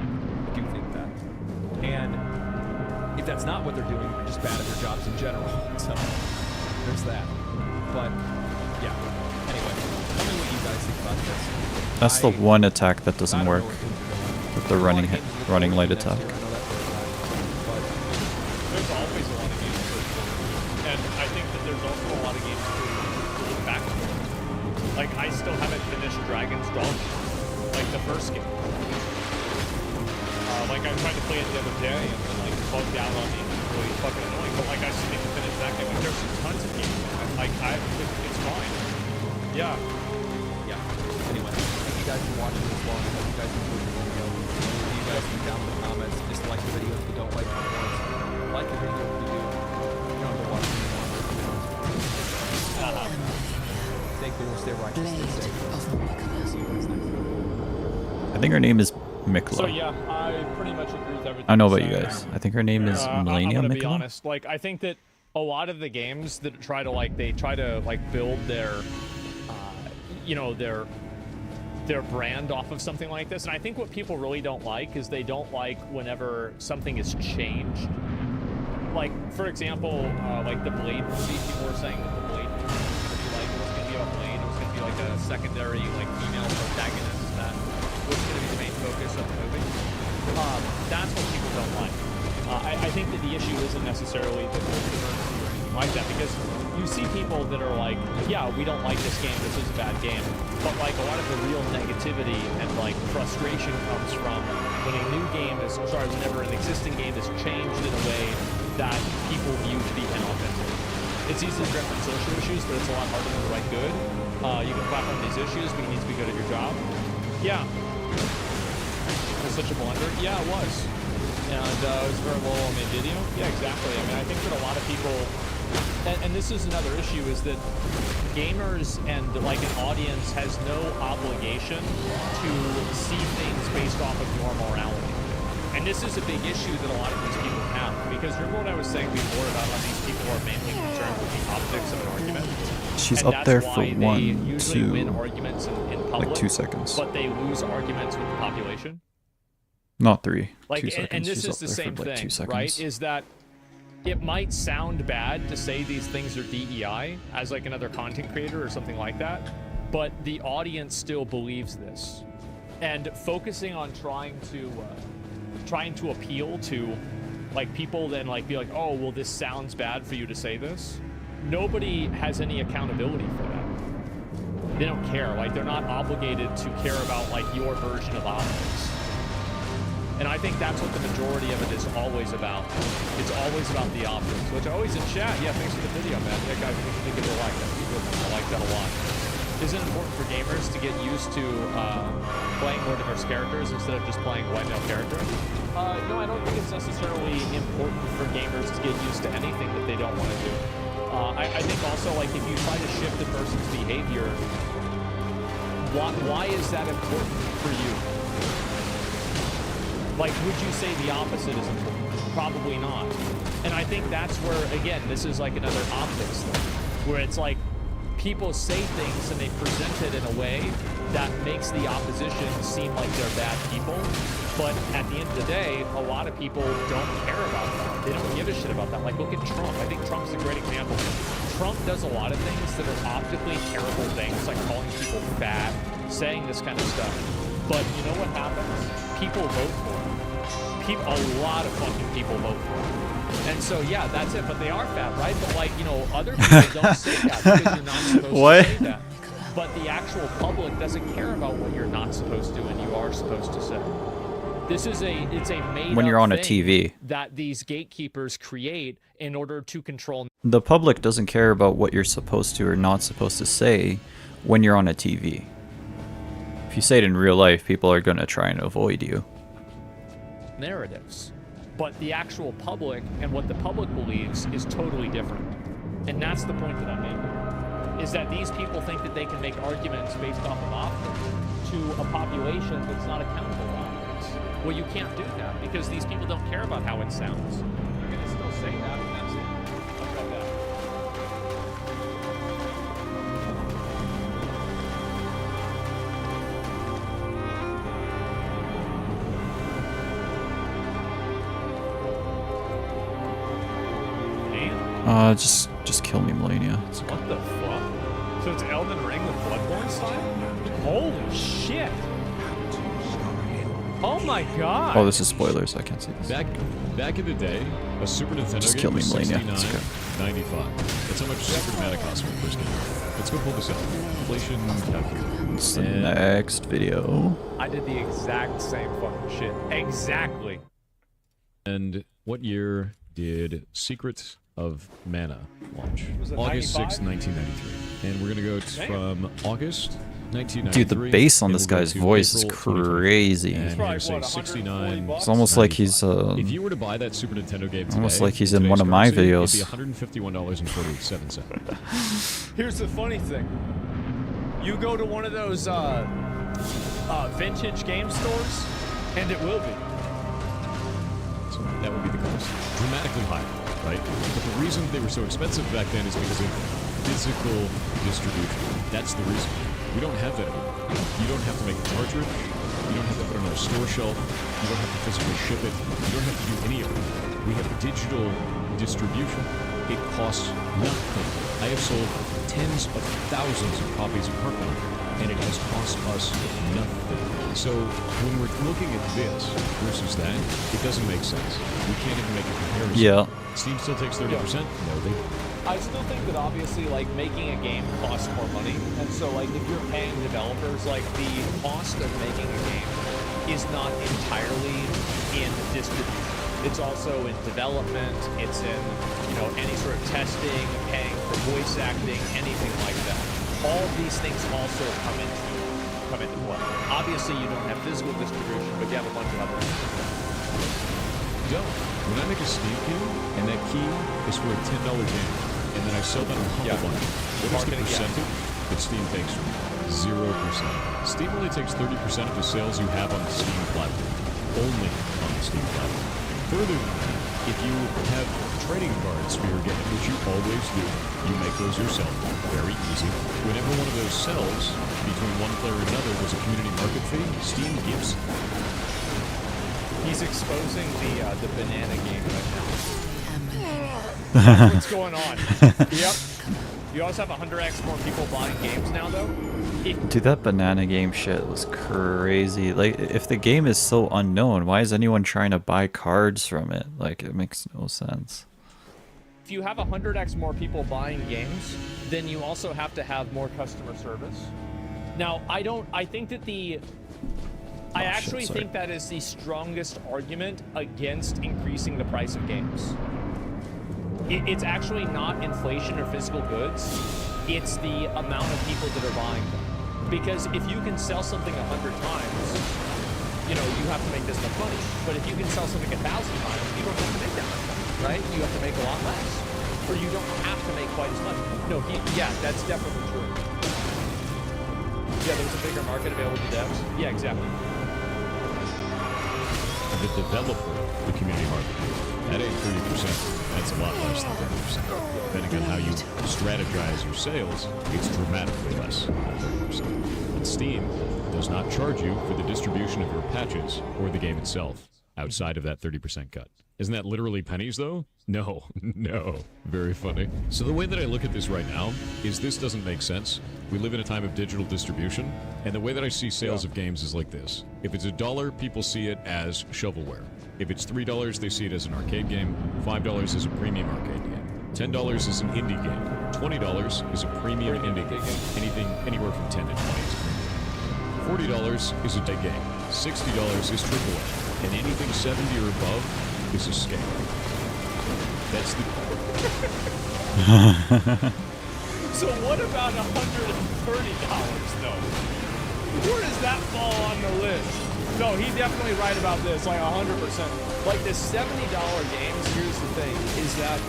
I do think that. And if that's not what they're doing, they're just bad at their jobs in general. So there's that. But yeah. Anyway, tell me what you guys think about this. That's the one attack that doesn't work with the running light attack. There's always a lot of games and I think that there's also a lot of games to look back to. Like, I still haven't finished Dragon's Dogma, like the first game. Like, I tried to play it the other day and then, like, bugged out on me. It was really fucking annoying, but, like, I still need to finish that game. Like, there's tons of games. It's fine. Yeah. Yeah. Anyway, thank you guys for watching this long. I hope you guys enjoyed the video. You guys can down in the comments. Dislike the video if you don't like the videos. Like the video if you do. You don't have to watch it anymore. Stay cool, stay righteous, stay safe. See you guys next time. I think her name is Mikla. So yeah, I pretty much agree with everything. I know about you guys. I think her name is Melania. I'm gonna be Mikla? honest. Like, I think that a lot of the games that try to build their, you know, their brand off of something like this. And I think what people really don't like is they don't like whenever something is changed. Like, for example, like the Blade movie, people were saying that the Blade Blade, it was going to be like a secondary, like, female protagonist that was going to be the main focus of the movie. That's what people don't like. I think that the issue isn't necessarily the controversy or anything like that, because you see people that are like, yeah, we don't like this game, this is a bad game, but like a lot of the real negativity and like frustration comes from when a new game is, whenever an existing game is changed in a way that people view to be inauthentic. It's easy to reference social issues, but it's a lot harder to write good. You can platform these issues, but you need to be good at your job. Yeah. It was such a blunder. Yeah, it was. And it was very low on my video. Yeah, exactly. I mean, I think that a lot of people, and this is another issue, is that gamers and like an audience has no obligation to see things based off of your morality. And this is a big issue that a lot of these people have, because remember what I was saying before about how these people are mainly concerned with the optics of an argument? She's and up there that's for why one, they usually two, win arguments in public, like 2 seconds. but they lose arguments with the population. Not 3. Like, 2 seconds. and this She's is up the there same for like 2 thing, seconds. right? Is that it might sound bad to say these things are DEI as like another content creator or something like that, but the audience still believes this. And focusing on trying to appeal to like people, then like be like, oh, well, this sounds bad for you to say this. Nobody has any accountability for that. They don't care. Like, they're not obligated to care about like your version of optics. And I think that's what the majority of it is always about. It's always about the optics, which I always in chat. Yeah, thanks for the video, man. Yeah, guys, we can give it a like. I like that a lot. Is it important for gamers to get used to playing more diverse characters instead of just playing white male characters? No, I don't think it's necessarily important for gamers to get used to anything that they don't want to do. I think also, like, if you try to shift a person's behavior, why is that important for you? Like, would you say the opposite is important? Probably not. And I think that's where, again, this is like another optics thing, where it's like people say things and they present it in a way that makes the opposition seem like they're bad people. But at the end of the day, a lot of people don't care about that. They don't give a shit about that. Like, look at Trump. I think Trump's a great example. Trump does a lot of things that are optically terrible things, like calling people fat, saying this kind of stuff. But you know what happens? People vote for him. A lot of fucking people vote for him. And so, yeah, that's it. But they are fat, right? But, like, you know, other people don't say that because you're not supposed to say that. But the actual public doesn't care about what you're not supposed to and you are supposed to say. It's a made When you're on a thing TV. that these gatekeepers create in order to control. The public doesn't care about what you're supposed to or not supposed to say when you're on a TV. If you say it in real life, people are going to try and avoid you. Narratives. But the actual public and what the public believes is totally different. And that's the point that I'm making. Is that these people think that they can make arguments based off of optics to a population that's not accountable to optics. Well, you can't do that because these people don't care about how it sounds. You're going to still say that, and that's it. I'll try that. Just kill me, Melania. It's okay. What the fuck? So it's Elden Ring with Bloodborne style? Holy shit! Oh my god! Oh, this is spoilers. I can't see this. Back in the day, a Super Nintendo Just game kill me, was Melania. $69.95. It's okay. That's how much Super Dramatic cost for the first game. Let's go pull this up. Inflation calculator. It's the next video. I did the exact same fucking shit. Exactly. And what year did Secret of Mana launch? Was it August 95? 6, 1993. And we're going to go from August 1993. Dude, the bass on and this we'll go guy's to voice is April 2020. crazy. And probably, here's say what, 69. $140? It's almost like he's If you were to buy that Super Nintendo game today, almost like he's in in one of my today's videos. currency, it'd be $151.47. Here's the funny thing. You go to one of those vintage game stores, and it will be. So that would be the cost. Dramatically higher, right? But the reason they were so expensive back then is because of physical distribution. That's the reason. We don't have that anymore. You don't have to make a cartridge. You don't have to put it on a store shelf. You don't have to physically ship it. You don't have to do any of it. We have digital distribution. It costs nothing. I have sold tens of thousands of copies of Heartland, and it has cost us nothing. So when we're looking at this versus that, it doesn't make sense. We can't even make a comparison. Yeah. Steam still takes 30%? No, they don't. I still think that obviously, like, making a game costs more money, and so, like, if you're paying developers, like, the cost of making a game is not entirely in distribution. It's also in development. It's in, you know, any sort of testing, paying for voice acting, anything like that. All of these things also come into play. Obviously, you don't have physical distribution, but you have a bunch of other things. Don't. When I make a Steam key, and that key is for a $10 game, and then I sell that on Humble Bundle, what is the percentage that Steam takes from me? 0%. Steam only takes 30% of the sales you have on the Steam platform. Only on the Steam platform. Further than that, if you have trading cards for your game, which you always do, you make those yourself. Very easy. Whenever one of those sells, between one player and another, there's a community market fee. Steam gives. He's exposing the banana game right now. What's going on? Yep. You also have 100x more people buying games now, though. Dude, that banana game shit was crazy. Like, if the game is so unknown, why is anyone trying to buy cards from it? Like, it makes no sense. If you have 100x more people buying games, then you also have to have more customer service. Now, I think that I actually think that is the strongest argument against increasing the price of games. It's actually not inflation or physical goods. It's the amount of people that are buying them. Because if you can sell something 100 times, you know, you have to make this much money. But if you can sell something 1,000 times, you don't have to make that much money, right? You have to make a lot less. Or you don't have to make quite as much. No, yeah, that's definitely true. Yeah, there's a bigger market available to devs. Yeah, exactly. the developer, the community market. That ain't 30%. That's a lot less than 30%. Depending on how you strategize your sales, it's dramatically less than 30%. And Steam does not charge you for the distribution of your patches or the game itself outside of that 30% cut. Isn't that literally pennies, though? No, no. Very funny. So the way that I look at this right now is this doesn't make sense. We live in a time of digital distribution, and the way that I see sales of games is like this. If it's $1, people see it as shovelware. If it's $3, they see it as an arcade game. $5 is a premium arcade game. $10 is an indie game. $20 is a premium indie game. Anywhere from 10 to 20 is premium. $40 is a day game. $60 is AAA. And anything 70 or above is a scale. That's the... So what about $130 though? Where does that fall on the list? No, he's definitely right about this, like 100%. Like the $70 games, here's the thing, is that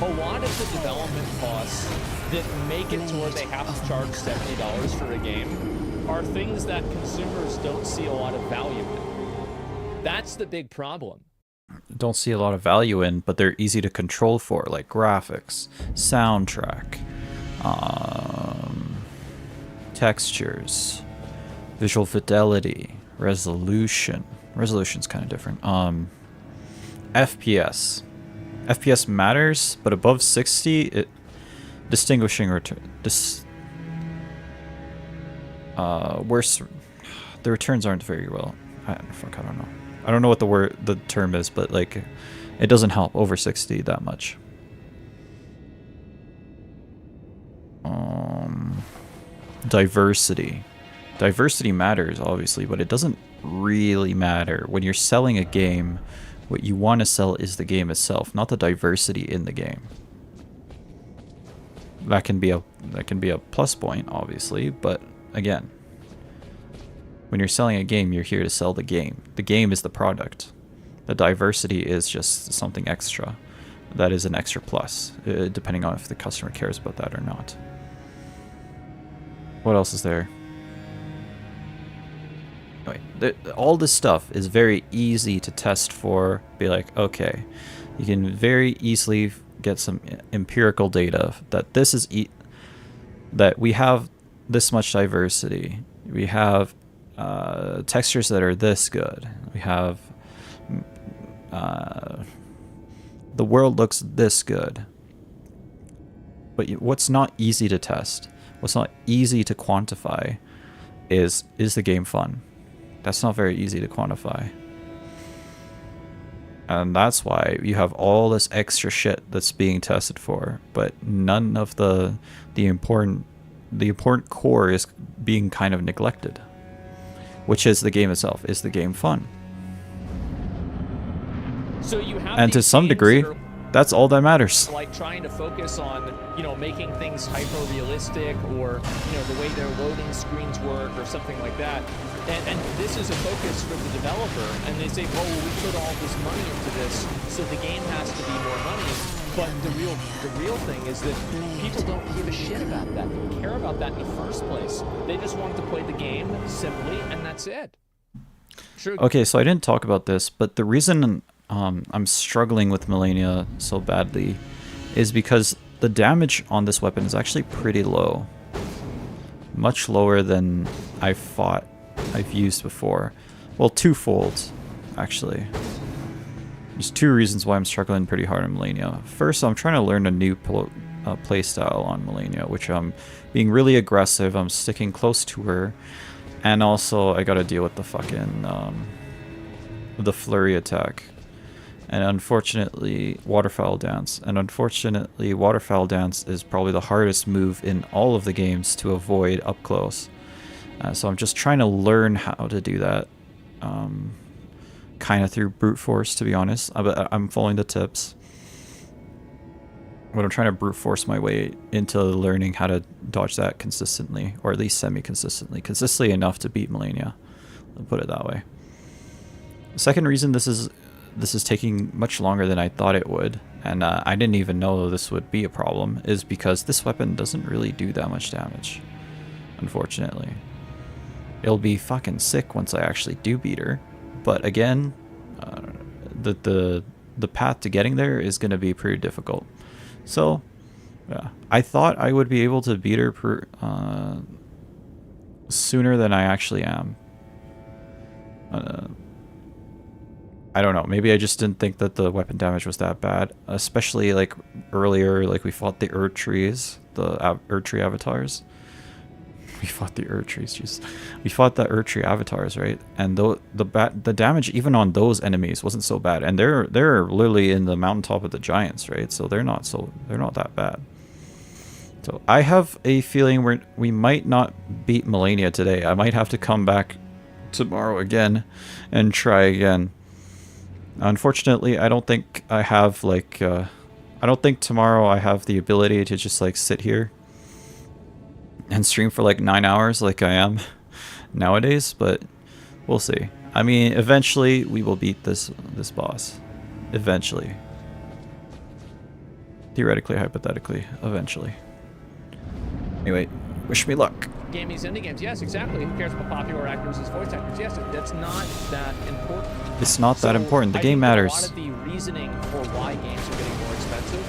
a lot of the development costs that make it to where they have to charge $70 for a game are things that consumers don't see a lot of value in. That's the big problem. Don't see a lot of value in, but they're easy to control for, like graphics, soundtrack, textures, visual fidelity, resolution. Resolution's kind of different. FPS. FPS matters, but above 60, it distinguishing return. Worse, the returns aren't very well. I don't know. I don't know what the term is, but like, it doesn't help over 60 that much. Diversity. Diversity matters, obviously, but it doesn't really matter. When you're selling a game, what you want to sell is the game itself, not the diversity in the game. That can be a plus point, obviously, but again, when you're selling a game, you're here to sell the game. The game is the product. The diversity is just something extra. That is an extra plus, depending on if the customer cares about that or not. What else is there? Anyway, all this stuff is very easy to test for. Be like, okay, you can very easily get some empirical data that this is that we have this much diversity. We have textures that are this good. We have the world looks this good. But what's not easy to test, what's not easy to quantify, is the game fun? That's not very easy to quantify. And that's why you have all this extra shit that's being tested for, but none of the important core is being kind of neglected. Which is the game itself. Is the game fun? So you have, and to some degree, that's all that matters. Like trying to focus on, making things hyper-realistic, or, the way their loading screens work or something like that. And this is a focus for the developer. And they say, oh, well, we put all this money into this, so the game has to be more money. But the real thing is that people don't give a shit about that. They don't care about that in the first place. They just want to play the game simply, and that's it. Sure. Okay, so I didn't talk about this, but the reason I'm struggling with Melania so badly is because the damage on this weapon is actually pretty low. Much lower than I've used before. Well, twofold, actually. There's two reasons why I'm struggling pretty hard on Malania. First, I'm trying to learn a new playstyle on Malania, which I'm being really aggressive. I'm sticking close to her, and also I gotta deal with the fucking the flurry attack, and unfortunately waterfowl dance. And unfortunately, waterfowl dance is probably the hardest move in all of the games to avoid up close. So I'm just trying to learn how to do that. Kind of through brute force, to be honest. I'm following the tips, but I'm trying to brute force my way into learning how to dodge that consistently, or at least consistently enough to beat Melania. I'll put it that way. The second reason this is taking much longer than I thought it would, and I didn't even know this would be a problem, is because this weapon doesn't really do that much damage, unfortunately. It'll be fucking sick once I actually do beat her. But again, the path to getting there is going to be pretty difficult. So, yeah, I thought I would be able to beat her sooner than I actually am. I don't know. Maybe I just didn't think that the weapon damage was that bad, especially like earlier, like we fought the Erdtrees, the Erdtree avatars. We fought the Erdtrees, jeez. We fought the Erdtree avatars, right? And the damage even on those enemies wasn't so bad, and they're literally in the mountaintop of the giants, right? So they're not that bad. So I have a feeling we might not beat Melania today. I might have to come back tomorrow again and try again. Unfortunately, I don't think I have like I don't think tomorrow I have the ability to just like sit here and stream for like 9 hours like I am nowadays, but we'll see. I mean, eventually we will beat this boss. Eventually. Theoretically, hypothetically, eventually. Anyway, wish me luck. Gaming's indie games, yes, exactly. Who cares about popular actors as voice actors? Yes, that's not that important. It's not that important. The game matters. A lot of the reasoning for why games are getting more expensive,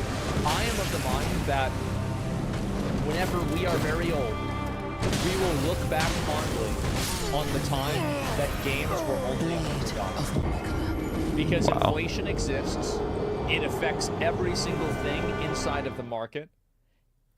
I am of the mind that whenever we are very old, we will look back fondly on the time that games were only $100. Because inflation exists, it affects every single thing inside of the market.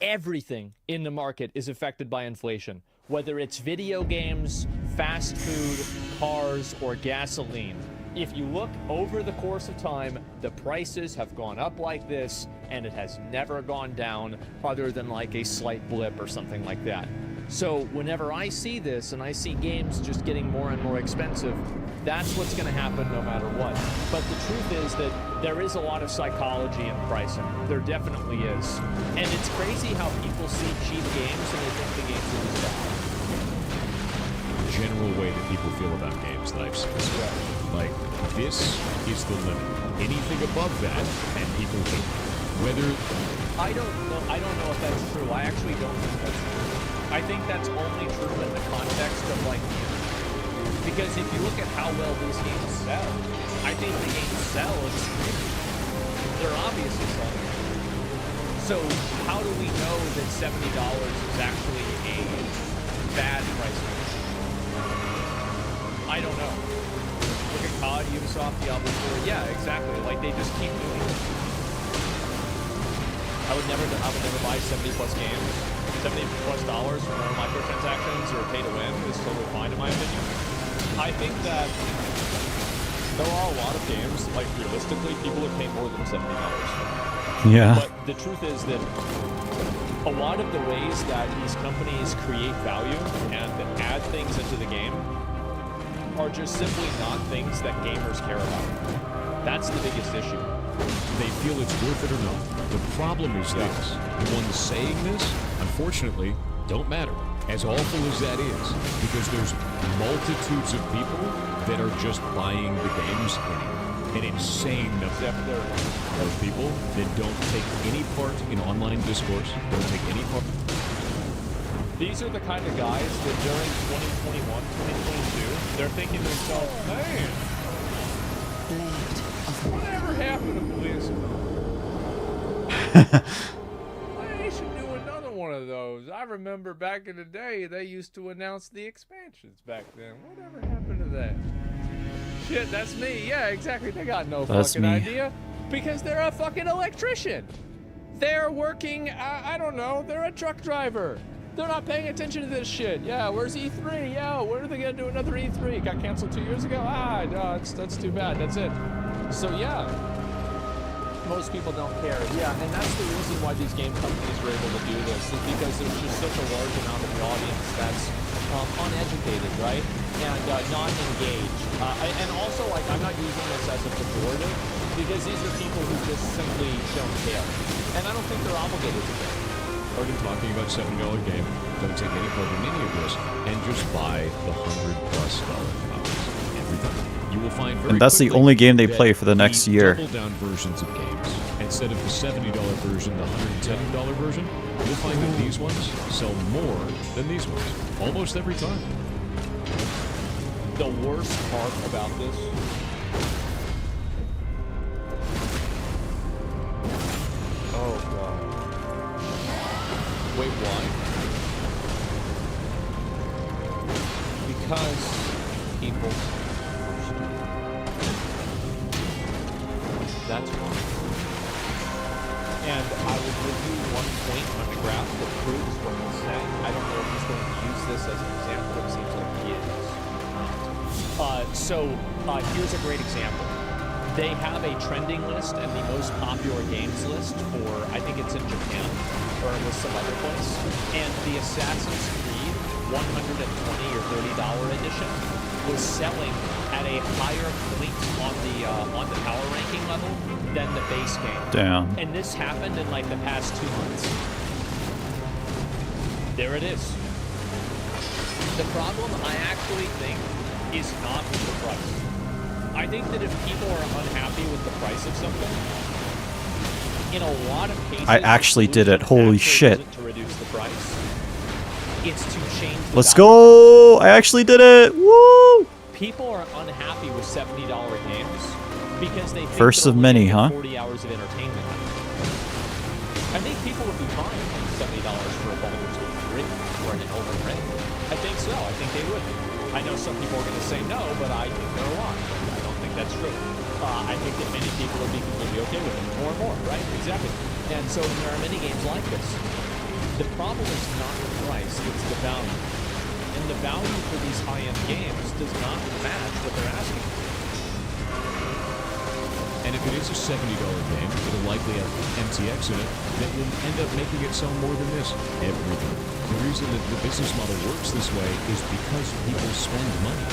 Everything in the market is affected by inflation, whether it's video games, fast food, cars, or gasoline. If you look over the course of time, the prices have gone up like this, and it has never gone down other than like a slight blip or something like that. So whenever I see this and I see games just getting more and more expensive, that's what's going to happen no matter what. But the truth is that there is a lot of psychology in pricing. There definitely is. And it's crazy how people see cheap games and they think the games are just bad. General way that people feel about games that I've seen. Like, this is the limit. Anything above that, and people hate it. Whether... I don't know if that's true. I actually don't think that's true. I think that's only true in the context of, like, because if you look at how well these games sell, I think the games sell extremely. They're obviously selling. So how do we know that $70 is actually a bad price range? I don't know. Look at COD, Ubisoft, Diablo 4. Yeah, exactly. Like, they just keep doing it. I would never buy 70 plus games. $70+ for no microtransactions or pay to win is totally fine in my opinion. I think that there are a lot of games, like realistically, people would pay more than $70. Yeah. But the truth is that a lot of the ways that these companies create value and add things into the game are just simply not things that gamers care about. That's the biggest issue. They feel it's worth it or not. The problem is this. The ones saying this, unfortunately, don't matter. As awful as that is, because there's multitudes of people that are just buying the games anyway. An insane number of people that don't take any part in online discourse, don't take any part. These are the kind of guys that during 2021, 2022, they're thinking to themselves, man, whatever happened to Blizzard? They should do another one of those. I remember back in the day, they used to announce the expansions back then. Whatever happened to that? Shit, that's me. Yeah, exactly. They got no fucking idea. Because they're a fucking electrician. They're working, I don't know, they're a truck driver. They're not paying attention to this shit. Yeah, where's E3? Yeah, when are they gonna do another E3? Got canceled 2 years ago? Ah, no, that's too bad. That's it. So yeah, most people don't care. Yeah, and that's the reason why these game companies were able to do this, is because there's just such a large amount of the audience that's uneducated, right? And not engaged. And also, like, I'm not using this as a pejorative, because these are people who just simply don't care. And I don't think they're obligated to care. Already talking about $7 game, don't take any part in any of this, and just buy the $100+ copies every time. You will find very and that's the only game they play for the next year. Double-down versions of games. Instead of the $70 version, the $110 version, you'll find that these ones sell more than these ones. Almost every time. The worst part about this That's wrong. And I will give you one point on the graph that proves what he's saying. I don't know if he's going to use this as an example. It seems like he is. Here's a great example. They have a trending list and the most popular games list for, I think it's in Japan, or it was some other place. And the Assassin's Creed $120 or $30 edition was selling at a higher point on the power ranking level than the base game. Damn. And this happened in like the past 2 months. There it is. The problem, I actually think, is not with the price. I think that if people are unhappy with the price of something, in a lot of cases, I actually did it. Holy shit. To reduce the price, it's to change the Let's value. go! I actually did it! Woo! People are unhappy with $70 games because they think First they'll of many, only huh? get 40 hours of entertainment. I think people would be fine paying $70 for a Baldur's Gate 3 or an Elden Ring. I think so. I think they would. I know some people are going to say no, but I think they're wrong. I don't think that's true. I think that many people would be completely okay with it. More and more, right? Exactly. And so there are many games like this. The problem is not the price, it's the value. And the value for these high-end games does not match what they're asking for. And if it is a $70 game, it'll likely have MTX in it that will end up making it sell more than this. Everything. The reason that the business model works this way is because people spend money.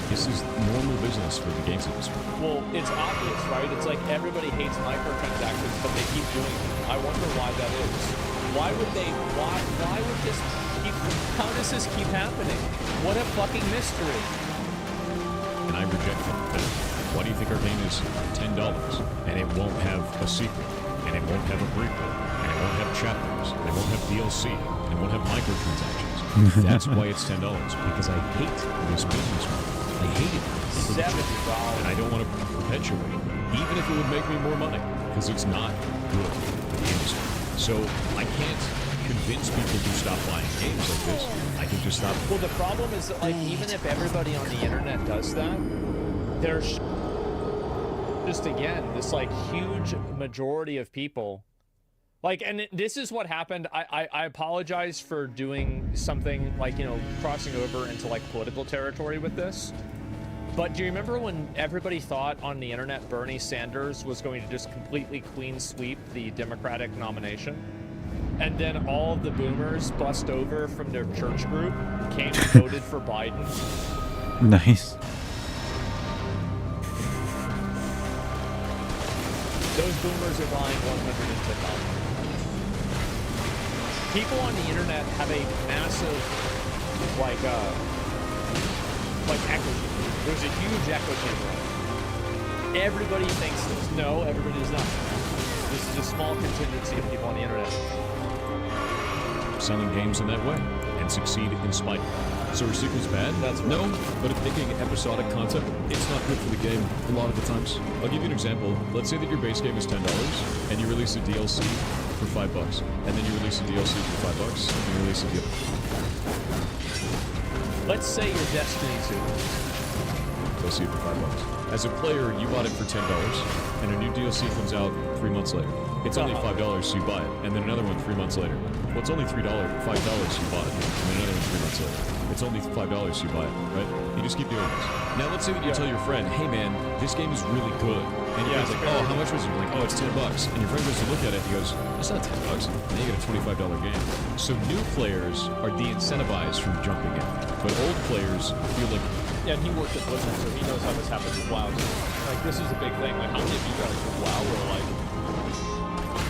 This is normal business for the games industry. Well, it's obvious, right? It's like everybody hates microtransactions, but they keep doing it. I wonder why that is. Why would this keep, how does this keep happening? What a fucking mystery. And I reject that. Why do you think our game is $10 and it won't have a sequel, and it won't have a prequel, and it won't have chapters, and it won't have DLC, and it won't have microtransactions? That's why it's $10, because I hate this business model. I hate it. $70. And I don't want to perpetuate it, even if it would make me more money, because it's not good for the industry. So I can't convince people to stop buying games like this. I can just stop. Well, the problem is that, like, even if everybody on the internet does that, there's just, again, this, like, huge majority of people. Like, and this is what happened. I apologize for doing something, like, you know, crossing over into, like, political territory with this. But do you remember when everybody thought on the internet Bernie Sanders was going to just completely clean sweep the Democratic nomination? And then all the boomers bust over from their church group, came and voted for Biden. Nice. Those boomers are buying $110. People on the internet have a massive, like echo chamber. There's a huge echo chamber. Everybody thinks this. No, everybody does not. This is a small contingency of people on the internet. Selling games in that way and succeed in spite of it. So are sequels bad? That's right. No, but if making episodic content, it's not good for the game a lot of the times. I'll give you an example. Let's say that your base game is $10 and you release a DLC for $5, and then you release a DLC for $5 and you release a DLC. Let's say your Destiny 2. DLC for $5. As a player, you bought it for $10, and a new DLC comes out 3 months later. It's only $5, so you buy it, and then another one 3 months later. Well, it's only $5 you bought it, and then another one 3 months later. It's only $5 you buy it, right? You just keep doing this. Now, let's say that you tell your friend, "Hey, man, this game is really good," and your friend's like, "Oh, how much was it?" You're like, "Oh, it's $10," and your friend goes to look at it, and he goes, "It's not $10," and then you get a $25 game. So new players are de-incentivized from jumping in, but old players feel like. Yeah, and he worked at Blizzard, so he knows how this happens with WoW. Like, this is a big thing. Like, how many of you guys with WoW were like,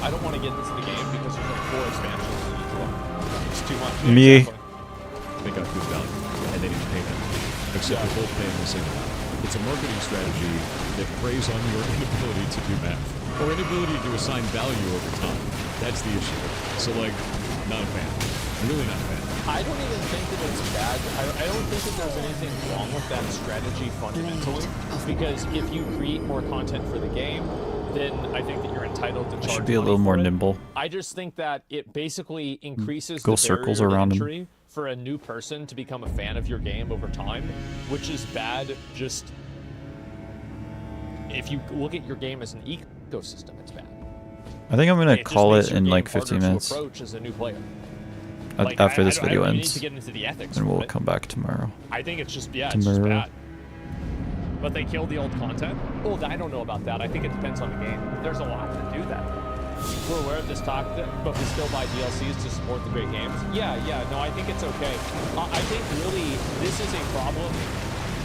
I don't want to get into the game because there's like 4 expansions in each one. It's too much. Yeah, Me. exactly. They got good value, and they didn't pay them. Except they're both paying the same amount. It's a marketing strategy that preys on your inability to do math, or inability to assign value over time. That's the issue. So, like, not a fan. Really not a fan. I don't even think that it's bad. I don't think that there's anything wrong with that strategy fundamentally, because if you create more content for the game, then I think that you're entitled to charge Should be a money little more for it. nimble. I just think that it basically increases Go the circles barrier to around 'em. entry for a new person to become a fan of your game over time, which is bad. Just if you look at your game as an ecosystem, it's bad. I think I'm gonna It just call makes it your in game like harder 15 to minutes approach as a new player. after this I video don't need ends, to get into the ethics and of we'll it. come back tomorrow. I think it's just, yeah, it's just Tomorrow. bad. But they killed the old content? Oh, I don't know about that. I think it depends on the game. There's a lot to do that. We're aware of this talk, but we still buy DLCs to support the great games. Yeah, no, I think it's okay. I think really this is a problem.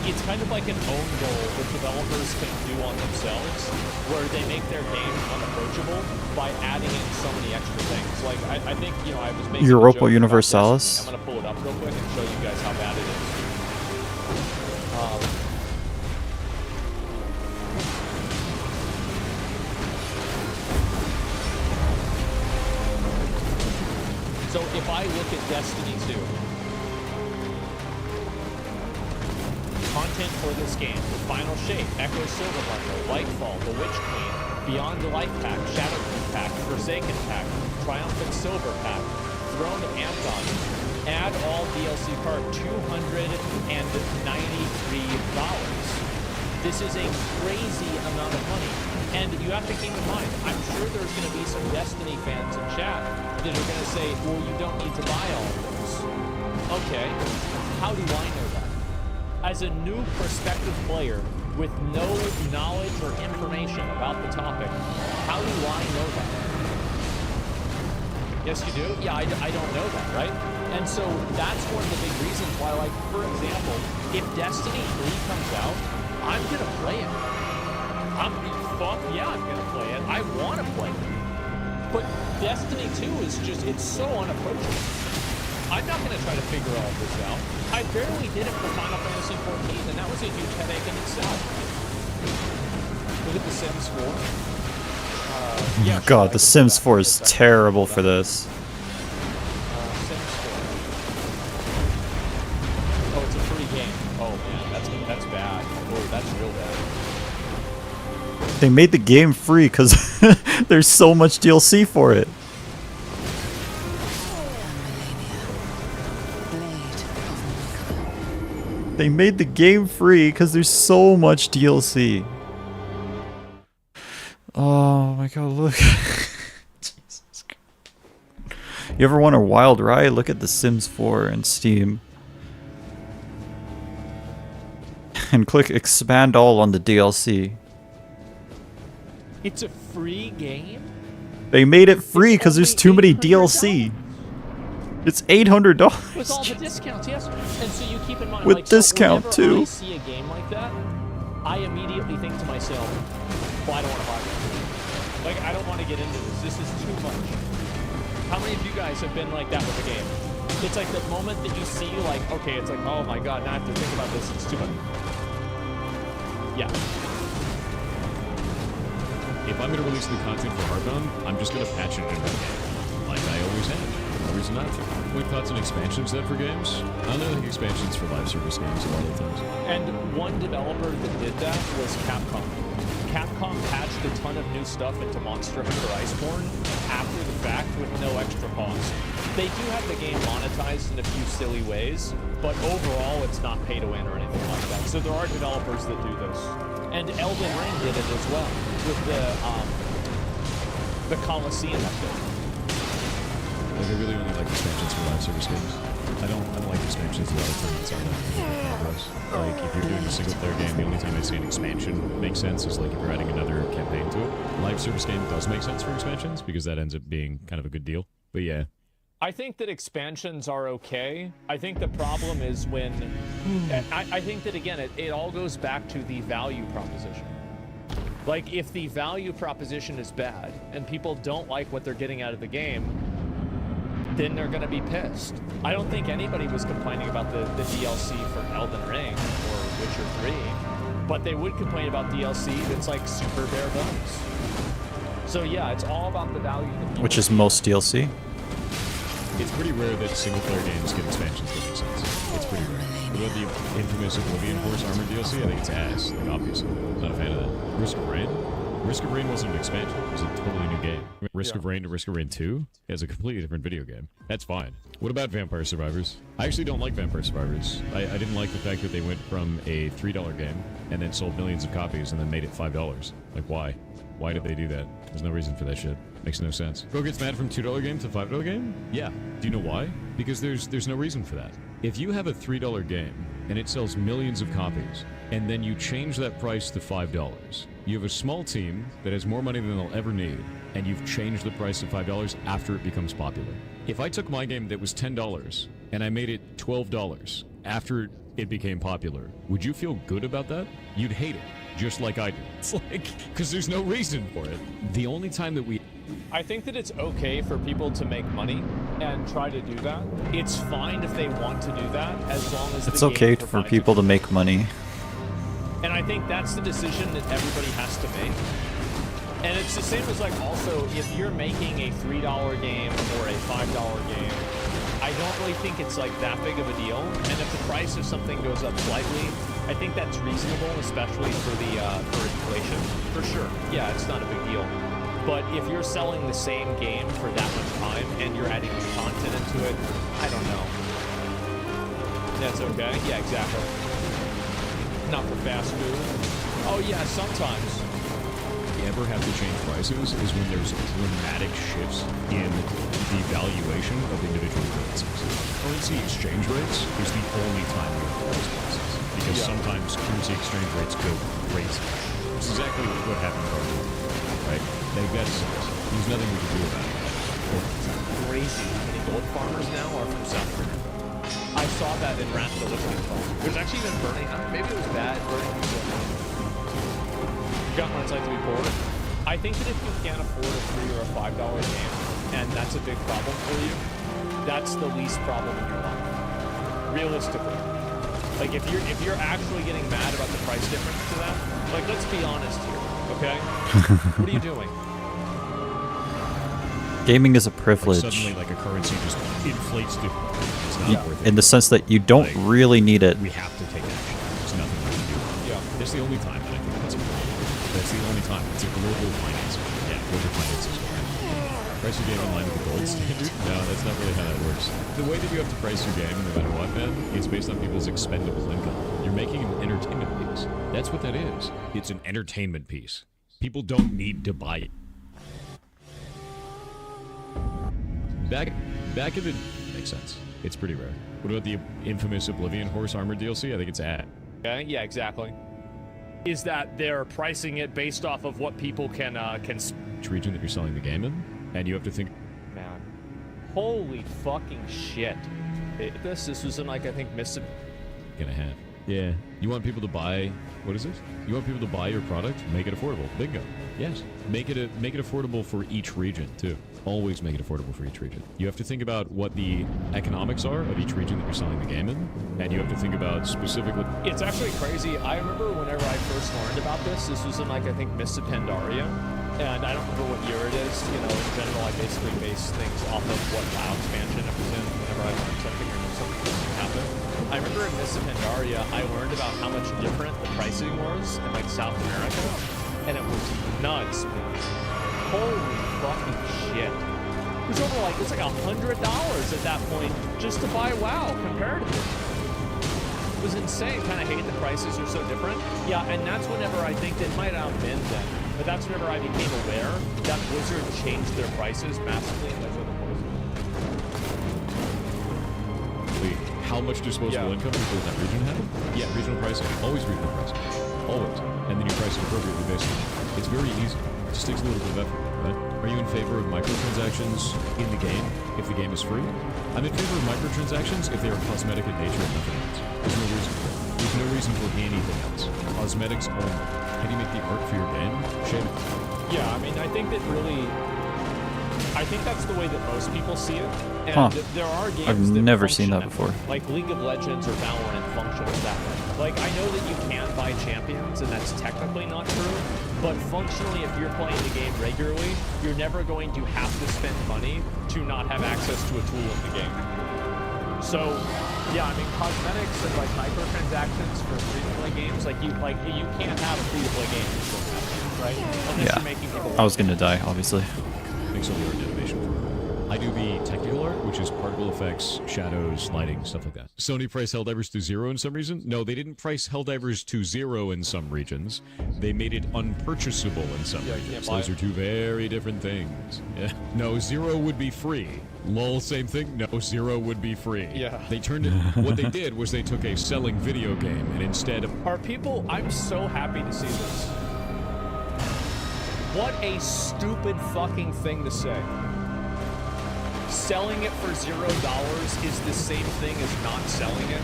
It's kind of like an own goal that developers can do on themselves, where they make their game unapproachable by adding in so many extra things. Like, I think, you know, I was making Europa a joke about Universalis? Destiny. I'm going to pull it up real quick and show you guys how bad it is. So if I look at Destiny 2, content for this game: The Final Shape, Echo Silver Bundle, Lightfall, The Witch Queen, Beyond the Light Pack, Shadowkeep Pack, Forsaken Pack, Triumphant Silver Pack, Throne of Ampton. Add all DLC card, $293. This is a crazy amount of money. And you have to keep in mind, I'm sure there's going to be some Destiny fans in chat that are going to say, well, you don't need to buy all of those. Okay, how do I know that? As a new prospective player with no knowledge or information about the topic, how do I know that? Yes, you do? Yeah, I don't know that, right? And so that's one of the big reasons why, like, for example, if Destiny 3 comes out, I'm going to play it. Fuck yeah, I'm going to play it. I want to play it. But Destiny 2 is just, it's so unapproachable. I'm not going to try to figure all this out. I barely did it for Final Fantasy 14, and that was a huge headache in itself. Look at The Sims 4. Yeah, God, The Sims 4 is terrible for this. Sims 4. Oh, it's a free game. Oh man, that's bad. Oh, that's real bad. They made the game free because there's so much DLC for it. They made the game free because there's so much DLC. Oh my god, look. Jesus. You ever want a wild ride? Look at The Sims 4 in Steam. And click expand all on the DLC. It's a free game? They made it free because there's too many $800? DLC. It's $800. With all the discounts, yes. And so you keep in mind, With like, discount, so too. I see a game like that, I immediately think to myself, well, I don't want to buy this. Like, I don't want to get into this. This is too much. How many of you guys have been like that with a game? It's like the moment that you see, like, okay, it's like, oh my god, now I have to think about this. It's too much. Yeah. If I'm going to release new content for Heartbound, I'm just going to patch it into the game, like I always have. No reason not to. Quick thoughts on expansions then for games? I don't think expansions for live service games a lot of the times. And one developer that did that was Capcom. Capcom patched a ton of new stuff into Monster Hunter Iceborne after the fact with no extra cost. They do have the game monetized in a few silly ways, but overall it's not pay to win or anything like that. So there are developers that do this. And Elden Ring did it as well with the Coliseum update. Like, I really only like expansions for live service games. I don't like expansions that are outside of progress. Like, if you're doing a single player game, the only time I see an expansion makes sense is like if you're adding another campaign to it. Live service game does make sense for expansions because that ends up being kind of a good deal. But yeah. I think that expansions are okay. I think the problem is when... I think that, again, it all goes back to the value proposition. Like, if the value proposition is bad and people don't like what they're getting out of the game, then they're going to be pissed. I don't think anybody was complaining about the DLC for Elden Ring or Witcher 3, but they would complain about DLC that's like super bare bones. So yeah, it's all about the value that people... Which is most DLC. It's pretty rare that single player games get expansions that make sense. It's pretty rare. What about the infamous Oblivion Force Armor DLC? I think it's ass. Like, obviously. Not a fan of that. Risk of Rain? Risk of Rain wasn't an expansion. It was a totally new game. Risk of Rain to Risk of Rain 2 is a completely different video game. That's fine. What about Vampire Survivors? I actually don't like Vampire Survivors. I didn't like the fact that they went from a $3 game and then sold millions of copies and then made it $5. Like, why? Why did they do that? There's no reason for that shit. Makes no sense. Bro gets mad from $2 game to $5 game? Yeah. Do you know why? Because there's no reason for that. If you have a $3 game and it sells millions of copies, and then you change that price to $5, you have a small team that has more money than they'll ever need, and you've changed the price to $5 after it becomes popular. If I took my game that was $10 and I made it $12 after it became popular, would you feel good about that? You'd hate it, just like I do. It's like, because there's no reason for it. The only time that we... I think that it's okay for people to make money and try to do that. It's fine if they want to do that, as long as It's the okay game for provides people it. to make money. And I think that's the decision that everybody has to make. And it's the same as, like, also, if you're making a $3 game or a $5 game, I don't really think it's, like, that big of a deal. And if the price of something goes up slightly, I think that's reasonable, especially for the for inflation, for sure. Yeah, it's not a big deal. But if you're selling the same game for that much time and you're adding new content into it, I don't know. That's okay. Yeah, exactly. Not for fast food. Oh yeah, sometimes. you ever have to change prices is when there's dramatic shifts in the valuation of individual currencies. Currency exchange rates is the only time we have those prices. Because sometimes currency exchange rates go crazy. It's exactly what happened in Argentina, right? That sucks. There's nothing we can do about it. Crazy how many gold farmers now are from South America. I saw that in Wrath of the Lich King. There's actually even burning. Maybe it was bad burning. Got one site to be poor. I think that if you can't afford a $3 or a $5 game, and that's a big problem for you, that's the least problem in your life. Realistically. Like if you're actually getting mad about the price difference to that, like let's be honest here, okay? What are you doing? Gaming is a privilege. Like suddenly, like a currency just inflates to. It's not worth it. In the sense that you don't really need it. We have to take action. There's nothing we can do. Yeah. That's the only time that I think that's a problem. That's the only time. It's a global financing. Yeah, global financing. Price your game in line with the gold standard? No, that's not really how that works. The way that you have to price your game, no matter what, man, is based on people's expendable income. You're making an entertainment piece. That's what that is. It's an entertainment piece. People don't need to buy it. Back in the... Makes sense. It's pretty rare. What about the infamous Oblivion Horse Armor DLC? I think it's ad. Okay, yeah, exactly. Is that they're pricing it based off of what people can Which region that you're selling the game in, and you have to think... Man. Holy fucking shit. This was in, like, I think, Mississippi. Gonna have. Yeah. You want people to buy... What is this? You want people to buy your product? Make it affordable. Bingo. Yes. Make it affordable for each region, too. Always make it affordable for each region. You have to think about what the economics are of each region that you're selling the game in, and you have to think about specifically... It's actually crazy. I remember whenever I first learned about this was in, like, I think, Mississippi, and I don't remember what year it is. You know, in general, I basically base things off of what WoW expansion it was in whenever I learned something or knew something happened. I remember in Mississippi, I learned about how much different the pricing was in, like, South America, and it was nuts, man. Holy fucking shit. It was over, like, it was like $100 at that point just to buy WoW, comparatively. It was insane. Kind of hate the prices are so different. Yeah, and that's whenever I think it might have been then, but that's whenever I became aware that Blizzard changed their prices massively, and those are the poison. How much disposable income people in that region have? Yeah, regional pricing. Always regional pricing. Always. And then you price it appropriately based on it. It's very easy. It just takes a little bit of effort, right? Are you in favor of microtransactions in the game if the game is free? I'm in favor of microtransactions if they are cosmetic in nature and nothing else. There's no reason for it. There's no reason for anything else. Cosmetics only. Can you make the art for your game? Shame it. Yeah, I mean, I think that's the way that most people see it. And there are games I've that never seen function that before. Like League of Legends or Valorant functions that way. Like, I know that you can't buy champions, and that's technically not true, but functionally, if you're playing the game regularly, you're never going to have to spend money to not have access to a tool in the game. So, yeah, I mean, cosmetics and, like, microtransactions for free-to-play games, like, you can't have a free-to-play game, right? Unless you're making people I was gonna die, obviously. Thanks on the art animation for I do the technical art, which is particle effects, shadows, lighting, stuff like that. Sony priced Helldivers to 0 in some reason? No, they didn't price Helldivers to 0 in some regions. They made it unpurchasable in some regions. Those are two very different things. Yeah. No, 0 would be free. Lol, same thing? No, 0 would be free. Yeah. They turned it... What they did was they took a selling video game and instead of... Are people... I'm so happy to see this. What a stupid fucking thing to say. Selling it for $0 is the same thing as not selling it.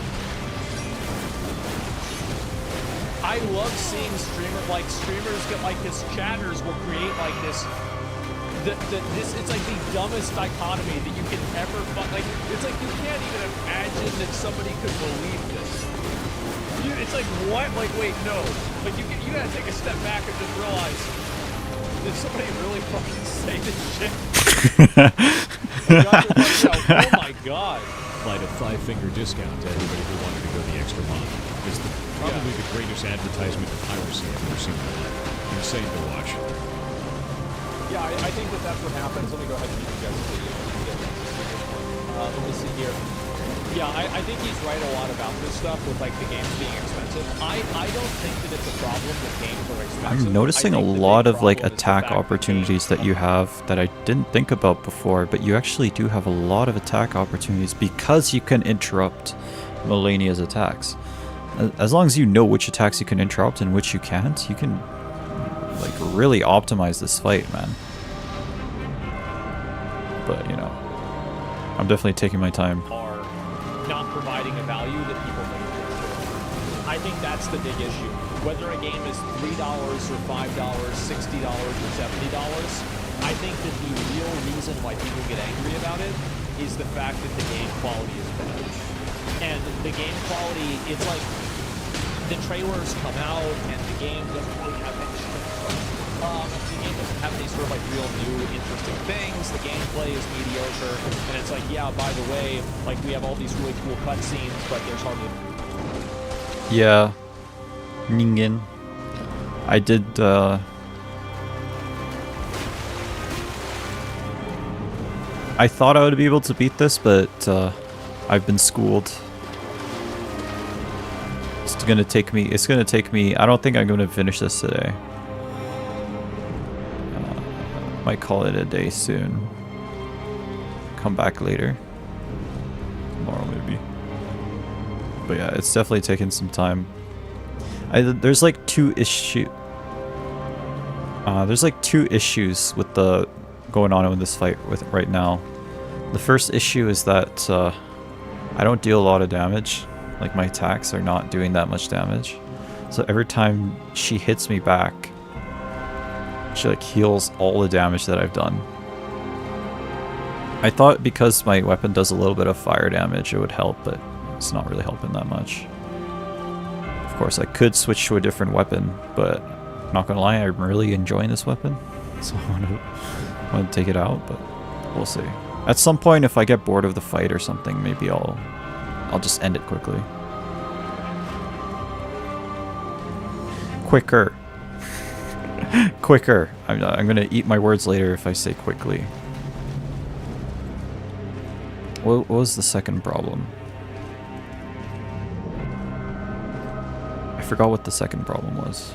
I love seeing streamers get like this. Chatters will create like this. It's like the dumbest dichotomy that you can ever. Like it's like you can't even imagine that somebody could believe this. It's like what? Like wait, no. Like you gotta take a step back and just realize. Did somebody really fucking say this shit? Oh my god. Applied a 5-finger discount to everybody who wanted to go the extra mile. It's probably the greatest advertisement of piracy I've ever seen in my life. Insane to watch. Yeah, I think that's what happens. Let me go ahead and get you guys the video. Let me see here. Yeah, I think he's right a lot about this stuff with like the games being expensive. I don't think that it's a problem that games are expensive. I'm noticing a lot of like attack opportunities that you have that I didn't think about before, but you actually do have a lot of attack opportunities because you can interrupt Melania's attacks. As long as you know which attacks you can interrupt and which you can't, you can like really optimize this fight, man. But you know, I'm definitely taking my time. Not providing a value that people think it is. I think that's the big issue. Whether a game is $3 or $5, $60 or $70, I think that the real reason why people get angry about it is the fact that the game quality is bad. And the game quality, it's like the trailers come out and the game doesn't really have any the game doesn't have any sort of like real new interesting things. The gameplay is mediocre, and it's like, yeah, by the way, like we have all these really cool cutscenes, but there's hardly. Yeah, Ningen. I did. I thought I would be able to beat this, but I've been schooled. It's gonna take me. It's gonna take me. I don't think I'm gonna finish this today. Might call it a day soon. Come back later. Tomorrow maybe. But yeah, it's definitely taken some time. There's like two issues with the going on in this fight with right now. The first issue is that I don't deal a lot of damage. Like my attacks are not doing that much damage. So every time she hits me back, she like heals all the damage that I've done. I thought because my weapon does a little bit of fire damage it would help, but it's not really helping that much. Of course I could switch to a different weapon, but not gonna lie, I'm really enjoying this weapon. So I want to take it out, but we'll see. At some point if I get bored of the fight or something, maybe I'll just end it quickly. Quicker. Quicker. I'm gonna eat my words later if I say quickly. What was the second problem? I forgot what the second problem was.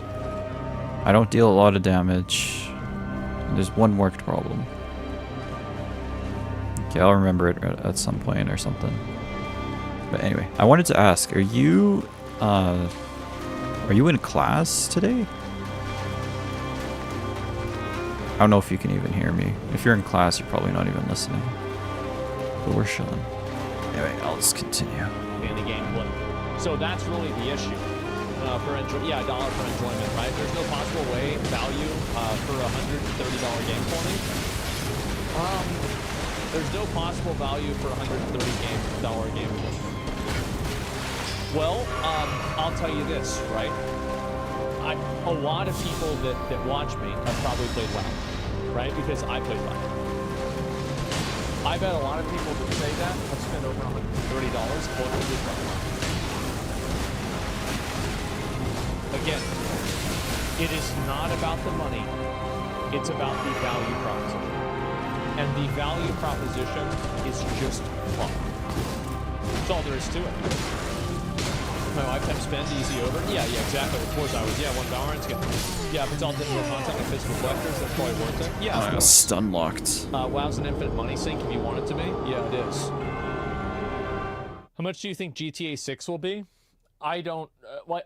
I don't deal a lot of damage. There's one worked problem. Okay, I'll remember it at some point or something. But anyway, I wanted to ask, are you in class today? I don't know if you can even hear me. If you're in class, you're probably not even listening. But we're chilling. Anyway, I'll just continue. In the gameplay. So that's really the issue. $1 for enjoyment, right? There's no possible way, value for a $130 game for me. There's no possible value for a $130 game for me. Well, I'll tell you this, right? A lot of people that watch me have probably played WoW, right? Because I played WoW. I bet a lot of people that say that have spent over $130 playing this WoW. Again, it is not about the money. It's about the value proposition. and the value proposition is just fun. That's all there is to it. My lifetime spend, easy over. Yeah, exactly. With 4 hours. Yeah, 1 Valorant's good. Yeah, if it's all digital content like physical collectors, that's probably worth it. Yeah, I got stun locked. WoW's an infinite money sink if you want it to be. Yeah, it is. How much do you think GTA 6 will be? I don't...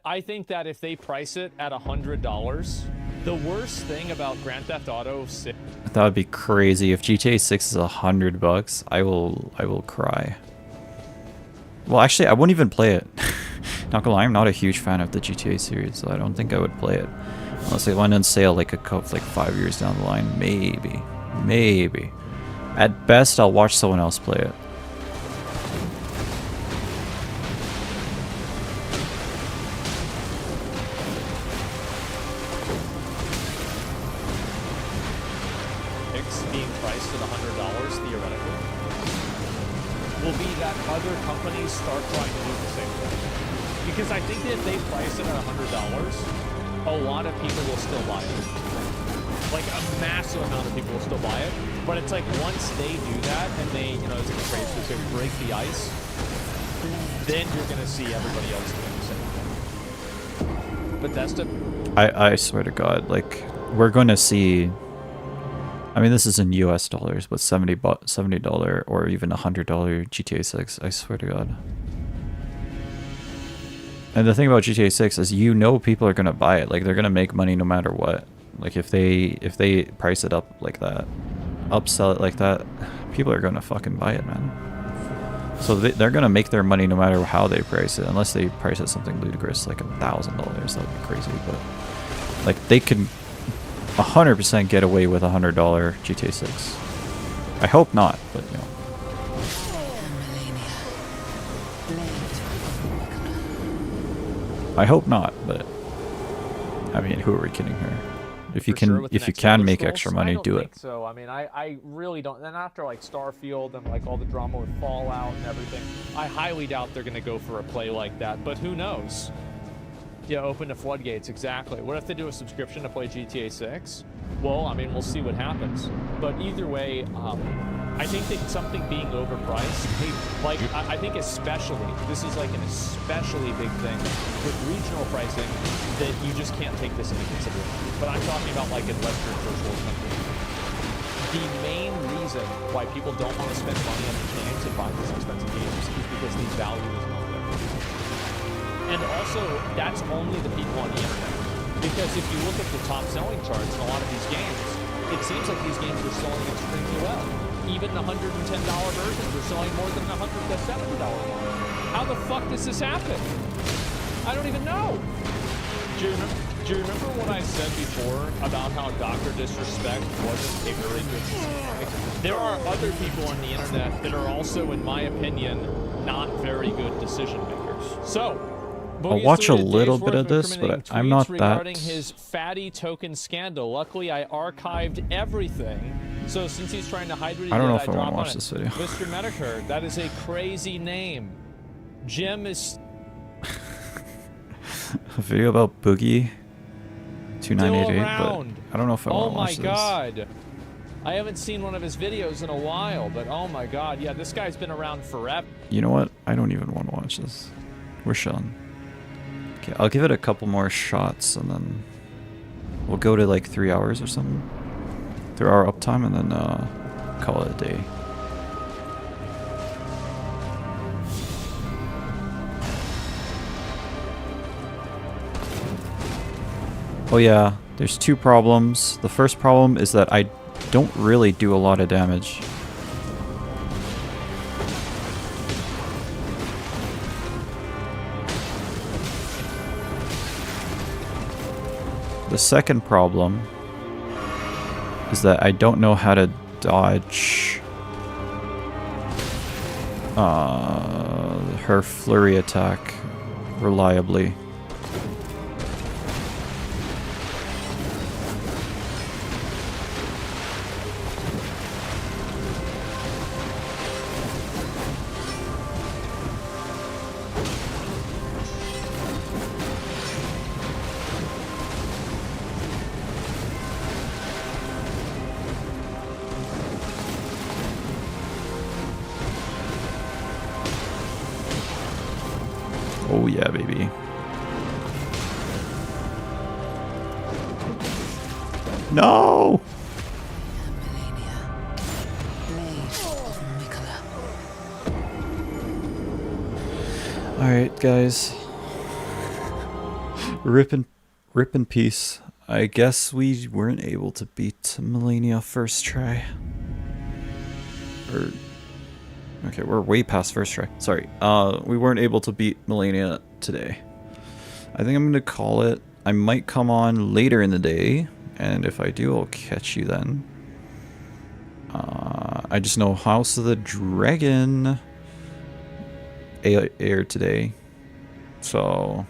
I think that if they price it at $100, the worst thing about Grand Theft Auto 6... That would be crazy. If GTA 6 is $100, I will cry. Well, actually, I won't even play it. Not gonna lie, I'm not a huge fan of the GTA series, so I don't think I would play it. Unless it went on sale like 5 years down the line. Maybe. At best, I'll watch someone else play it. being priced at $100, theoretically, will be that other companies start trying to do the same thing. Because I think that if they price it at $100, a lot of people will still buy it. Like a massive amount of people will still buy it. But it's like once they do that and they, you know, it's like a phrase, so break the ice, then you're gonna see everybody else doing the same thing. But that's the... I swear to God, like, we're gonna see... I mean, this is in US dollars, but $70 or even $100 GTA 6, I swear to God. And the thing about GTA 6 is, you know, people are gonna buy it. Like, they're gonna make money no matter what. Like, if they price it up like that, upsell it like that, people are gonna fucking buy it, man. So they're gonna make their money no matter how they price it, unless they price it something ludicrous like $1,000. That would be crazy, but like they can 100% get away with $100 GTA 6. I hope not, but you know. I hope not, but I mean, who are we kidding here? If you can, if you can make extra money, do it. So I mean, I really don't. Then after like Starfield and like all the drama with Fallout and everything, I highly doubt they're gonna go for a play like that. But who knows? Yeah, open the floodgates, exactly. What if they do a subscription to play GTA 6? Well, I mean, we'll see what happens. But either way, I think that something being overpriced, like, I think especially, this is like an especially big thing with regional pricing, that you just can't take this into consideration. But I'm talking about like in Western first world countries. The main reason why people don't want to spend money on these games and buy these expensive games is because the value is not there. And also, that's only the people on the internet. Because if you look at the top selling charts in a lot of these games, it seems like these games are selling extremely well. Even the $110 versions are selling more than the $170 one. How the fuck does this happen? I don't even know. Do you remember what I said before about how Dr. Disrespect wasn't a very good decision? There are other people on the internet that are also, in my opinion, not very good decision makers. So, I'll watch a little bit of this, but I'm not that... regarding his fatty token scandal. Luckily, I archived everything. So since he's trying to hide what he did, I don't know if I want to watch this video. Mr. Medicare, that is a crazy name. Jim is... A video about Boogie 2988, but I don't know if I want to watch this. Oh my god. I haven't seen one of his videos in a while, but oh my god. Yeah, this guy's been around forever. You know what? I don't even want to watch this. We're chilling. Okay, I'll give it a couple more shots, and then we'll go to like 3 hours or something. 3 hour uptime, and then call it a day. Oh yeah, there's two problems. The first problem is that I don't really do a lot of damage. The second problem is that I don't know how to dodge her flurry attack reliably. Oh yeah, baby. No! Alright, guys. Rip in peace. I guess we weren't able to beat Melania first try. Okay, we're way past first try. Sorry. We weren't able to beat Melania today. I think I'm gonna call it. I might come on later in the day, and if I do, I'll catch you then. I just know House of the Dragon aired today, so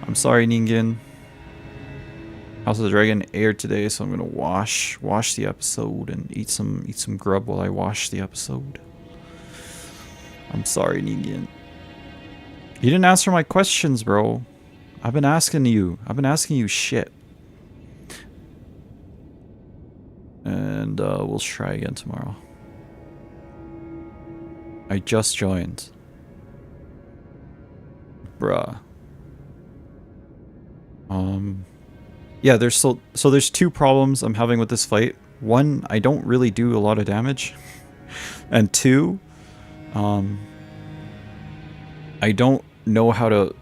I'm sorry, Ningen. House of the Dragon aired today, so I'm gonna wash the episode and eat some grub while I wash the episode. I'm sorry, Ningen. You didn't answer my questions, bro. I've been asking you shit. And we'll try again tomorrow. I just joined. Bruh. Yeah, there's there's two problems I'm having with this fight. One, I don't really do a lot of damage. And two, I don't know how to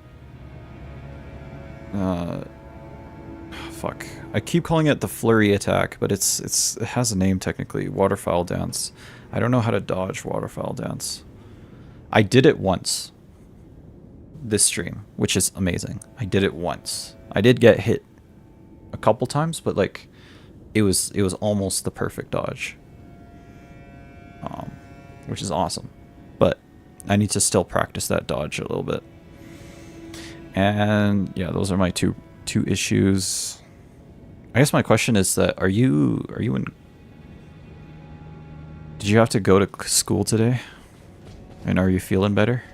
fuck. I keep calling it the flurry attack, but it has a name technically, waterfowl dance. I don't know how to dodge waterfowl dance. I did it once this stream, which is amazing. I did it once. I did get hit a couple times, but like it was almost the perfect dodge. Which is awesome. But I need to still practice that dodge a little bit. And yeah, those are my two issues. I guess my question is that are you in... Did you have to go to school today? And are you feeling better?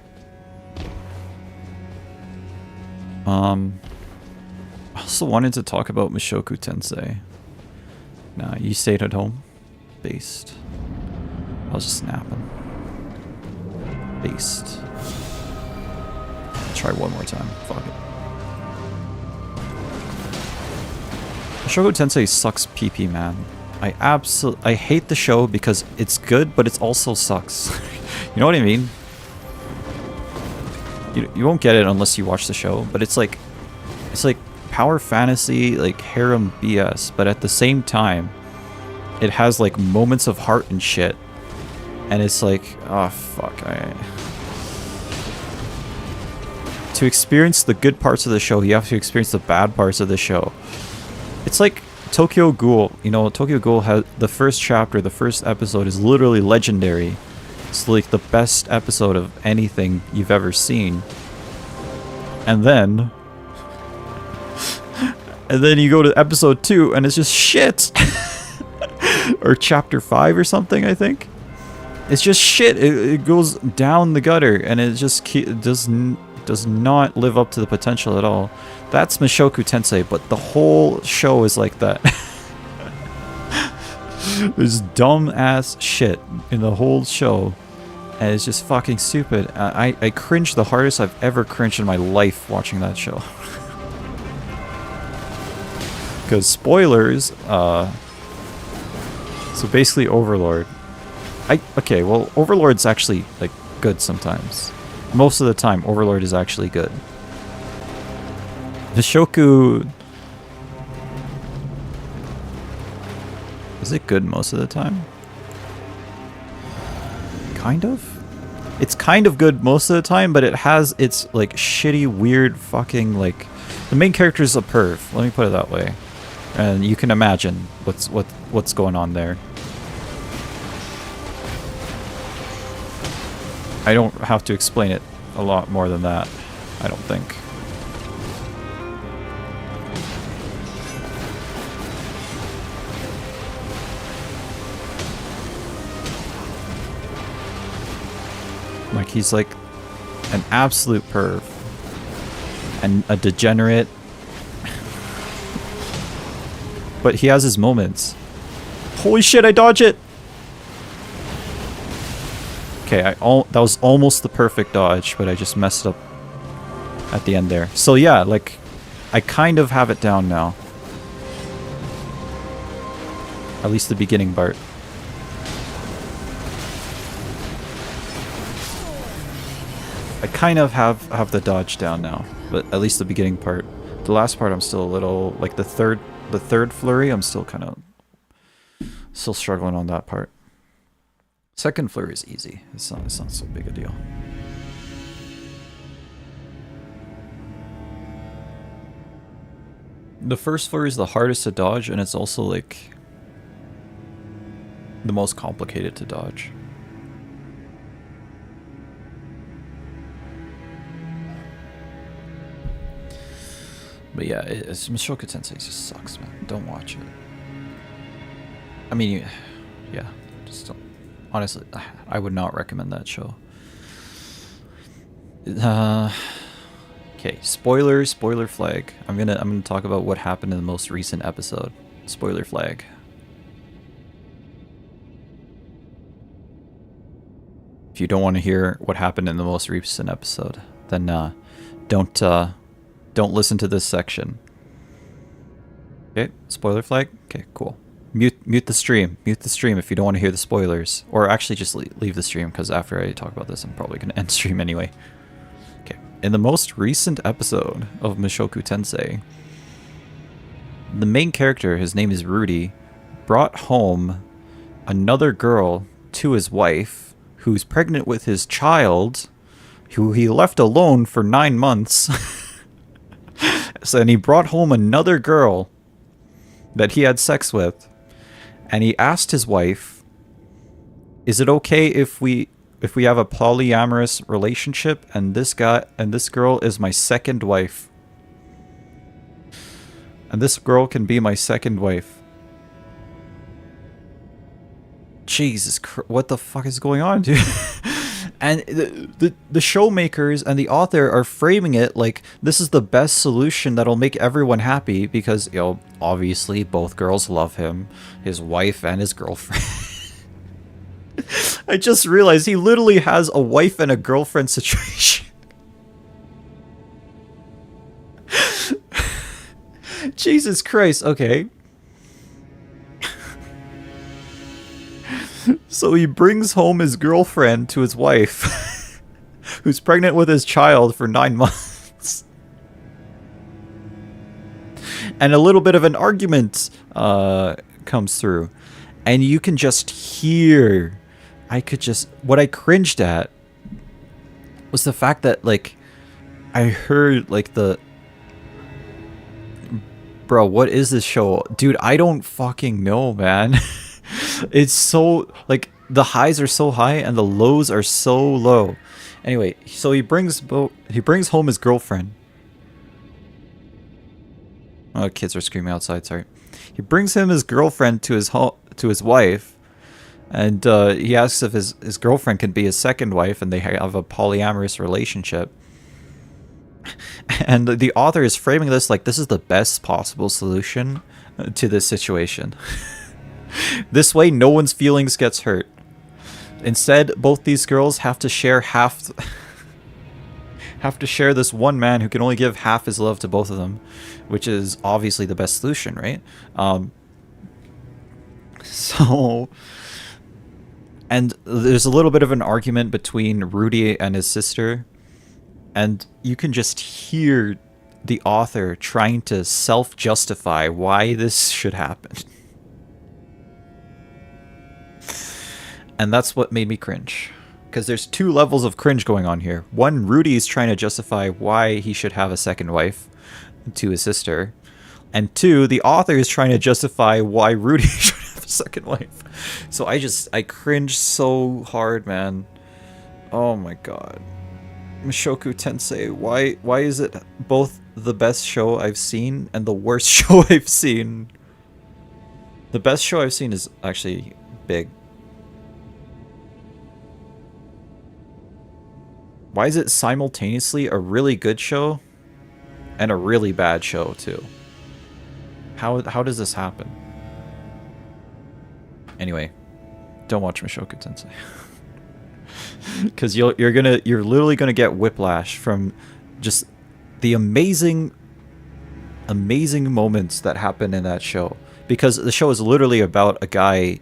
I also wanted to talk about Mushouko Tensei. Nah, you stayed at home? Based. I was just napping. Based. Try one more time. Fuck it. Mushouko Tensei sucks PP, man. I hate the show because it's good, but it also sucks. You know what I mean? You won't get it unless you watch the show, but it's like power fantasy, like harem BS, but at the same time, it has like moments of heart and shit. And it's like, oh fuck, to experience the good parts of the show, you have to experience the bad parts of the show. It's like Tokyo Ghoul. You know, Tokyo Ghoul has the first chapter, the first episode is literally legendary. It's like the best episode of anything you've ever seen. And then you go to episode 2 and it's just shit. Or chapter 5 or something, I think. It's just shit. It goes down the gutter and it just does not live up to the potential at all. That's Mushouko Tensei, but the whole show is like that. There's dumb ass shit in the whole show, and it's just fucking stupid. I cringed the hardest I've ever cringed in my life watching that show. Because spoilers, so basically Overlord. Okay, well, Overlord's actually, like, good sometimes. Most of the time, Overlord is actually good. Mushouko... Is it good most of the time? Kind of? It's kind of good most of the time, but it has its, like, shitty, weird, fucking, like... The main character is a perv, let me put it that way. And you can imagine what's going on there. I don't have to explain it a lot more than that, I don't think. Like, he's like an absolute perv. And a degenerate. But he has his moments. Holy shit, I dodge it! Okay, that was almost the perfect dodge, but I just messed up at the end there. So yeah, like, I kind of have it down now. At least the beginning part. I kind of have the dodge down now, but at least the beginning part. The last part I'm still a little, like the third flurry, I'm still kind of still struggling on that part. Second flurry is easy. It's not so big a deal. The first flurry is the hardest to dodge, and it's also like the most complicated to dodge. But yeah, Mushouko Tensei just sucks, man. Don't watch it. I mean, yeah, just don't. Honestly, I would not recommend that show. Okay, spoiler flag. I'm gonna talk about what happened in the most recent episode. Spoiler flag. If you don't want to hear what happened in the most recent episode, then don't listen to this section. Okay, spoiler flag. Okay, cool. Mute the stream. Mute the stream if you don't want to hear the spoilers. Or actually just leave the stream, because after I talk about this, I'm probably going to end stream anyway. Okay. In the most recent episode of Mushouko Tensei, the main character, his name is Rudy, brought home another girl to his wife, who's pregnant with his child, who he left alone for 9 months. So, and he brought home another girl that he had sex with. And he asked his wife, "Is it okay if we have a polyamorous relationship and this girl is my second wife? And this girl can be my second wife." Jesus Christ, what the fuck is going on, dude? And the showmakers and the author are framing it like this is the best solution that'll make everyone happy because, you know, obviously both girls love him, his wife and his girlfriend. I just realized he literally has a wife and a girlfriend situation. Jesus Christ, okay. So he brings home his girlfriend to his wife, who's pregnant with his child for 9 months. And a little bit of an argument comes through. And you can just hear, what I cringed at was the fact that, like, I heard, like, bro, what is this show? Dude, I don't fucking know, man. It's so, like, the highs are so high and the lows are so low. Anyway, so he brings home his girlfriend. Oh, kids are screaming outside, sorry. He brings him his girlfriend to his wife, and he asks if his girlfriend can be his second wife, and they have a polyamorous relationship. And the author is framing this like this is the best possible solution to this situation. This way, no one's feelings gets hurt. Instead, both these girls have to share share this one man who can only give half his love to both of them, which is obviously the best solution, right? So, and there's a little bit of an argument between Rudy and his sister, and you can just hear the author trying to self-justify why this should happen. And that's what made me cringe. Because there's 2 levels of cringe going on here. One, Rudy's trying to justify why he should have a second wife to his sister. And 2, the author is trying to justify why Rudy should have a second wife. So I cringe so hard, man. Oh my god. Mushouko Tensei, why is it both the best show I've seen and the worst show I've seen? The best show I've seen is actually Big. Why is it simultaneously a really good show and a really bad show too? How does this happen? Anyway, don't watch Mushouko Tensei. Because you're literally gonna get whiplash from just the amazing moments that happen in that show, because the show is literally about a guy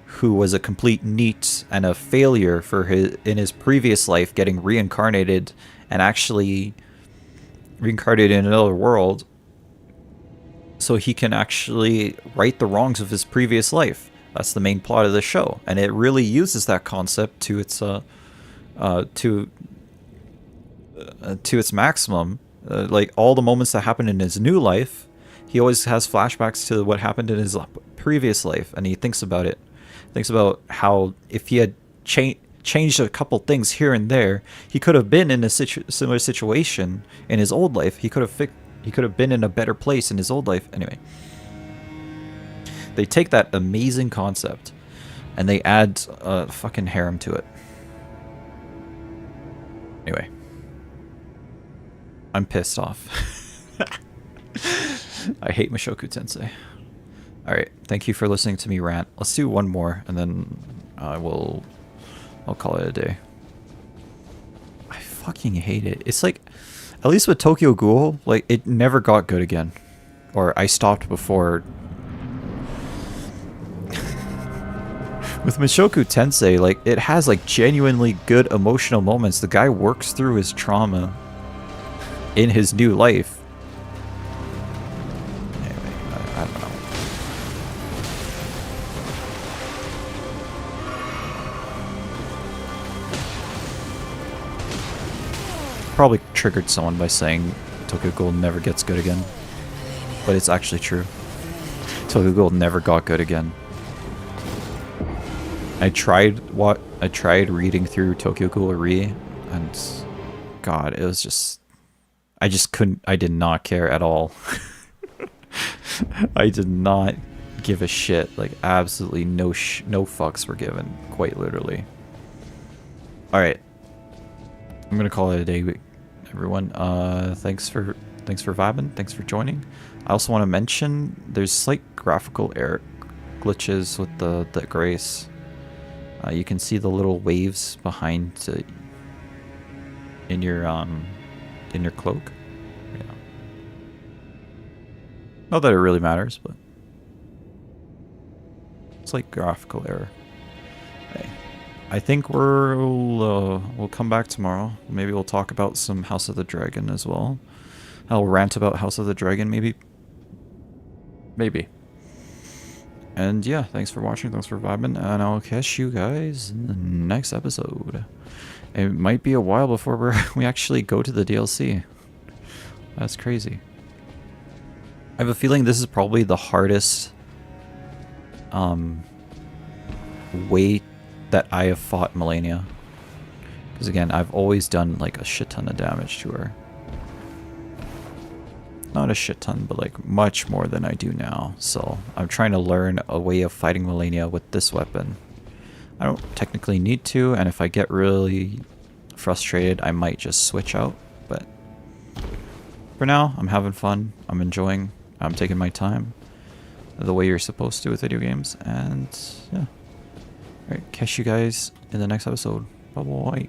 who was a complete NEET and a failure in his previous life, getting reincarnated and actually reincarnated in another world so he can actually right the wrongs of his previous life. That's the main plot of the show, and it really uses that concept to its maximum. Like all the moments that happen in his new life, he always has flashbacks to what happened in his previous life, and he thinks about it. Thinks about how if he had changed a couple things here and there, he could have been in a similar situation in his old life. He could have been in a better place in his old life. Anyway, they take that amazing concept and they add a fucking harem to it. Anyway, I'm pissed off. I hate Mushouko Tensei. Alright, thank you for listening to me rant. Let's do one more, and then I'll call it a day. I fucking hate it. It's like, at least with Tokyo Ghoul, like, it never got good again. Or I stopped before. With Mushouko Tensei, like, it has, like, genuinely good emotional moments. The guy works through his trauma in his new life. Anyway, I don't know. Probably triggered someone by saying Tokyo Ghoul never gets good again, but it's actually true. Tokyo Ghoul never got good again. I tried reading through Tokyo Ghoul Re, and God, it was just, I did not care at all. I did not give a shit. Like, absolutely no fucks were given, quite literally. All right, I'm gonna call it a day, everyone. Thanks for vibing. Thanks for joining. I also want to mention there's slight graphical error glitches with the Grace. You can see the little waves behind in your cloak. Yeah. Not that it really matters, but it's like graphical error. Hey, I think we'll come back tomorrow. Maybe we'll talk about some House of the Dragon as well. I'll rant about House of the Dragon, maybe. And yeah, thanks for watching, thanks for vibing, and I'll catch you guys in the next episode. It might be a while before we actually go to the DLC. That's crazy. I have a feeling this is probably the hardest way that I have fought Melania. Because again, I've always done like a shit ton of damage to her. Not a shit ton, but like much more than I do now. So I'm trying to learn a way of fighting Melania with this weapon. I don't technically need to, and if I get really frustrated, I might just switch out. But for now, I'm having fun. I'm enjoying. I'm taking my time the way you're supposed to with video games. And yeah. Alright, catch you guys in the next episode. Bye-bye.